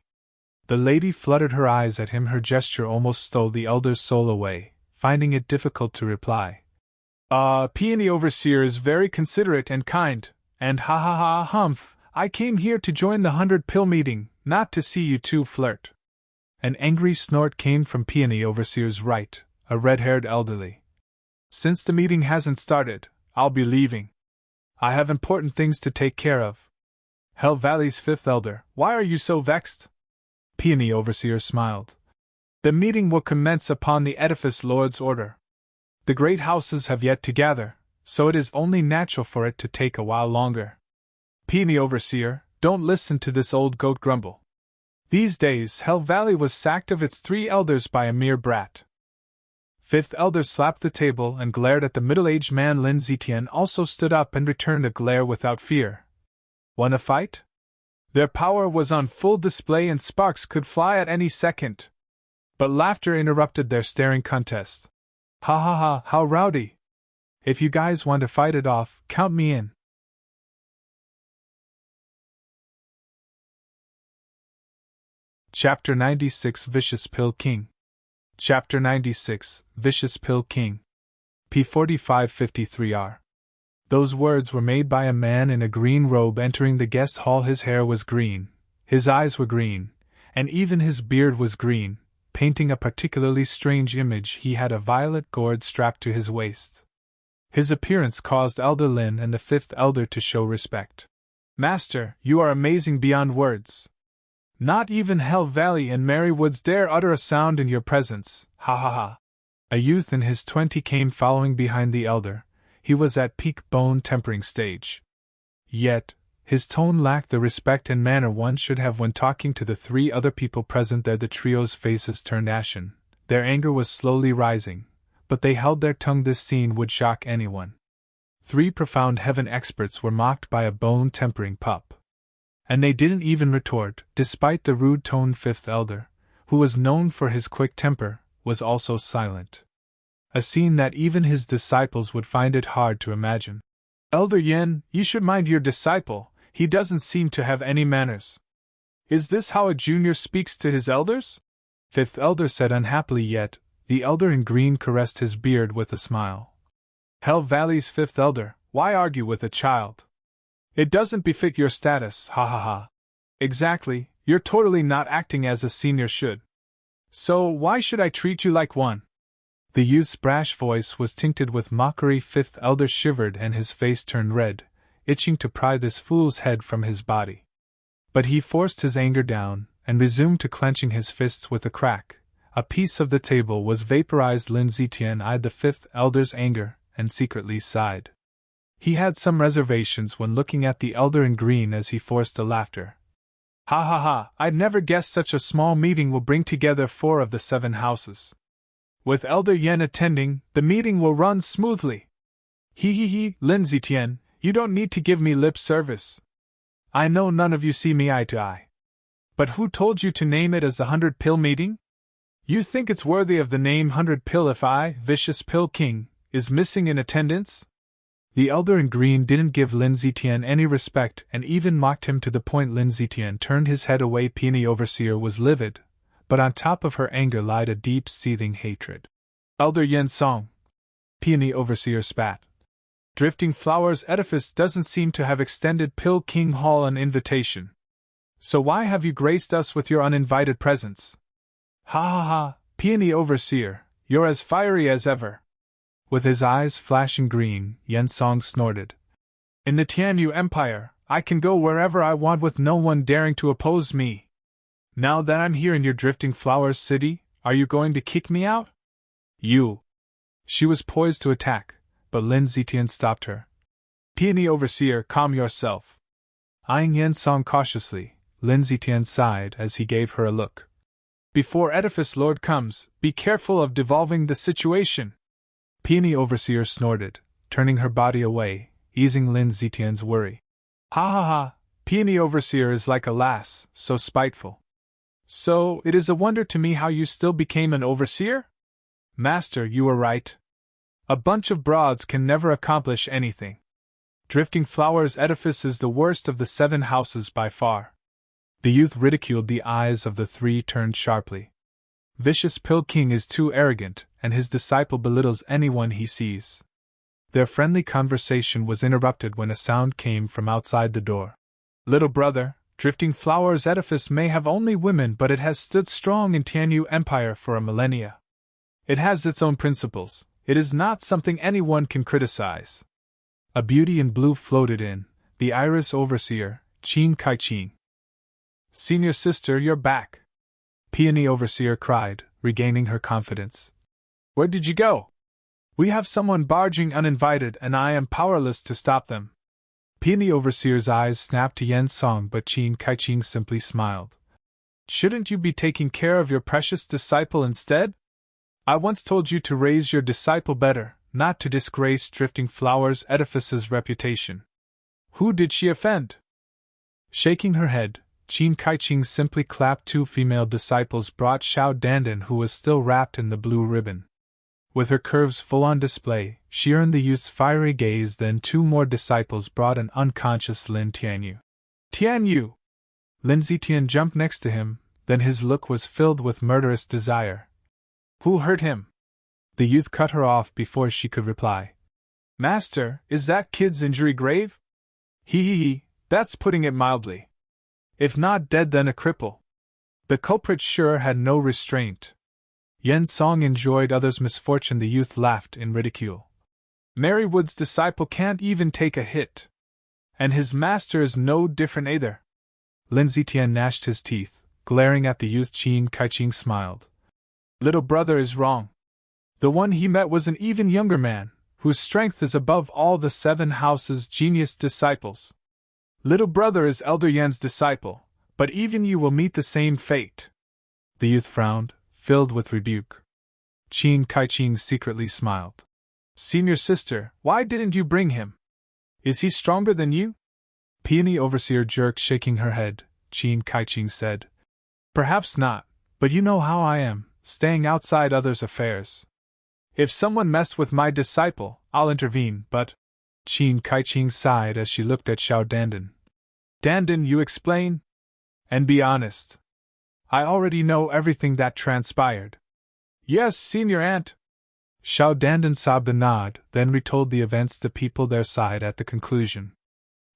The lady fluttered her eyes at him. Her gesture almost stole the elder's soul away, finding it difficult to reply. Peony overseer is very considerate and kind, and humph, I came here to join the 100 pill meeting, not to see you two flirt. An angry snort came from Peony overseer's right, a red-haired elderly. Since the meeting hasn't started, I'll be leaving. I have important things to take care of. Hell Valley's fifth elder, why are you so vexed? Peony overseer smiled. The meeting will commence upon the edifice lord's order. The great houses have yet to gather, so it is only natural for it to take a while longer. Peony overseer, don't listen to this old goat grumble. These days Hell Valley was sacked of its 3 elders by a mere brat. Fifth elder slapped the table and glared at the middle-aged man. Lin Zetian also stood up and returned a glare without fear. Want a fight? Their power was on full display and sparks could fly at any second. But laughter interrupted their staring contest. Ha, how rowdy. If you guys want to fight it off, count me in. Chapter 96 Vicious Pill King. Chapter 96 Vicious Pill King. P4553R. Those words were made by a man in a green robe entering the guest hall. His hair was green, his eyes were green, and even his beard was green, painting a particularly strange image. He had a violet gourd strapped to his waist. His appearance caused Elder Lin and the fifth elder to show respect. Master, you are amazing beyond words. Not even Hell Valley and Merry Woods dare utter a sound in your presence, ha. A youth in his 20s came following behind the elder. He was at peak bone tempering stage. Yet, his tone lacked the respect and manner one should have when talking to the 3 other people present there. The trio's faces turned ashen. Their anger was slowly rising, but they held their tongue. This scene would shock anyone. 3 profound heaven experts were mocked by a bone tempering pup. And they didn't even retort, despite the rude tone. Fifth elder, who was known for his quick temper, was also silent. A scene that even his disciples would find it hard to imagine. Elder Yen, you should mind your disciple, he doesn't seem to have any manners. Is this how a junior speaks to his elders? Fifth elder said unhappily. Yet the elder in green caressed his beard with a smile. Hell Valley's fifth elder, why argue with a child? It doesn't befit your status, ha. Exactly, you're totally not acting as a senior should. So why should I treat you like one? The youth's brash voice was tinctured with mockery. Fifth elder shivered and his face turned red, itching to pry this fool's head from his body. But he forced his anger down, and resumed to clenching his fists with a crack. A piece of the table was vaporized. Lin Zetian eyed the fifth elder's anger, and secretly sighed. He had some reservations when looking at the elder in green as he forced a laughter. Ha, I'd never guessed such a small meeting will bring together 4 of the 7 houses. With Elder Yen attending, the meeting will run smoothly. He, Lin Zetian, you don't need to give me lip service. I know none of you see me eye to eye. But who told you to name it as the 100 pill meeting? You think it's worthy of the name 100 pill if I, Vicious Pill King, is missing in attendance? The elder in green didn't give Lin Zetian any respect and even mocked him to the point Lin Zetian turned his head away. Peony overseer was livid, but on top of her anger lied a deep seething hatred. Elder Yen Song. Peony overseer spat. Drifting Flowers edifice doesn't seem to have extended Pill King Hall an invitation. So why have you graced us with your uninvited presence? Ha, Peony overseer, you're as fiery as ever. With his eyes flashing green, Yen Song snorted. In the Tianyu Empire, I can go wherever I want with no one daring to oppose me. Now that I'm here in your Drifting Flowers city, are you going to kick me out? You. She was poised to attack, but Lin Zetian stopped her. Peony overseer, calm yourself. Eyeing Yen Song cautiously, Lin Zetian sighed as he gave her a look. Before Edifice Lord comes, be careful of devolving the situation. Peony overseer snorted, turning her body away, easing Lin Zetian's worry. Ha, Peony overseer is like a lass, so spiteful. So, it is a wonder to me how you still became an overseer? Master, you were right. A bunch of broads can never accomplish anything. Drifting Flower's edifice is the worst of the 7 houses by far. The youth ridiculed. The eyes of the 3 turned sharply. Vicious Pill King is too arrogant, and his disciple belittles anyone he sees. Their friendly conversation was interrupted when a sound came from outside the door. Little brother, Drifting Flower's edifice may have only women, but it has stood strong in Tianyu Empire for a millennia. It has its own principles. It is not something anyone can criticize. A beauty in blue floated in, the Iris Overseer, Qin Kai-Qing. Senior sister, you're back. Peony Overseer cried, regaining her confidence. Where did you go? We have someone barging uninvited and I am powerless to stop them. Peony Overseer's eyes snapped to Yen Song, but Qin Kai-Qing simply smiled. Shouldn't you be taking care of your precious disciple instead? I once told you to raise your disciple better, not to disgrace Drifting Flower's edifice's reputation. Who did she offend? Shaking her head, Qin Kai-Qing simply clapped 2 female disciples brought Xiao Dandan, who was still wrapped in the blue ribbon. With her curves full on display, she earned the youth's fiery gaze. Then 2 more disciples brought an unconscious Lin Tianyu. Tianyu! Lin Zitian jumped next to him, then his look was filled with murderous desire. Who hurt him? The youth cut her off before she could reply. Master, is that kid's injury grave? He, that's putting it mildly. If not dead, then a cripple. The culprit sure had no restraint. Yen Song enjoyed others' misfortune. The youth laughed in ridicule. Marywood's disciple can't even take a hit. And his master is no different either. Lin Zitian gnashed his teeth, glaring at the youth. Qin Kai-Qing smiled. Little brother is wrong. The one he met was an even younger man, whose strength is above all the 7 houses' genius disciples. Little brother is Elder Yan's disciple, but even you will meet the same fate. The youth frowned, filled with rebuke. Qin Kai-Qing secretly smiled. Senior sister, why didn't you bring him? Is he stronger than you? Peony Overseer jerked, shaking her head. Qin Kai-Qing said. Perhaps not, but you know how I am, staying outside others' affairs. If someone messed with my disciple, I'll intervene, but… Qin Kai-Qing sighed as she looked at Xiao Dandan. Dandan, you explain? And be honest. I already know everything that transpired. Yes, senior aunt. Xiao Dandan sobbed a nod, then retold the events. The people there sighed at the conclusion.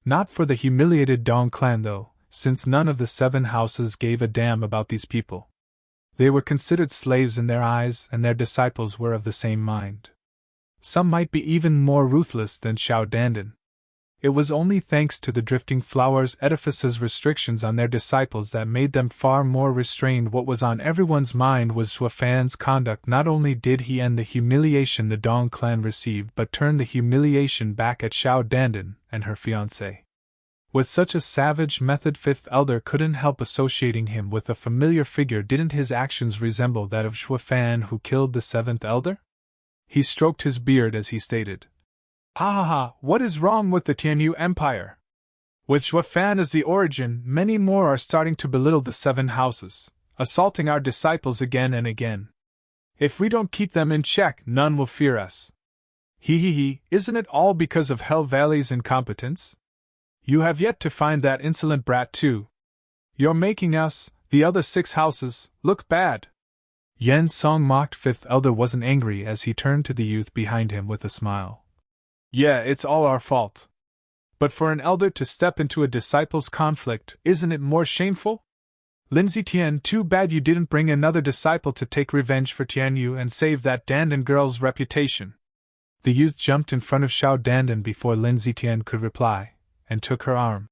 Not for the humiliated Dong clan though, since none of the 7 houses gave a damn about these people. They were considered slaves in their eyes, and their disciples were of the same mind. Some might be even more ruthless than Xiao Dandan. It was only thanks to the Drifting Flower's edifice's restrictions on their disciples that made them far more restrained. What was on everyone's mind was Xuefan's conduct. Not only did he end the humiliation the Dong clan received, but turned the humiliation back at Xiao Dandan and her fiancé. With such a savage method, 5th Elder couldn't help associating him with a familiar figure. Didn't his actions resemble that of Xuefan, who killed the 7th Elder? He stroked his beard as he stated. Ha, what is wrong with the Tianyu Empire? With Xuefan as the origin, many more are starting to belittle the 7 houses, assaulting our disciples again and again. If we don't keep them in check, none will fear us. Isn't it all because of Hell Valley's incompetence? You have yet to find that insolent brat too. You're making us, the other 6 houses, look bad. Yen Song mocked. 5th Elder wasn't angry as he turned to the youth behind him with a smile. Yeah, it's all our fault. But for an elder to step into a disciple's conflict, isn't it more shameful? Lin Zitian, too bad you didn't bring another disciple to take revenge for Tianyu and save that Dandan girl's reputation. The youth jumped in front of Xiao Dandan before Lin Zitian could reply, and took her arm.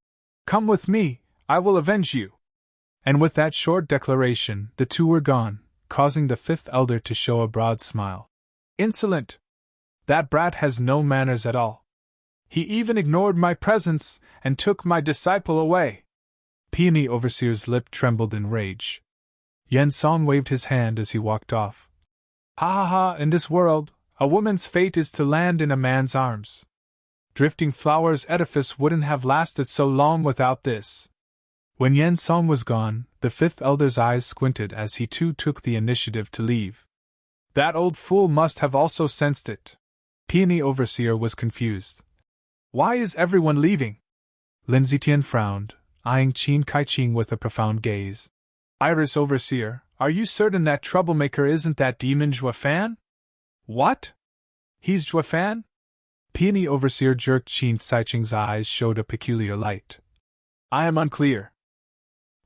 Come with me, I will avenge you. And with that short declaration, the 2 were gone, causing the 5th Elder to show a broad smile. Insolent! That brat has no manners at all. He even ignored my presence and took my disciple away. Peony Overseer's lip trembled in rage. Yen Song waved his hand as he walked off. Ha, in this world, a woman's fate is to land in a man's arms. Drifting Flower's edifice wouldn't have lasted so long without this. When Yen Song was gone, the fifth elder's eyes squinted as he too took the initiative to leave. That old fool must have also sensed it. Peony Overseer was confused. Why is everyone leaving? Lin Zitian frowned, eyeing Qin Kai-ching with a profound gaze. Iris Overseer, are you certain that troublemaker isn't that demon Zhuafan? What? He's Zhuafan? Peony Overseer jerked. Qin Kai-ching's eyes showed a peculiar light. I am unclear.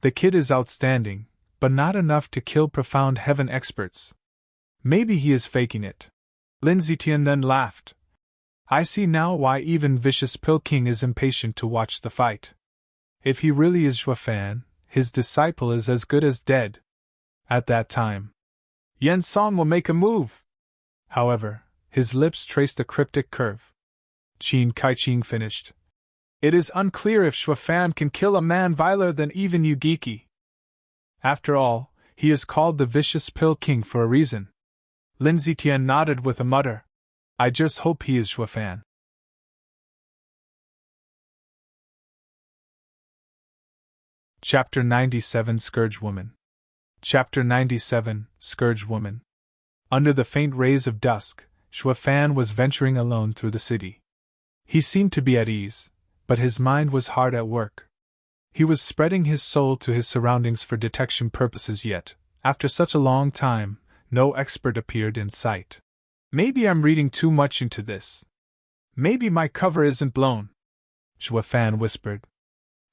The kid is outstanding, but not enough to kill profound heaven experts. Maybe he is faking it. Lin Zitian then laughed. I see now why even Vicious Pill King is impatient to watch the fight. If he really is Zhuafan, his disciple is as good as dead. At that time, Yen Song will make a move. However, his lips traced a cryptic curve. Qin Kai-ching finished. It is unclear if Zhuafan can kill a man viler than even Yugiki. After all, he is called the Vicious Pill King for a reason. Lin Zitian nodded with a mutter. I just hope he is Zhuafan. Chapter 97 Scourge Woman. Chapter 97 Scourge Woman. Under the faint rays of dusk, Zhuafan was venturing alone through the city. He seemed to be at ease, but his mind was hard at work. He was spreading his soul to his surroundings for detection purposes, yet, after such a long time, no expert appeared in sight. Maybe I'm reading too much into this. Maybe my cover isn't blown, Zhuafan whispered.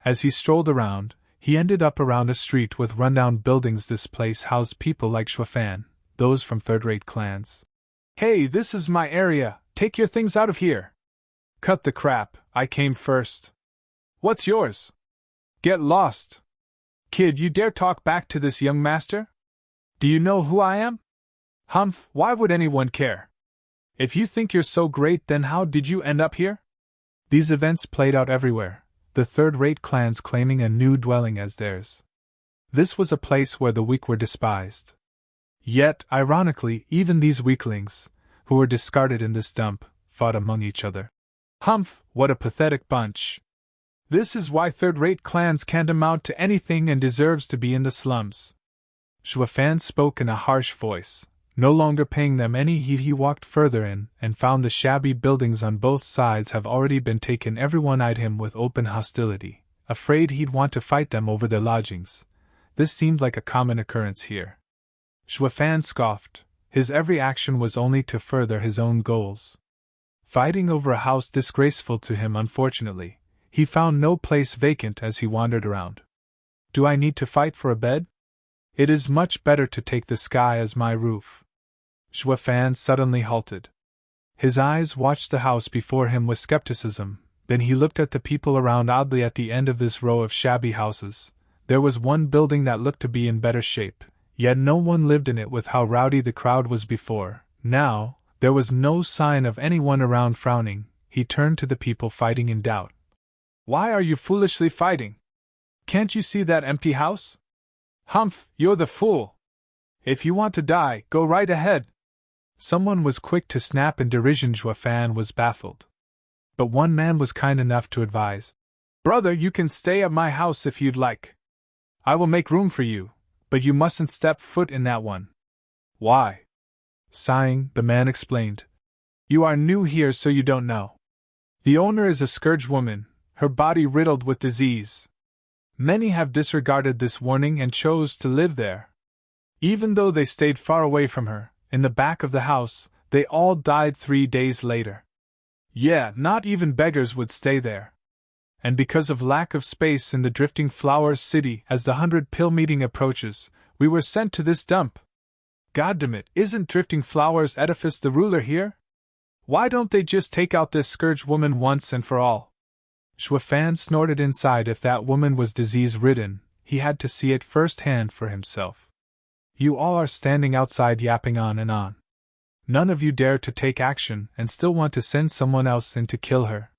As he strolled around, he ended up around a street with rundown buildings. This place housed people like Zhuafan, those from third-rate clans. Hey, this is my area, take your things out of here. Cut the crap, I came first. What's yours? Get lost. Kid, you dare talk back to this young master? Do you know who I am? Humph, why would anyone care? If you think you're so great, then how did you end up here? These events played out everywhere, the third-rate clans claiming a new dwelling as theirs. This was a place where the weak were despised. Yet, ironically, even these weaklings, who were discarded in this dump, fought among each other. Humph, what a pathetic bunch. This is why third-rate clans can't amount to anything and deserves to be in the slums. Zhuafan spoke in a harsh voice. No longer paying them any heed, he walked further in and found the shabby buildings on both sides have already been taken. Everyone eyed him with open hostility, afraid he'd want to fight them over their lodgings. This seemed like a common occurrence here. Zhuafan scoffed. His every action was only to further his own goals. Fighting over a house disgraceful to him, unfortunately, he found no place vacant as he wandered around. Do I need to fight for a bed? It is much better to take the sky as my roof. Zhuafan suddenly halted. His eyes watched the house before him with skepticism, then he looked at the people around oddly. At the end of this row of shabby houses, there was one building that looked to be in better shape, yet no one lived in it. With how rowdy the crowd was before, now, there was no sign of anyone around. Frowning, he turned to the people fighting in doubt. Why are you foolishly fighting? Can't you see that empty house? Humph, you're the fool. If you want to die, go right ahead. Someone was quick to snap in derision. Zhuafan was baffled. But one man was kind enough to advise. Brother, you can stay at my house if you'd like. I will make room for you, but you mustn't step foot in that one. Why? Sighing, the man explained. You are new here, so you don't know. The owner is a scourge woman, her body riddled with disease. Many have disregarded this warning and chose to live there. Even though they stayed far away from her, in the back of the house, they all died 3 days later. Yeah, not even beggars would stay there. And because of lack of space in the Drifting Flowers City, as the 100-pill meeting approaches, we were sent to this dump. Goddammit, isn't Drifting Flowers Edifice the ruler here? Why don't they just take out this scourge woman once and for all? Zhuafan snorted inside. If that woman was disease-ridden, he had to see it firsthand for himself. You all are standing outside yapping on and on. None of you dare to take action and still want to send someone else in to kill her.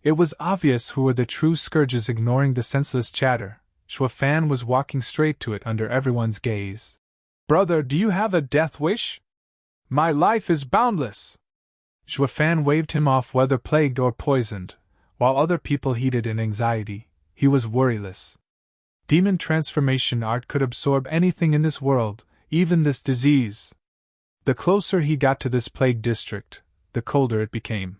It was obvious who were the true scourges. Ignoring the senseless chatter, Zhuafan was walking straight to it under everyone's gaze. Brother, do you have a death wish? My life is boundless. Zhuafan waved him off. Whether plagued or poisoned, while other people heated in anxiety, he was worryless. Demon transformation art could absorb anything in this world, even this disease. The closer he got to this plague district, the colder it became.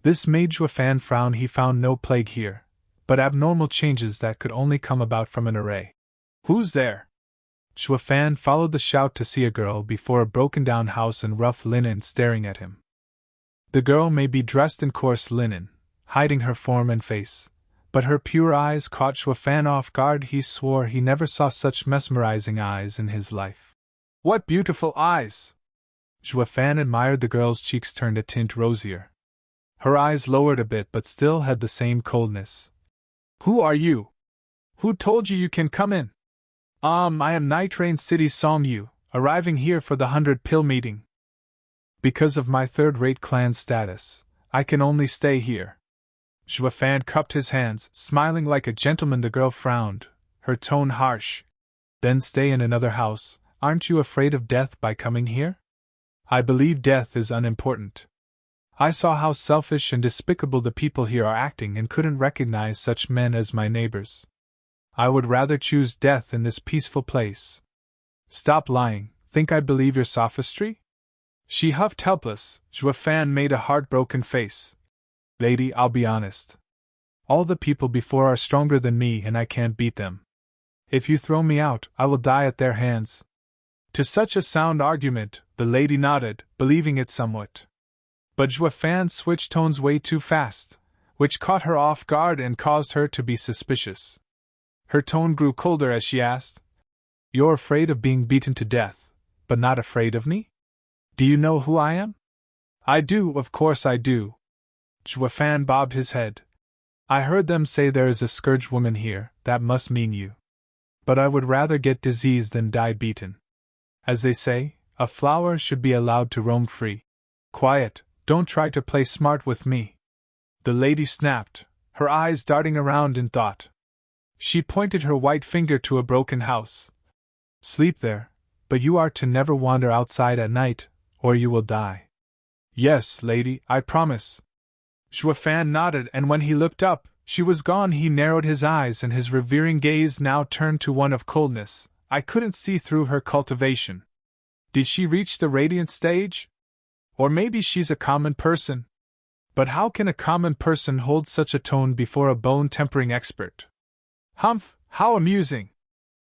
This made Juefan frown. He found no plague here, but abnormal changes that could only come about from an array. Who's there? Juefan followed the shout to see a girl before a broken-down house in rough linen staring at him. The girl may be dressed in coarse linen, hiding her form and face, but her pure eyes caught Juefan off guard. He swore he never saw such mesmerizing eyes in his life. What beautiful eyes! Juefan admired the girl's cheeks turned a tint rosier. Her eyes lowered a bit but still had the same coldness. Who are you? Who told you can come in? I am Nitrain City Song Yu, arriving here for the 100-pill meeting. Because of my third-rate clan status, I can only stay here. Juefan cupped his hands, smiling like a gentleman. The girl frowned, her tone harsh. Then stay in another house. Aren't you afraid of death by coming here? I believe death is unimportant. I saw how selfish and despicable the people here are acting and couldn't recognize such men as my neighbors. I would rather choose death in this peaceful place. Stop lying. Think I believe your sophistry? She huffed helpless. Juefan made a heartbroken face. Lady, I'll be honest. All the people before are stronger than me and I can't beat them. If you throw me out, I will die at their hands. To such a sound argument, the lady nodded, believing it somewhat. But Juefan switched tones way too fast, which caught her off guard and caused her to be suspicious. Her tone grew colder as she asked, You're afraid of being beaten to death, but not afraid of me? Do you know who I am? I do, of course I do. Juefan bobbed his head. I heard them say there is a Scourge woman here. That must mean you. But I would rather get disease than die beaten. As they say, a flower should be allowed to roam free. Quiet, don't try to play smart with me. The lady snapped, her eyes darting around in thought. She pointed her white finger to a broken house. Sleep there, but you are to never wander outside at night, or you will die. Yes, lady, I promise. Juefan nodded, and when he looked up, she was gone. He narrowed his eyes and his revering gaze now turned to one of coldness. I couldn't see through her cultivation. Did she reach the radiant stage? Or maybe she's a common person. But how can a common person hold such a tone before a bone-tempering expert? Humph, how amusing!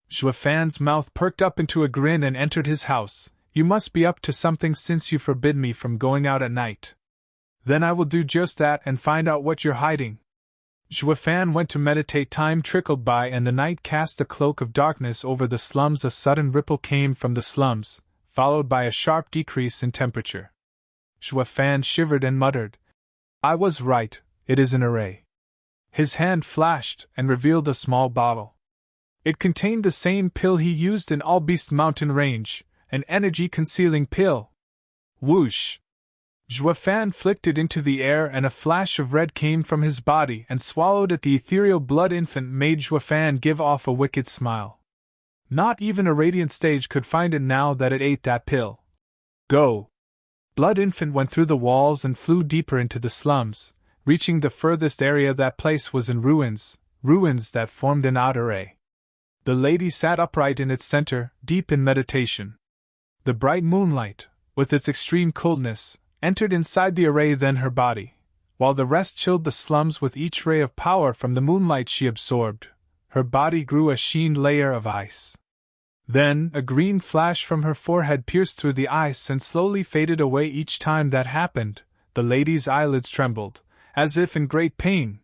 Juefan's mouth perked up into a grin and entered his house. You must be up to something since you forbid me from going out at night. Then I will do just that and find out what you're hiding. Juefan went to meditate. Time trickled by and the night cast a cloak of darkness over the slums. A sudden ripple came from the slums, followed by a sharp decrease in temperature. Juefan shivered and muttered, I was right, it is an array. His hand flashed and revealed a small bottle. It contained the same pill he used in Allbeast Mountain Range, an energy-concealing pill. Whoosh! Juefan flicked it into the air and a flash of red came from his body and swallowed it. The ethereal blood infant made Juefan give off a wicked smile. Not even a radiant stage could find it now that it ate that pill. Go! Blood infant went through the walls and flew deeper into the slums, reaching the furthest area. That place was in ruins, ruins that formed an odd array. The lady sat upright in its center, deep in meditation. The bright moonlight, with its extreme coldness, entered inside the array, then her body, while the rest chilled the slums with each ray of power from the moonlight she absorbed. Her body grew a sheen layer of ice. Then, a green flash from her forehead pierced through the ice and slowly faded away. Each time that happened, the lady's eyelids trembled, as if in great pain.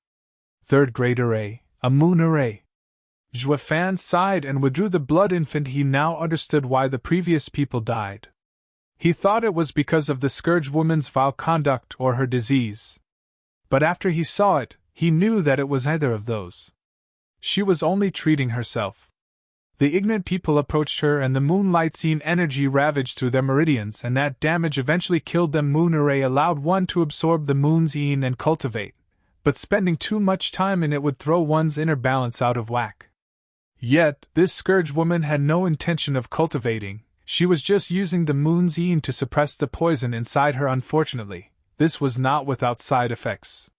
Third grade array, a moon array. Juefan sighed and withdrew the blood infant. He now understood why the previous people died. He thought it was because of the Scourge woman's vile conduct or her disease. But after he saw it, he knew that it was neither of those. She was only treating herself. The ignorant people approached her and the moonlight-seen energy ravaged through their meridians, and that damage eventually killed them. Moon array allowed one to absorb the moon's yin and cultivate, but spending too much time in it would throw one's inner balance out of whack. Yet, this Scourge woman had no intention of cultivating. She was just using the moon's yin to suppress the poison inside her. Unfortunately, this was not without side effects.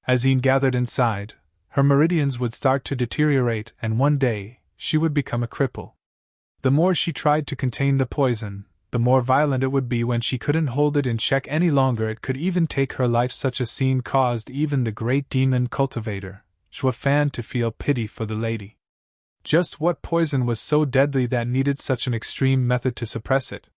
As yin gathered inside, Her meridians would start to deteriorate, and one day, she would become a cripple. The more she tried to contain the poison, the more violent it would be when she couldn't hold it in check any longer. It could even take her life. Such a scene caused even the great demon cultivator, Shuafan, to feel pity for the lady. Just what poison was so deadly that needed such an extreme method to suppress it?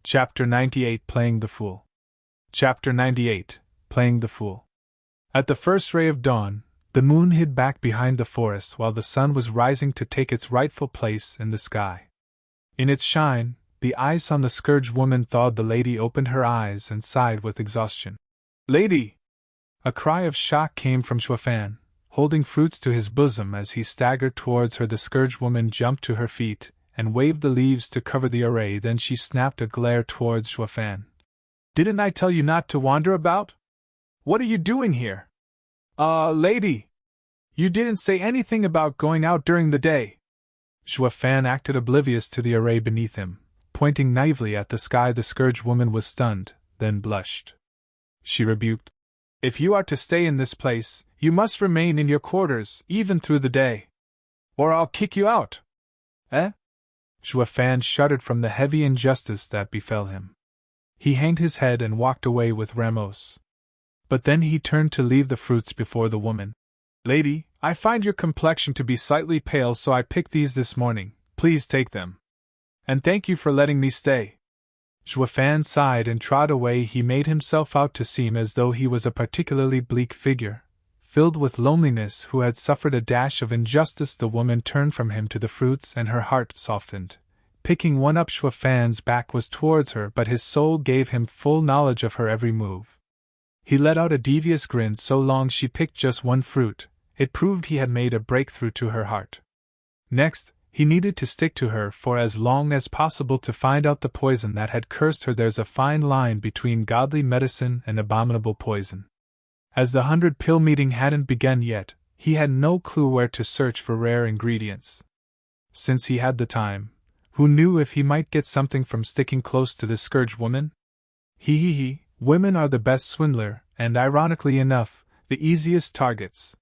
Chapter 98 Playing the Fool. Chapter 98 Playing the Fool. At the first ray of dawn, the moon hid back behind the forest while the sun was rising to take its rightful place in the sky. In its shine, the ice on the Scourge woman thawed. The lady opened her eyes and sighed with exhaustion. "Lady!" A cry of shock came from Shuafan, holding fruits to his bosom as he staggered towards her. The Scourge woman jumped to her feet and waved the leaves to cover the array. Then she snapped a glare towards Shuafan. "Didn't I tell you not to wander about? What are you doing here? Lady! You didn't say anything about going out during the day." Shuafan acted oblivious to the array beneath him, pointing naively at the sky. The Scourge woman was stunned, then blushed. She rebuked. "If you are to stay in this place, you must remain in your quarters, even through the day. Or I'll kick you out." "Eh?" Shuafan shuddered from the heavy injustice that befell him. He hanged his head and walked away with Ramos. But then he turned to leave the fruits before the woman. "Lady, I find your complexion to be slightly pale, so I picked these this morning. Please take them. And thank you for letting me stay." Shuafan sighed and trod away. He made himself out to seem as though he was a particularly bleak figure, filled with loneliness, who had suffered a dash of injustice. The woman turned from him to the fruits and her heart softened. Picking one up, Shuafan's back was towards her, but his soul gave him full knowledge of her every move. He let out a devious grin. So long she picked just one fruit, it proved he had made a breakthrough to her heart. Next, he needed to stick to her for as long as possible to find out the poison that had cursed her. There's a fine line between godly medicine and abominable poison. As the 100-pill meeting hadn't begun yet, he had no clue where to search for rare ingredients. Since he had the time, who knew if he might get something from sticking close to the Scourge woman? Women are the best swindler, and ironically enough, the easiest targets.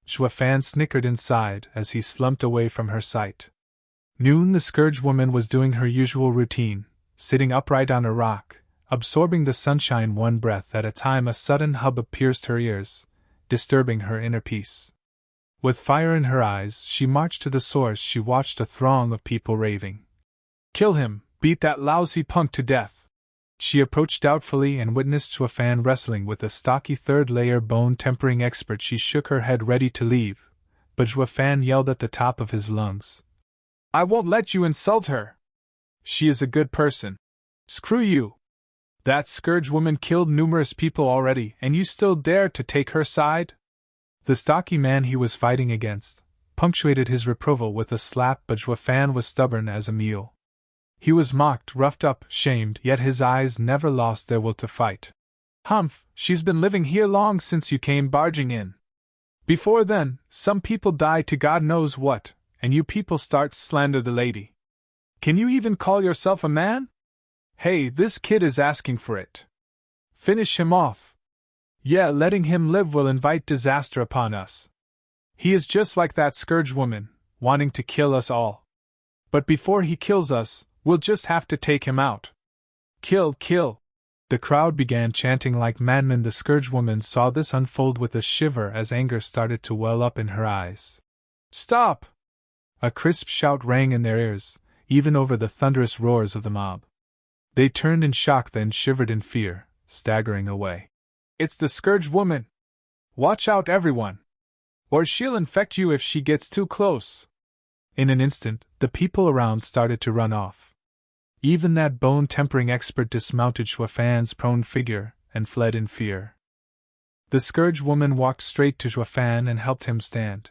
Shuafan snickered inside as he slumped away from her sight. Noon. The Scourge woman was doing her usual routine, sitting upright on a rock, absorbing the sunshine one breath at a time. A sudden hubbub pierced her ears, disturbing her inner peace. With fire in her eyes, she marched to the source. She watched a throng of people raving. "Kill him! Beat that lousy punk to death!" She approached doubtfully and witnessed Shuafan wrestling with a stocky third-layer bone-tempering expert. She shook her head, ready to leave, but Shuafan yelled at the top of his lungs. "I won't let you insult her! She is a good person. Screw you! That Scourge woman killed numerous people already, and you still dare to take her side?" The stocky man he was fighting against punctuated his reproval with a slap, but Shuafan was stubborn as a mule. He was mocked, roughed up, shamed, yet his eyes never lost their will to fight. "Humph, she's been living here long since you came barging in. Before then, some people died to God knows what, and you people start slander the lady. Can you even call yourself a man? Hey, this kid is asking for it. Finish him off. Yeah, letting him live will invite disaster upon us. He is just like that Scourge woman, wanting to kill us all. But before he kills us, we'll just have to take him out. Kill, kill!" The crowd began chanting like madmen. The Scourge woman saw this unfold with a shiver as anger started to well up in her eyes. "Stop!" A crisp shout rang in their ears, even over the thunderous roars of the mob. They turned in shock, then shivered in fear, staggering away. "It's the Scourge woman! Watch out, everyone! Or she'll infect you if she gets too close!" In an instant, the people around started to run off. Even that bone-tempering expert dismounted Shuafan's prone figure and fled in fear. The Scourge woman walked straight to Shuafan and helped him stand.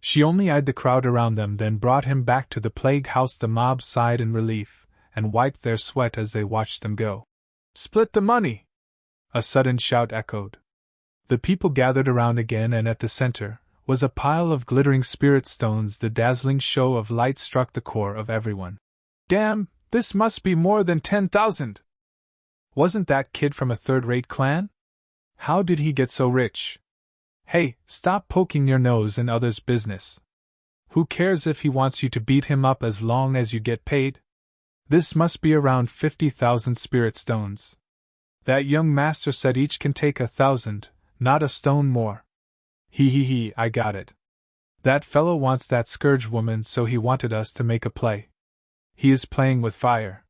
She only eyed the crowd around them, then brought him back to the plague house. The mob sighed in relief and wiped their sweat as they watched them go. "Split the money!" A sudden shout echoed. The people gathered around again, and at the center was a pile of glittering spirit stones. The dazzling show of light struck the core of everyone. "Damn, this must be more than 10,000! Wasn't that kid from a third-rate clan? How did he get so rich? Hey, stop poking your nose in others' business. Who cares if he wants you to beat him up as long as you get paid? This must be around 50,000 spirit stones. That young master said each can take 1,000, not a stone more. He, I got it. That fellow wants that Scourge woman, so he wanted us to make a play. He is playing with fire.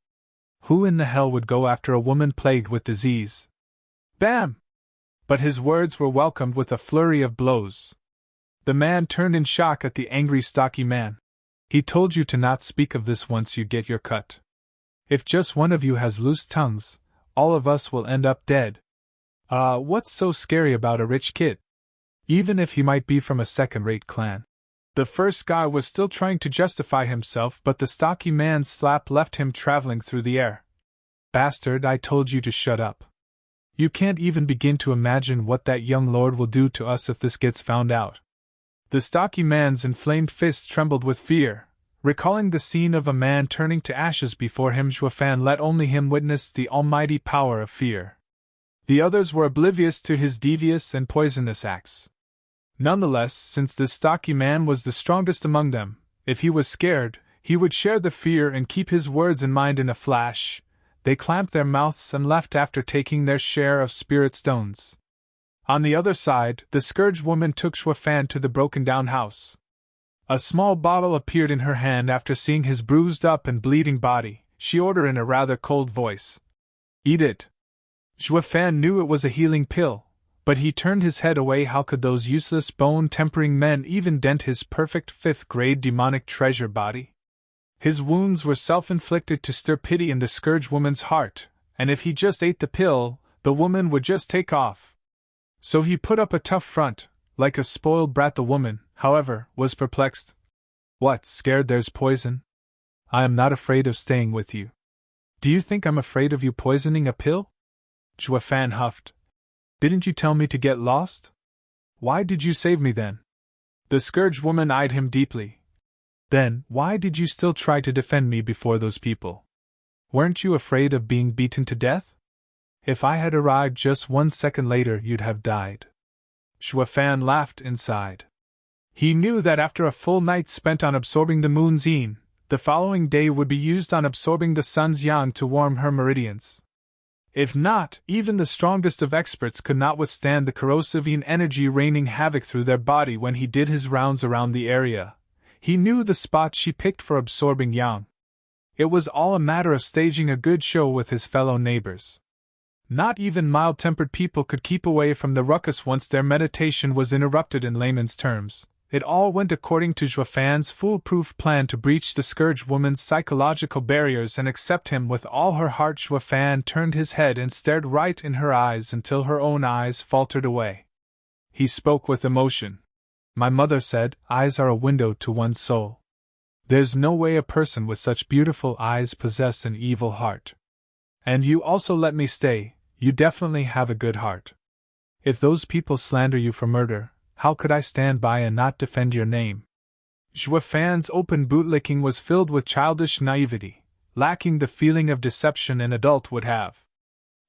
Who in the hell would go after a woman plagued with disease? Bam! But his words were welcomed with a flurry of blows. The man turned in shock at the angry, stocky man. He told you to not speak of this once you get your cut. If just one of you has loose tongues, all of us will end up dead. What's so scary about a rich kid? Even if he might be from a second-rate clan. The first guy was still trying to justify himself, but the stocky man's slap left him traveling through the air. Bastard, I told you to shut up. You can't even begin to imagine what that young lord will do to us if this gets found out. The stocky man's inflamed fists trembled with fear. Recalling the scene of a man turning to ashes before him, Zhuofan let only him witness the almighty power of fear. The others were oblivious to his devious and poisonous acts. Nonetheless, since this stocky man was the strongest among them, if he was scared, he would share the fear and keep his words in mind in a flash. They clamped their mouths and left after taking their share of spirit stones. On the other side, the Scourge woman took Zhuofan to the broken-down house. A small bottle appeared in her hand after seeing his bruised up and bleeding body. She ordered in a rather cold voice, "Eat it." Zhuofan knew it was a healing pill, but he turned his head away. How could those useless bone-tempering men even dent his perfect fifth-grade demonic treasure body? His wounds were self-inflicted to stir pity in the Scourge woman's heart, and if he just ate the pill, the woman would just take off. So he put up a tough front, like a spoiled brat. The woman, however, was perplexed. What, scared there's poison? I am not afraid of staying with you. Do you think I'm afraid of you poisoning a pill? Zhuofan huffed. Didn't you tell me to get lost? Why did you save me then? The Scourge woman eyed him deeply. Then, why did you still try to defend me before those people? Weren't you afraid of being beaten to death? If I had arrived just 1 second later, you'd have died. Zhuofan laughed inside. He knew that after a full night spent on absorbing the moon's yin, the following day would be used on absorbing the sun's yang to warm her meridians. If not, even the strongest of experts could not withstand the corrosive yin energy raining havoc through their body. When he did his rounds around the area, he knew the spot she picked for absorbing yang. It was all a matter of staging a good show with his fellow neighbors. Not even mild-tempered people could keep away from the ruckus once their meditation was interrupted. In layman's terms, it all went according to Zhuofan's foolproof plan to breach the Scourge woman's psychological barriers and accept him with all her heart. Zhuofan turned his head and stared right in her eyes until her own eyes faltered away. He spoke with emotion. My mother said, eyes are a window to one's soul. There's no way a person with such beautiful eyes possess an evil heart. And you also let me stay. You definitely have a good heart. If those people slander you for murder, how could I stand by and not defend your name? Zhuofan's open bootlicking was filled with childish naivety, lacking the feeling of deception an adult would have.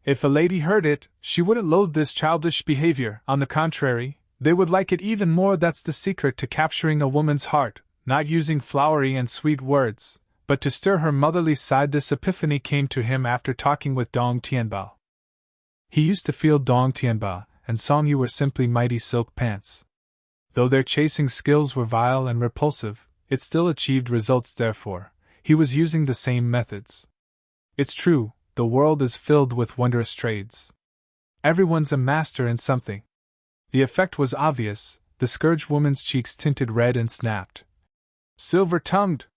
If a lady heard it, she wouldn't loathe this childish behavior. On the contrary, they would like it even more. That's the secret to capturing a woman's heart, not using flowery and sweet words, but to stir her motherly side. This epiphany came to him after talking with Dong Tianbao. He used to feel Dong Tianbao and Song Yu were simply mighty silk pants. Though their chasing skills were vile and repulsive, it still achieved results. Therefore, he was using the same methods. It's true, the world is filled with wondrous trades. Everyone's a master in something. The effect was obvious. The Scourge woman's cheeks tinted red and snapped. Silver-tongued!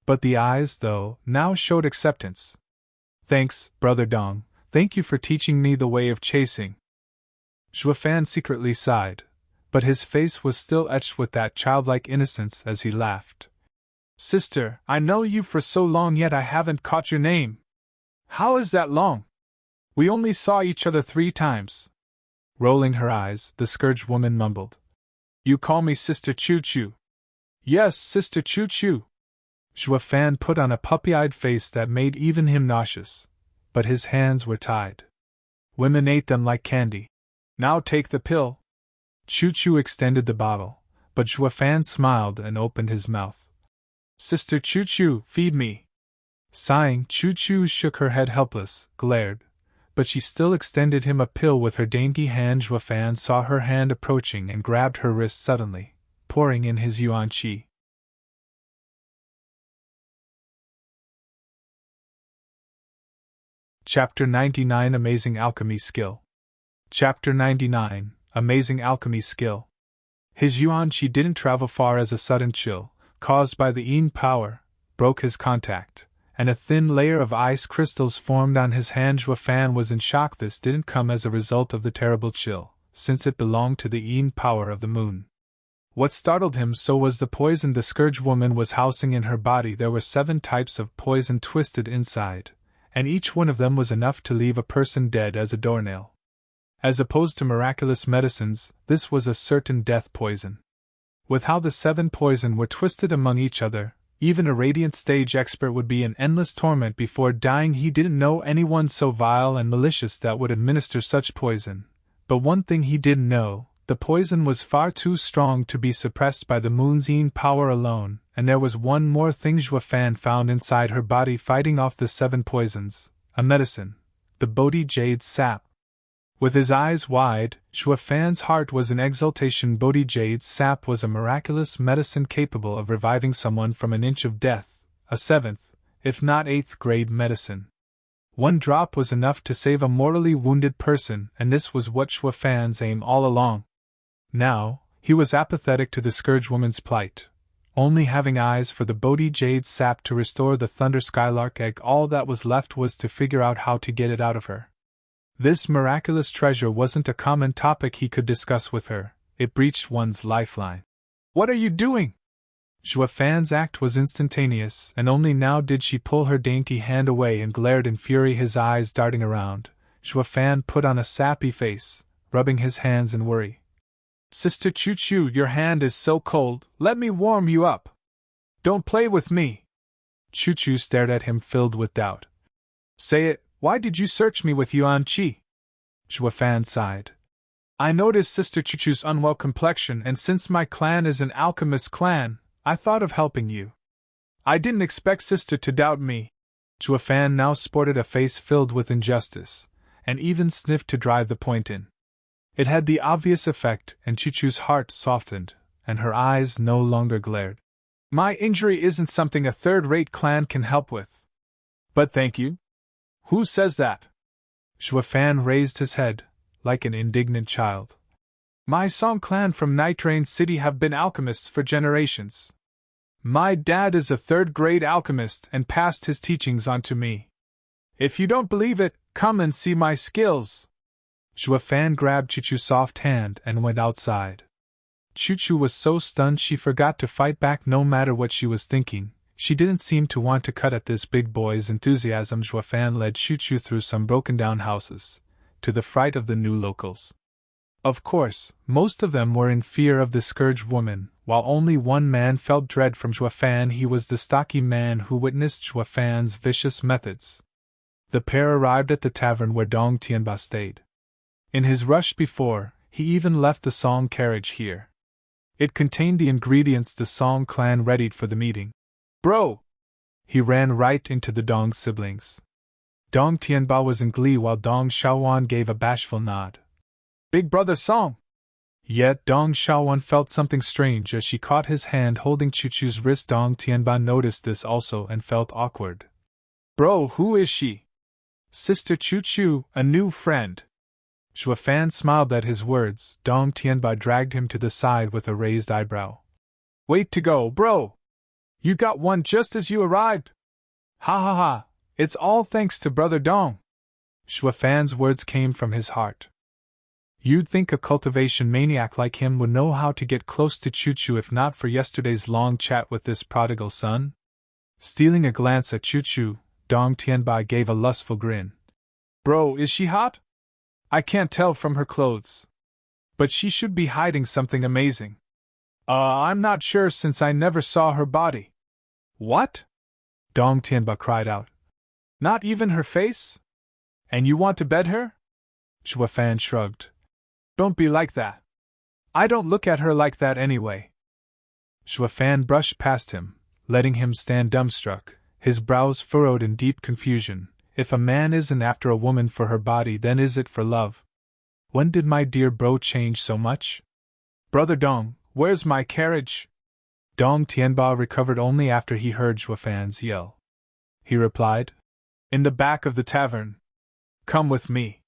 But the eyes, though, now showed acceptance. Thanks, Brother Dong. Thank you for teaching me the way of chasing. Zhuofan secretly sighed, but his face was still etched with that childlike innocence as he laughed. Sister, I know you for so long, yet I haven't caught your name. How is that long? We only saw each other 3 times. Rolling her eyes, the Scourge woman mumbled. You call me Sister Choo-Choo. Yes, Sister Choo-Choo. Zhuofan put on a puppy-eyed face that made even him nauseous. but his hands were tied. Women ate them like candy. Now take the pill. Chu-Chu extended the bottle, but Zhuofan smiled and opened his mouth. Sister Chu-Chu, feed me. Sighing, Chu-Chu shook her head helpless, glared, but she still extended him a pill with her dainty hand. Zhuofan saw her hand approaching and grabbed her wrist suddenly, pouring in his yuan qi. Chapter 99 Amazing Alchemy Skill. Chapter 99 Amazing Alchemy Skill. His yuan qi didn't travel far as a sudden chill, caused by the yin power, broke his contact, and a thin layer of ice crystals formed on his hand. Zhuofan was in shock. This didn't come as a result of the terrible chill, since it belonged to the yin power of the moon. What startled him so was the poison the Scourge woman was housing in her body. There were 7 types of poison twisted inside, and each one of them was enough to leave a person dead as a doornail. As opposed to miraculous medicines, this was a certain death poison. With how the 7 poison were twisted among each other, even a radiant stage expert would be in endless torment before dying. He didn't know anyone so vile and malicious that would administer such poison. But one thing he did know, the poison was far too strong to be suppressed by the moon's yin power alone, and there was one more thing Zhuofan found inside her body fighting off the 7 poisons, a medicine, the Bodhi Jade's sap. With his eyes wide, Zhuofan's heart was in exultation. Bodhi Jade's sap was a miraculous medicine capable of reviving someone from an inch of death, a 7th, if not 8th grade medicine. 1 drop was enough to save a mortally wounded person, and this was what Zhuofan's aim all along. Now, he was apathetic to the Scourge woman's plight, only having eyes for the Bodhi Jade's sap to restore the Thunder Skylark egg. All that was left was to figure out how to get it out of her. This miraculous treasure wasn't a common topic he could discuss with her. It breached one's lifeline. What are you doing? Zhuofan's act was instantaneous, and only now did she pull her dainty hand away and glared in fury, his eyes darting around. Zhuofan put on a sappy face, rubbing his hands in worry. Sister Chu-Chu, your hand is so cold, let me warm you up. Don't play with me. Chu-Chu stared at him, filled with doubt. Say it. Why did you search me with yuan qi? Zhuofan sighed. I noticed Sister Chu-Chu's unwell complexion, and since my clan is an alchemist clan, I thought of helping you. I didn't expect Sister to doubt me. Zhuofan now sported a face filled with injustice, and even sniffed to drive the point in. It had the obvious effect, and Chu-Chu's heart softened, and her eyes no longer glared. My injury isn't something a third-rate clan can help with. But thank you. Who says that? Zhuofan raised his head, like an indignant child. My Song clan from Nitrain City have been alchemists for generations. My dad is a 3rd-grade alchemist and passed his teachings on to me. If you don't believe it, come and see my skills. Zhuofan grabbed Chu-Chu's soft hand and went outside. Chu-Chu was so stunned she forgot to fight back. No matter what she was thinking, she didn't seem to want to cut at this big boy's enthusiasm. Zhuofan led Chu-Chu through some broken-down houses, to the fright of the new locals. Of course, most of them were in fear of the Scourge woman, while only one man felt dread from Zhuofan. He was the stocky man who witnessed Zhuofan's vicious methods. The pair arrived at the tavern where Dong Tianba stayed. In his rush before, he even left the Song carriage here. It contained the ingredients the Song clan readied for the meeting. Bro! He ran right into the Dong siblings. Dong Tianba was in glee while Dong Xiaowan gave a bashful nod. Big brother Song! Yet Dong Xiaowan felt something strange as she caught his hand holding Chu-Chu's wrist. Dong Tianba noticed this also and felt awkward. Bro, who is she? Sister Chu-Chu, a new friend. Zhuofan smiled at his words. Dong Tianba dragged him to the side with a raised eyebrow. Wait to go, bro! You got one just as you arrived? Ha ha ha, it's all thanks to Brother Dong. Zhuofan's words came from his heart. You'd think a cultivation maniac like him would know how to get close to Chu-Chu if not for yesterday's long chat with this prodigal son. Stealing a glance at Chu-Chu, Dong Tianba gave a lustful grin. Bro, is she hot? I can't tell from her clothes. But she should be hiding something amazing. I'm not sure since I never saw her body. What? Dong Tianba cried out. Not even her face? And you want to bed her? Zhua Fan shrugged. Don't be like that. I don't look at her like that anyway. Zhua Fan brushed past him, letting him stand dumbstruck, his brows furrowed in deep confusion. If a man isn't after a woman for her body, then is it for love? When did my dear bro change so much? Brother Dong, where's my carriage? Dong Tianba recovered only after he heard Zhua Fan's yell. He replied, In the back of the tavern. Come with me.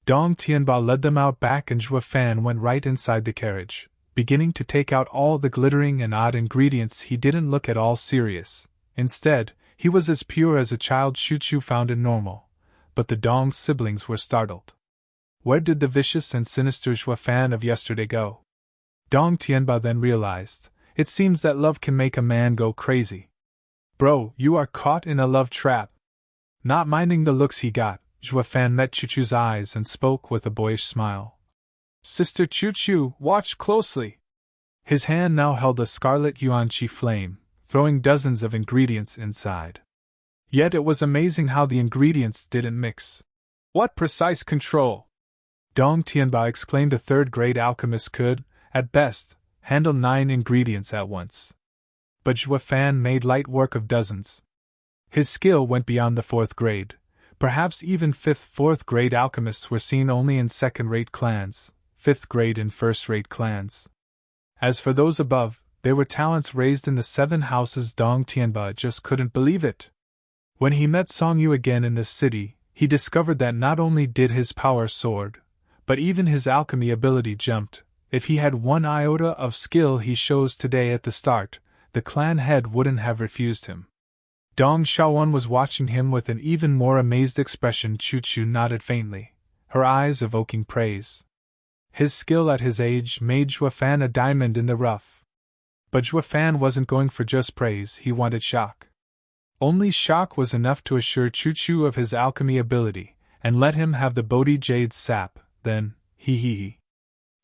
Dong Tianba led them out back and Zhua Fan went right inside the carriage. Beginning to take out all the glittering and odd ingredients, he didn't look at all serious. Instead, he was as pure as a child Chu found it normal. But the Dong siblings were startled. Where did the vicious and sinister Zhua Fan of yesterday go? Dong Tianba then realized, it seems that love can make a man go crazy. Bro, you are caught in a love trap. Not minding the looks he got, Zhua Fan met Chu's eyes and spoke with a boyish smile. Sister Chu, watch closely. His hand now held a scarlet yuanqi flame, throwing dozens of ingredients inside. Yet it was amazing how the ingredients didn't mix. What precise control! Dong Tianba exclaimed. A third-grade alchemist could, at best, handle 9 ingredients at once. But Zhua Fan made light work of dozens. His skill went beyond the 4th grade. Perhaps even 5th, 4th grade alchemists were seen only in second-rate clans, 5th grade in first-rate clans. As for those above, they were talents raised in the 7 houses. Dong Tianba just couldn't believe it. When he met Song Yu again in this city, he discovered that not only did his power soared, but even his alchemy ability jumped. If he had 1 iota of skill he shows today at the start, the clan head wouldn't have refused him. Dong Xiaowan was watching him with an even more amazed expression. Chu nodded faintly, her eyes evoking praise. His skill at his age made Zhua Fan a diamond in the rough. But Zhua Fan wasn't going for just praise, he wanted shock. Only shock was enough to assure Chu of his alchemy ability, and let him have the Bodhi Jade's sap. Then, he.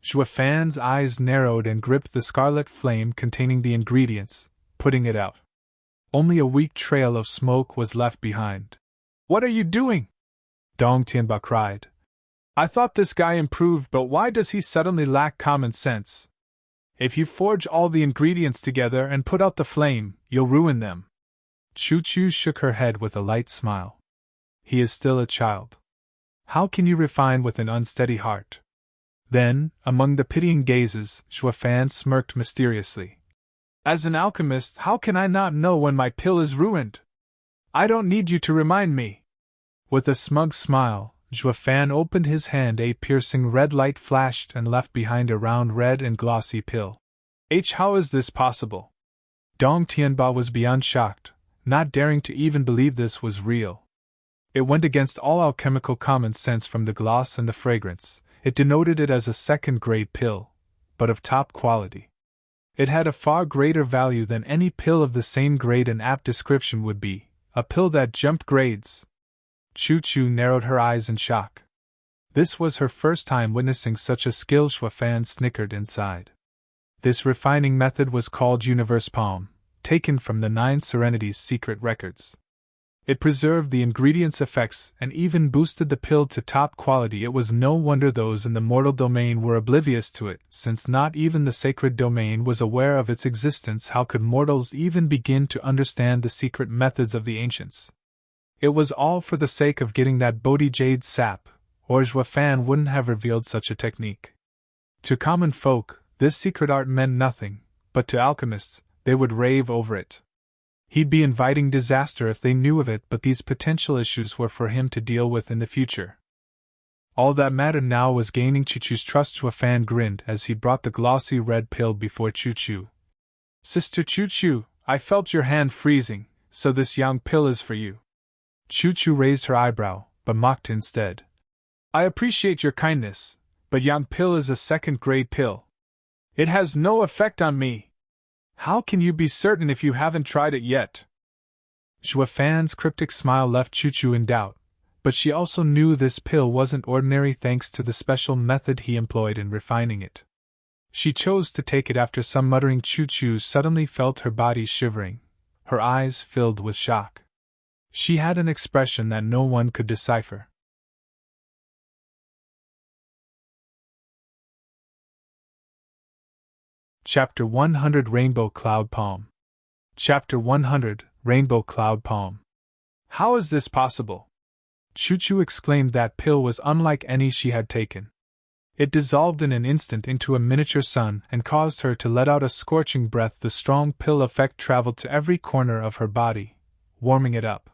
Zhua Fan's eyes narrowed and gripped the scarlet flame containing the ingredients, putting it out. Only a weak trail of smoke was left behind. What are you doing? Dong Tianba cried. I thought this guy improved, but why does he suddenly lack common sense? If you forge all the ingredients together and put out the flame, you'll ruin them. Chu shook her head with a light smile. He is still a child. How can you refine with an unsteady heart? Then, among the pitying gazes, Zhua Fan smirked mysteriously. As an alchemist, how can I not know when my pill is ruined? I don't need you to remind me. With a smug smile, Zhua Fan opened his hand. A piercing red light flashed and left behind a round red and glossy pill. How is this possible? Dong Tianba was beyond shocked, not daring to even believe this was real. It went against all alchemical common sense. From the gloss and the fragrance, it denoted it as a second-grade pill, but of top quality. It had a far greater value than any pill of the same grade and apt description would be, a pill that jumped grades. Chu narrowed her eyes in shock. This was her first time witnessing such a skill. Zhua Fan snickered inside. This refining method was called Universe Palm, taken from the 9 Serenity's secret records. It preserved the ingredients' effects and even boosted the pill to top quality. It was no wonder those in the mortal domain were oblivious to it, since not even the sacred domain was aware of its existence. How could mortals even begin to understand the secret methods of the ancients? It was all for the sake of getting that Bodhi Jade sap, or Zhua Fan wouldn't have revealed such a technique. To common folk, this secret art meant nothing, but to alchemists, they would rave over it. He'd be inviting disaster if they knew of it, but these potential issues were for him to deal with in the future. All that mattered now was gaining Chu's trust. Zhua Fan grinned as he brought the glossy red pill before Chu. Sister Chu, I felt your hand freezing, so this yang pill is for you. Chu raised her eyebrow, but mocked instead. I appreciate your kindness, but yang pill is a second-grade pill. It has no effect on me. How can you be certain if you haven't tried it yet? Zhua Fan's cryptic smile left Chu in doubt, but she also knew this pill wasn't ordinary thanks to the special method he employed in refining it. She chose to take it after some muttering. Chu suddenly felt her body shivering, her eyes filled with shock. She had an expression that no one could decipher. Chapter 100 Rainbow Cloud Palm. Chapter 100 Rainbow Cloud Palm. How is this possible? Choo-Choo exclaimed. That pill was unlike any she had taken. It dissolved in an instant into a miniature sun and caused her to let out a scorching breath. The strong pill effect traveled to every corner of her body, warming it up.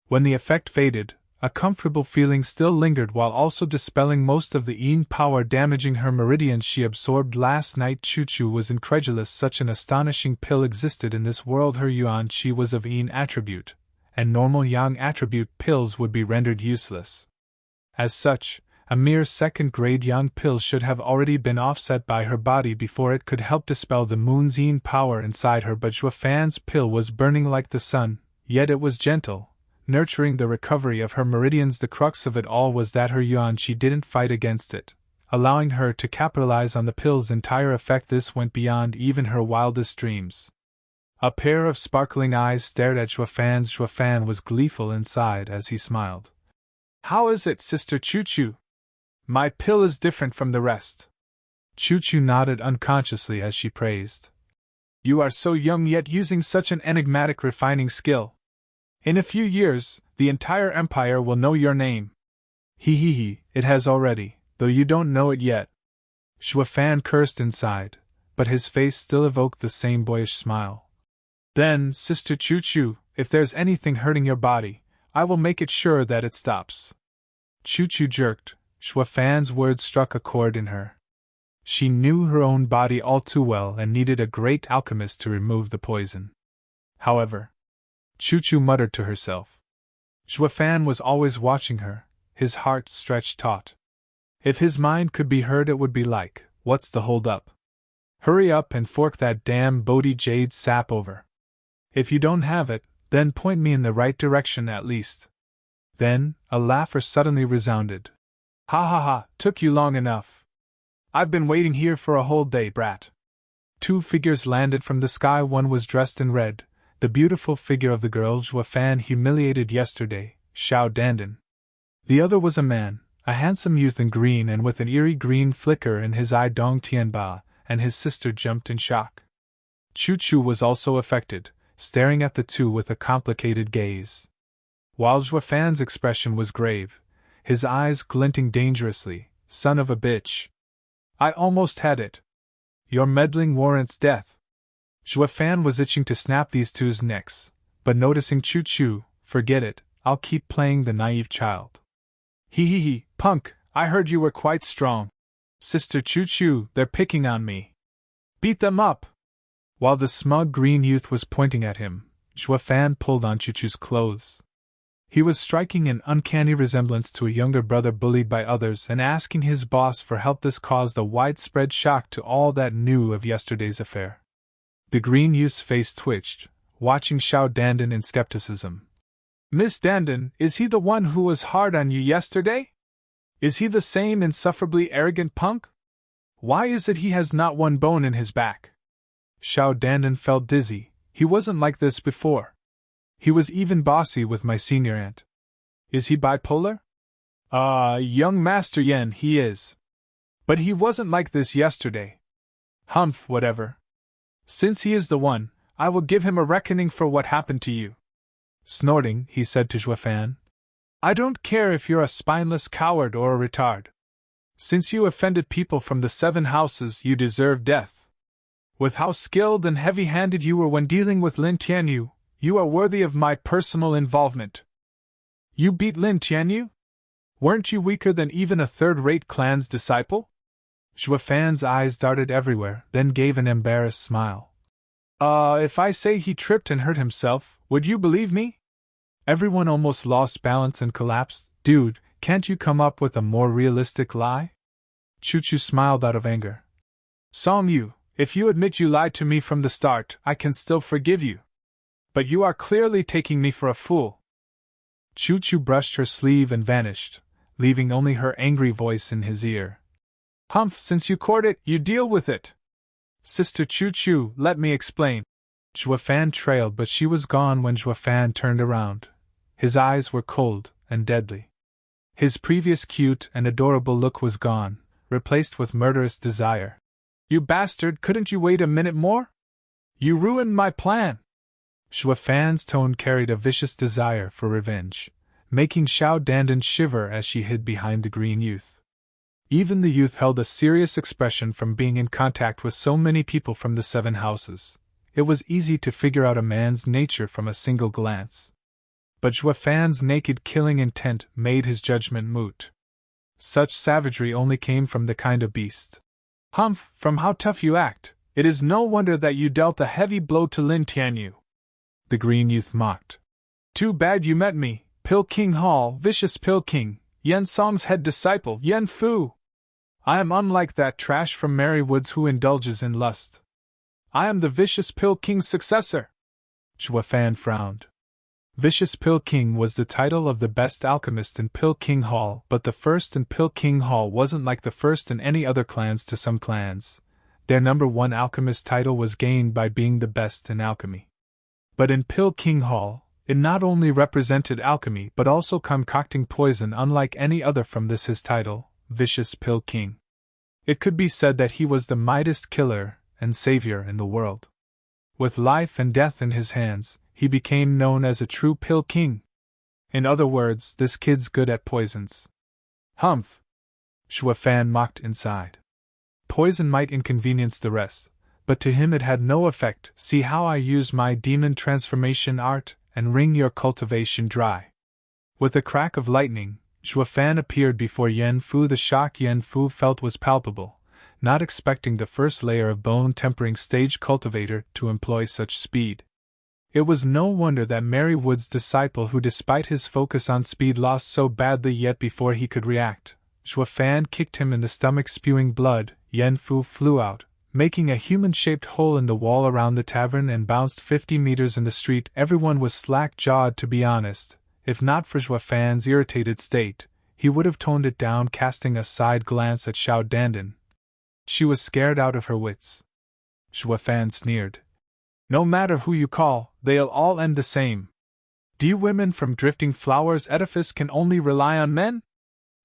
When the effect faded, a comfortable feeling still lingered while also dispelling most of the Yin power damaging her meridians she absorbed last night. Choo-Choo was incredulous such an astonishing pill existed in this world. Her Yuan Qi was of Yin attribute, and normal Yang attribute pills would be rendered useless. As such, a mere second-grade Yang pill should have already been offset by her body before it could help dispel the moon's Yin power inside her. But Zhuo Fan's pill was burning like the sun, yet it was gentle, nurturing the recovery of her meridians. The crux of it all was that her Yuan Qi didn't fight against it, allowing her to capitalize on the pill's entire effect. This went beyond even her wildest dreams. A pair of sparkling eyes stared at Zhuo Fan. Zhuo Fan was gleeful inside as he smiled. How is it, Sister Choo-Choo? My pill is different from the rest. Choo-Choo nodded unconsciously as she praised. You are so young yet using such an enigmatic refining skill. In a few years, the entire empire will know your name. He, it has already, though you don't know it yet. Zhuo Fan cursed inside, but his face still evoked the same boyish smile. Then, Sister Choo-Choo, if there's anything hurting your body, I will make it sure that it stops. Choo-Choo jerked. Zhuo Fan's words struck a chord in her. She knew her own body all too well and needed a great alchemist to remove the poison. However, Choo-Choo muttered to herself. Zhuo Fan was always watching her, his heart stretched taut. If his mind could be heard, it would be like, what's the hold up? Hurry up and fork that damn Bodhi jade sap over. If you don't have it, then point me in the right direction at least. Then, a laugher suddenly resounded. Ha ha ha, took you long enough. I've been waiting here for a whole day, brat. Two figures landed from the sky. One was dressed in red, the beautiful figure of the girl Zhuo Fan humiliated yesterday, Xiao Dandan. The other was a man, a handsome youth in green and with an eerie green flicker in his eye. Dong Tianba and his sister jumped in shock. Choo-Choo was also affected, staring at the two with a complicated gaze. While Zhuo Fan's expression was grave, his eyes glinting dangerously. Son of a bitch. I almost had it. Your meddling warrants death. Zhuo Fan was itching to snap these two's necks, but noticing Choo-Choo, forget it, I'll keep playing the naive child. He, punk, I heard you were quite strong. Sister Choo-Choo, they're picking on me. Beat them up. While the smug green youth was pointing at him, Zhuo Fan pulled on Choo-Choo's clothes. He was striking an uncanny resemblance to a younger brother bullied by others and asking his boss for help. This caused a widespread shock to all that knew of yesterday's affair. The green youth's face twitched, watching Xiao Dandan in skepticism. Miss Dandan, is he the one who was hard on you yesterday? Is he the same insufferably arrogant punk? Why is it he has not one bone in his back? Xiao Dandan felt dizzy. He wasn't like this before. He was even bossy with my senior aunt. Is he bipolar? Young Master Yen, he is. But he wasn't like this yesterday. Humph, whatever. Since he is the one, I will give him a reckoning for what happened to you. Snorting, he said to Zhuo Fan. I don't care if you're a spineless coward or a retard. Since you offended people from the 7 houses, you deserve death. With how skilled and heavy-handed you were when dealing with Lin Tianyu, you are worthy of my personal involvement. You beat Lin Tianyu? Weren't you weaker than even a third-rate clan's disciple? Zhuo Fan's eyes darted everywhere, then gave an embarrassed smile. If I say he tripped and hurt himself, would you believe me? Everyone almost lost balance and collapsed. Dude, can't you come up with a more realistic lie? Choo-Choo smiled out of anger. Song Yu, if you admit you lied to me from the start, I can still forgive you. But you are clearly taking me for a fool. Choo-Choo brushed her sleeve and vanished, leaving only her angry voice in his ear. Humph, since you court it, you deal with it. Sister Choo-Choo, let me explain. Zhuo Fan trailed, but she was gone when Zhuo Fan turned around. His eyes were cold and deadly. His previous cute and adorable look was gone, replaced with murderous desire. You bastard, couldn't you wait a minute more? You ruined my plan! Xue Fan's tone carried a vicious desire for revenge, making Xiao Dandan shiver as she hid behind the green youth. Even the youth held a serious expression from being in contact with so many people from the 7 houses. It was easy to figure out a man's nature from a single glance. But Xue Fan's naked killing intent made his judgment moot. Such savagery only came from the kind of beast. Humph, from how tough you act, it is no wonder that you dealt a heavy blow to Lin Tianyu. The green youth mocked. Too bad you met me, Pill King Hall, vicious Pill King, Yen Song's head disciple, Yen Fu. I am unlike that trash from Merry Woods who indulges in lust. I am the vicious Pill King's successor. Xue Fan frowned. Vicious Pill King was the title of the best alchemist in Pill King Hall, but the first in Pill King Hall wasn't like the first in any other clans. To some clans, their number 1 alchemist title was gained by being the best in alchemy. But in Pill King Hall, it not only represented alchemy but also concocting poison unlike any other from this his title, Vicious Pill King. It could be said that he was the mightiest killer and savior in the world. With life and death in his hands, he became known as a true Pill King. In other words, this kid's good at poisons. Humph! Xue Fan mocked inside. Poison might inconvenience the rest, but to him it had no effect. See how I use my demon transformation art, and wring your cultivation dry. With a crack of lightning, Xue Fan appeared before Yen Fu. The shock Yen Fu felt was palpable, not expecting the first layer of bone-tempering stage cultivator to employ such speed. It was no wonder that Merry Wood's disciple, who despite his focus on speed lost so badly, yet before he could react, Xue Fan kicked him in the stomach, spewing blood. Yen Fu flew out, making a human-shaped hole in the wall around the tavern, and bounced 50 meters in the street. Everyone was slack-jawed, to be honest. If not for Xue Fan's irritated state, he would have toned it down, casting a side glance at Xiao Dandan. She was scared out of her wits. Xue Fan sneered. No matter who you call, they'll all end the same. Do you women from Drifting Flowers edifice can only rely on men?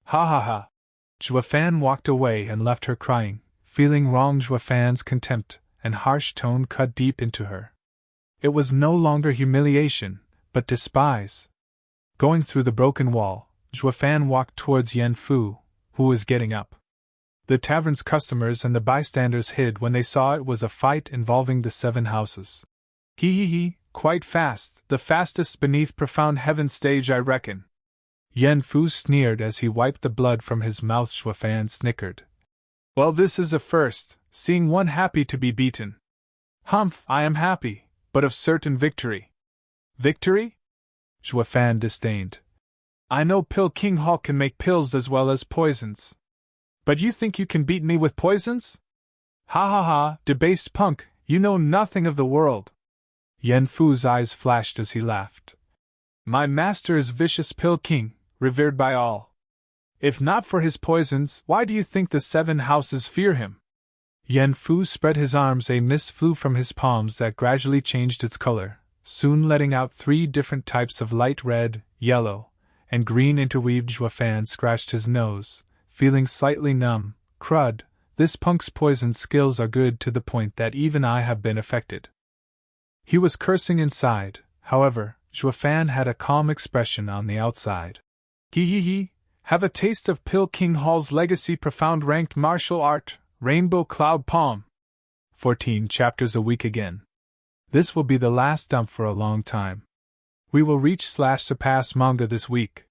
Ha ha ha. Xue Fan walked away and left her crying, feeling wrong. Xue Fan's contempt and harsh tone cut deep into her. It was no longer humiliation, but despise. Going through the broken wall, Xue Fan walked towards Yen Fu, who was getting up. The tavern's customers and the bystanders hid when they saw it was a fight involving the 7 houses. He, quite fast, the fastest beneath Profound Heaven stage, I reckon. Yen Fu sneered as he wiped the blood from his mouth. Xue Fan snickered. Well, this is a first, seeing one happy to be beaten. Humph, I am happy, but of certain victory. Victory? Xue Fan disdained. I know Pill King Hall can make pills as well as poisons. But you think you can beat me with poisons? Ha ha ha, debased punk, you know nothing of the world. Yen Fu's eyes flashed as he laughed. My master is Vicious Pill King, revered by all. If not for his poisons, why do you think the 7 houses fear him? Yen Fu spread his arms. A mist flew from his palms that gradually changed its color, soon letting out 3 different types of light red, yellow, and green interweaved. Xue Fan scratched his nose, feeling slightly numb. Crud, this punk's poison skills are good to the point that even I have been affected. He was cursing inside, however. Xue Fan had a calm expression on the outside. He, have a taste of Pill King Hall's legacy, profound ranked martial art, Rainbow Cloud Palm. 14 chapters a week again. This will be the last dump for a long time. We will reach /surpass manga this week,